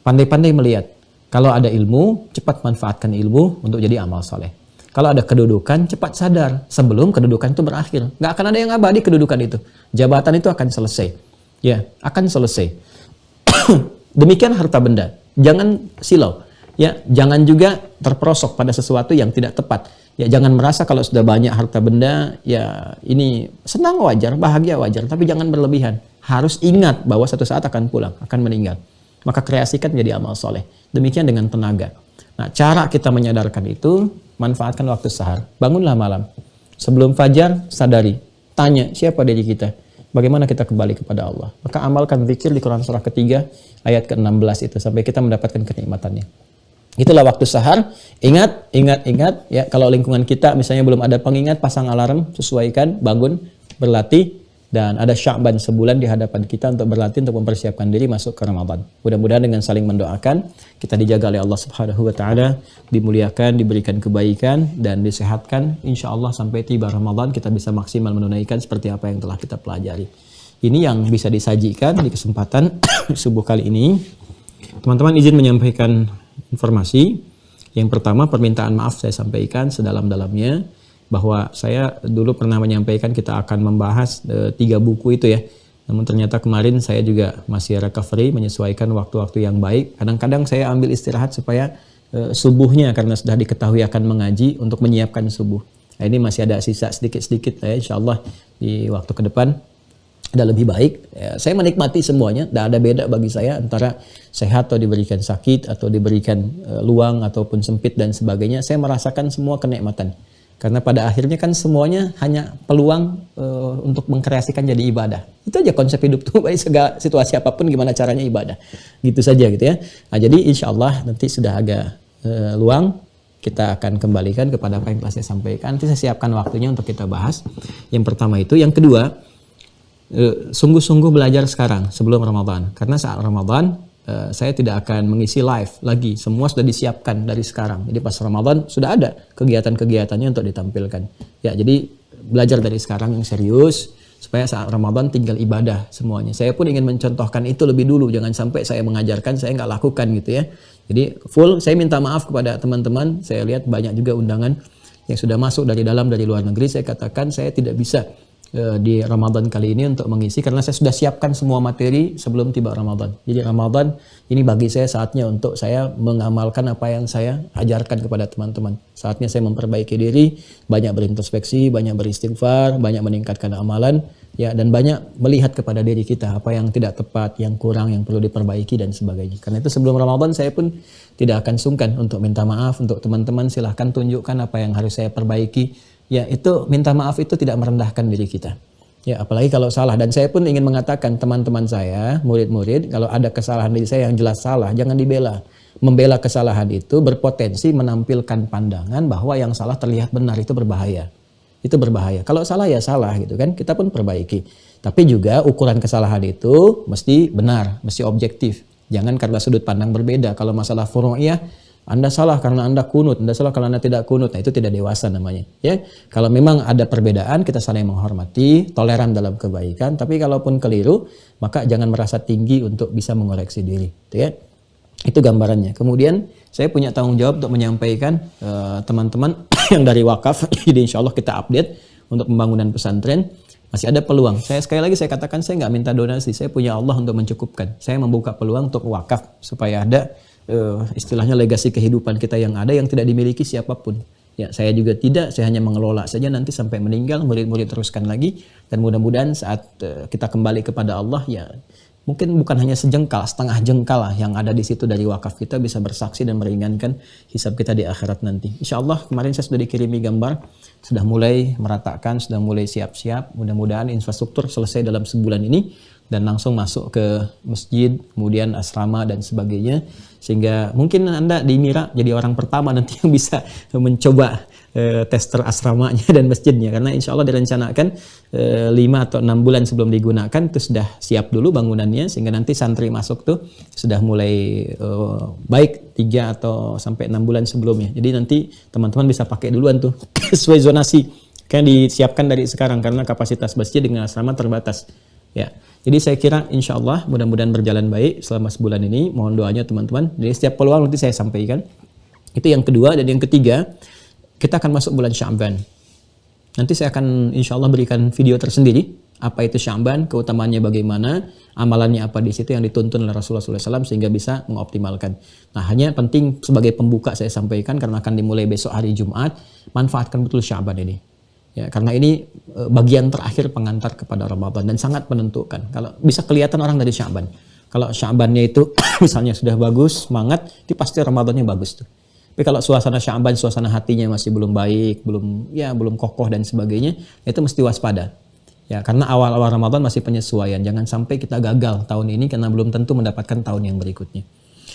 Pandai-pandai melihat, kalau ada ilmu, cepat manfaatkan ilmu untuk jadi amal saleh. Kalau ada kedudukan, cepat sadar sebelum kedudukan itu berakhir. Nggak akan ada yang abadi kedudukan itu. Jabatan itu akan selesai. Ya, akan selesai. Demikian harta benda. Jangan silau. Ya, jangan juga terperosok pada sesuatu yang tidak tepat. Ya, jangan merasa kalau sudah banyak harta benda, ya ini senang wajar, bahagia wajar, tapi jangan berlebihan. Harus ingat bahwa suatu saat akan pulang, akan meninggal. Maka kreasikan jadi amal soleh. Demikian dengan tenaga. Nah, cara kita menyadarkan itu, manfaatkan waktu sahar. Bangunlah malam. Sebelum fajar, sadari. Tanya, siapa diri kita? Bagaimana kita kembali kepada Allah? Maka amalkan zikir di Quran surah ketiga, ayat ke-16 itu, sampai kita mendapatkan kenikmatannya. Itulah waktu sahar. Ingat. Ya, kalau lingkungan kita misalnya belum ada pengingat, pasang alarm, sesuaikan, bangun, berlatih. Dan ada Sya'ban sebulan di hadapan kita untuk berlatih, untuk mempersiapkan diri masuk ke Ramadan. Mudah-mudahan dengan saling mendoakan, kita dijaga oleh Allah Subhanahu wa Ta'ala, dimuliakan, diberikan kebaikan, dan disehatkan. Insya Allah sampai tiba Ramadan kita bisa maksimal menunaikan seperti apa yang telah kita pelajari. Ini yang bisa disajikan di kesempatan subuh kali ini. Teman-teman izin menyampaikan informasi. Yang pertama, permintaan maaf saya sampaikan sedalam-dalamnya, bahwa saya dulu pernah menyampaikan kita akan membahas 3 buku itu ya. Namun ternyata kemarin saya juga masih recovery, menyesuaikan waktu-waktu yang baik. Kadang-kadang saya ambil istirahat supaya subuhnya, karena sudah diketahui akan mengaji, untuk menyiapkan subuh. Nah, ini masih ada sisa sedikit-sedikit ya, insya Allah di waktu ke depan ada lebih baik. Ya, saya menikmati semuanya, tidak ada beda bagi saya antara sehat atau diberikan sakit, atau diberikan luang ataupun sempit dan sebagainya. Saya merasakan semua kenikmatan. Karena pada akhirnya kan semuanya hanya peluang untuk mengkreasikan jadi ibadah. Itu aja konsep hidup tuh, baik segala situasi apapun gimana caranya ibadah. Gitu saja gitu ya. Nah, jadi insya Allah nanti sudah agak luang, kita akan kembalikan kepada apa yang telah saya sampaikan. Nanti saya siapkan waktunya untuk kita bahas. Yang pertama itu. Yang kedua, sungguh-sungguh belajar sekarang sebelum Ramadan. Karena saat Ramadan saya tidak akan mengisi live lagi. Semua sudah disiapkan dari sekarang. Jadi pas Ramadan sudah ada kegiatan-kegiatannya untuk ditampilkan. Ya, jadi belajar dari sekarang yang serius supaya saat Ramadan tinggal ibadah semuanya. Saya pun ingin mencontohkan itu lebih dulu. Jangan sampai saya mengajarkan, saya nggak lakukan gitu ya. Jadi full, saya minta maaf kepada teman-teman. Saya lihat banyak juga undangan yang sudah masuk dari dalam, dari luar negeri. Saya katakan saya tidak bisa di Ramadan kali ini untuk mengisi, karena saya sudah siapkan semua materi sebelum tiba Ramadan. Jadi Ramadan ini bagi saya saatnya untuk saya mengamalkan apa yang saya ajarkan kepada teman-teman. Saatnya saya memperbaiki diri, banyak berintrospeksi, banyak beristighfar, banyak meningkatkan amalan, ya, dan banyak melihat kepada diri kita apa yang tidak tepat, yang kurang, yang perlu diperbaiki dan sebagainya. Karena itu sebelum Ramadan saya pun tidak akan sungkan untuk minta maaf untuk teman-teman. Silahkan tunjukkan apa yang harus saya perbaiki. Ya, itu minta maaf itu tidak merendahkan diri kita. Ya, apalagi kalau salah. Dan saya pun ingin mengatakan teman-teman saya, murid-murid, kalau ada kesalahan diri saya yang jelas salah, jangan dibela. Membela kesalahan itu berpotensi menampilkan pandangan bahwa yang salah terlihat benar, itu berbahaya. Itu berbahaya. Kalau salah ya salah gitu kan, kita pun perbaiki. Tapi juga ukuran kesalahan itu mesti benar, mesti objektif. Jangan karena sudut pandang berbeda. Kalau masalah furu'iyah, Anda salah karena Anda kunut, Anda salah karena Anda tidak kunut. Nah, itu tidak dewasa namanya. Ya, kalau memang ada perbedaan, kita saling menghormati, toleran dalam kebaikan. Tapi kalaupun keliru, maka jangan merasa tinggi untuk bisa mengoreksi diri. Gitu ya. Itu gambarannya. Kemudian saya punya tanggung jawab untuk menyampaikan teman-teman yang dari wakaf. Jadi insya Allah kita update untuk pembangunan pesantren. Masih ada peluang. Saya sekali lagi saya katakan, saya nggak minta donasi. Saya punya Allah untuk mencukupkan. Saya membuka peluang untuk wakaf supaya ada istilahnya legasi kehidupan kita yang ada, yang tidak dimiliki siapapun. Ya, saya juga tidak, saya hanya mengelola saja, nanti sampai meninggal murid-murid teruskan lagi, dan mudah-mudahan saat kita kembali kepada Allah, ya mungkin bukan hanya sejengkal, setengah jengkal lah yang ada di situ dari wakaf kita bisa bersaksi dan meringankan hisab kita di akhirat nanti. Insya Allah kemarin saya sudah dikirimi gambar, sudah mulai meratakan, sudah mulai siap-siap. Mudah-mudahan infrastruktur selesai dalam sebulan ini dan langsung masuk ke masjid, kemudian asrama dan sebagainya, sehingga mungkin Anda di Mira jadi orang pertama nanti yang bisa mencoba tester asramanya dan masjidnya, karena insya Allah direncanakan 5 atau 6 bulan sebelum digunakan itu sudah siap dulu bangunannya, sehingga nanti santri masuk tuh sudah mulai baik 3 atau sampai 6 bulan sebelumnya. Jadi nanti teman-teman bisa pakai duluan tuh sesuai zonasi kan disiapkan dari sekarang, karena kapasitas masjid dengan asrama terbatas. Ya, jadi saya kira insya Allah mudah-mudahan berjalan baik selama sebulan ini. Mohon doanya teman-teman. Jadi setiap peluang nanti saya sampaikan. Itu yang kedua. Dan yang ketiga, kita akan masuk bulan Sya'ban. Nanti saya akan insya Allah berikan video tersendiri. Apa itu Sya'ban, keutamaannya bagaimana, amalannya apa di situ yang dituntun oleh Rasulullah SAW sehingga bisa mengoptimalkan. Nah, hanya penting sebagai pembuka saya sampaikan karena akan dimulai besok hari Jumat, manfaatkan betul Sya'ban ini. Ya, karena ini bagian terakhir pengantar kepada Ramadan dan sangat menentukan. Kalau bisa kelihatan orang dari Sya'ban. Kalau Sya'bannya itu misalnya sudah bagus, semangat, itu pasti Ramadannya bagus tuh. Tapi kalau suasana Sya'ban, suasana hatinya masih belum baik, belum kokoh dan sebagainya, itu mesti waspada. Ya, karena awal-awal Ramadan masih penyesuaian. Jangan sampai kita gagal tahun ini karena belum tentu mendapatkan tahun yang berikutnya.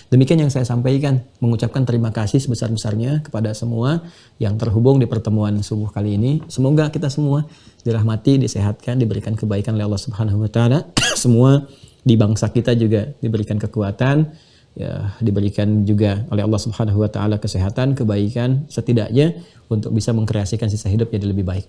Demikian yang saya sampaikan, mengucapkan terima kasih sebesar-besarnya kepada semua yang terhubung di pertemuan subuh kali ini. Semoga kita semua dirahmati, disehatkan, diberikan kebaikan oleh Allah Subhanahu wa taala. Semua di bangsa kita juga diberikan kekuatan, ya, diberikan juga oleh Allah Subhanahu wa taala kesehatan, kebaikan setidaknya untuk bisa mengkreasikan sisa hidup jadi lebih baik.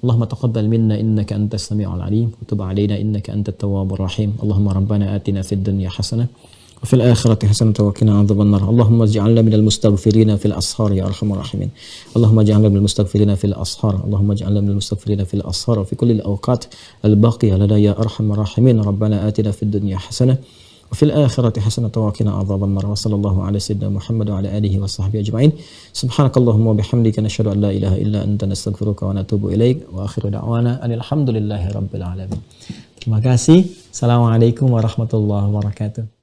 Allahumma taqabbal minna innaka antas sami'ul alim wa tub 'alaina innaka antat tawwabur rahim. Allahumma rabbana atina fid dunya hasanah wa fil akhirati hasanah wa qina adzabannar. Allahumma ij'alna minal mustaghfirin fil ashar ya arhamar rahimin. Allahumma ij'alna minal mustaghfirin fil ashar. Allahumma ij'alna minal mustaghfirin fil ashar wa fi kulli al-awqat al-baqiyah lana ya arhamar rahimin. Rabbana atina fid dunya hasanah وفي الآخرة حسنة وقنا عذاب النار وصلى الله على سيدنا محمد وعلى آله وصحبه أجمعين سبحانك اللهم وبحمدك نشهد أن لا إله إلا أنت نستغفرك ونتوب إليك وآخر دعوانا أن الحمد لله رب العالمين. Terima kasih. Assalamualaikum warahmatullahi wabarakatuh.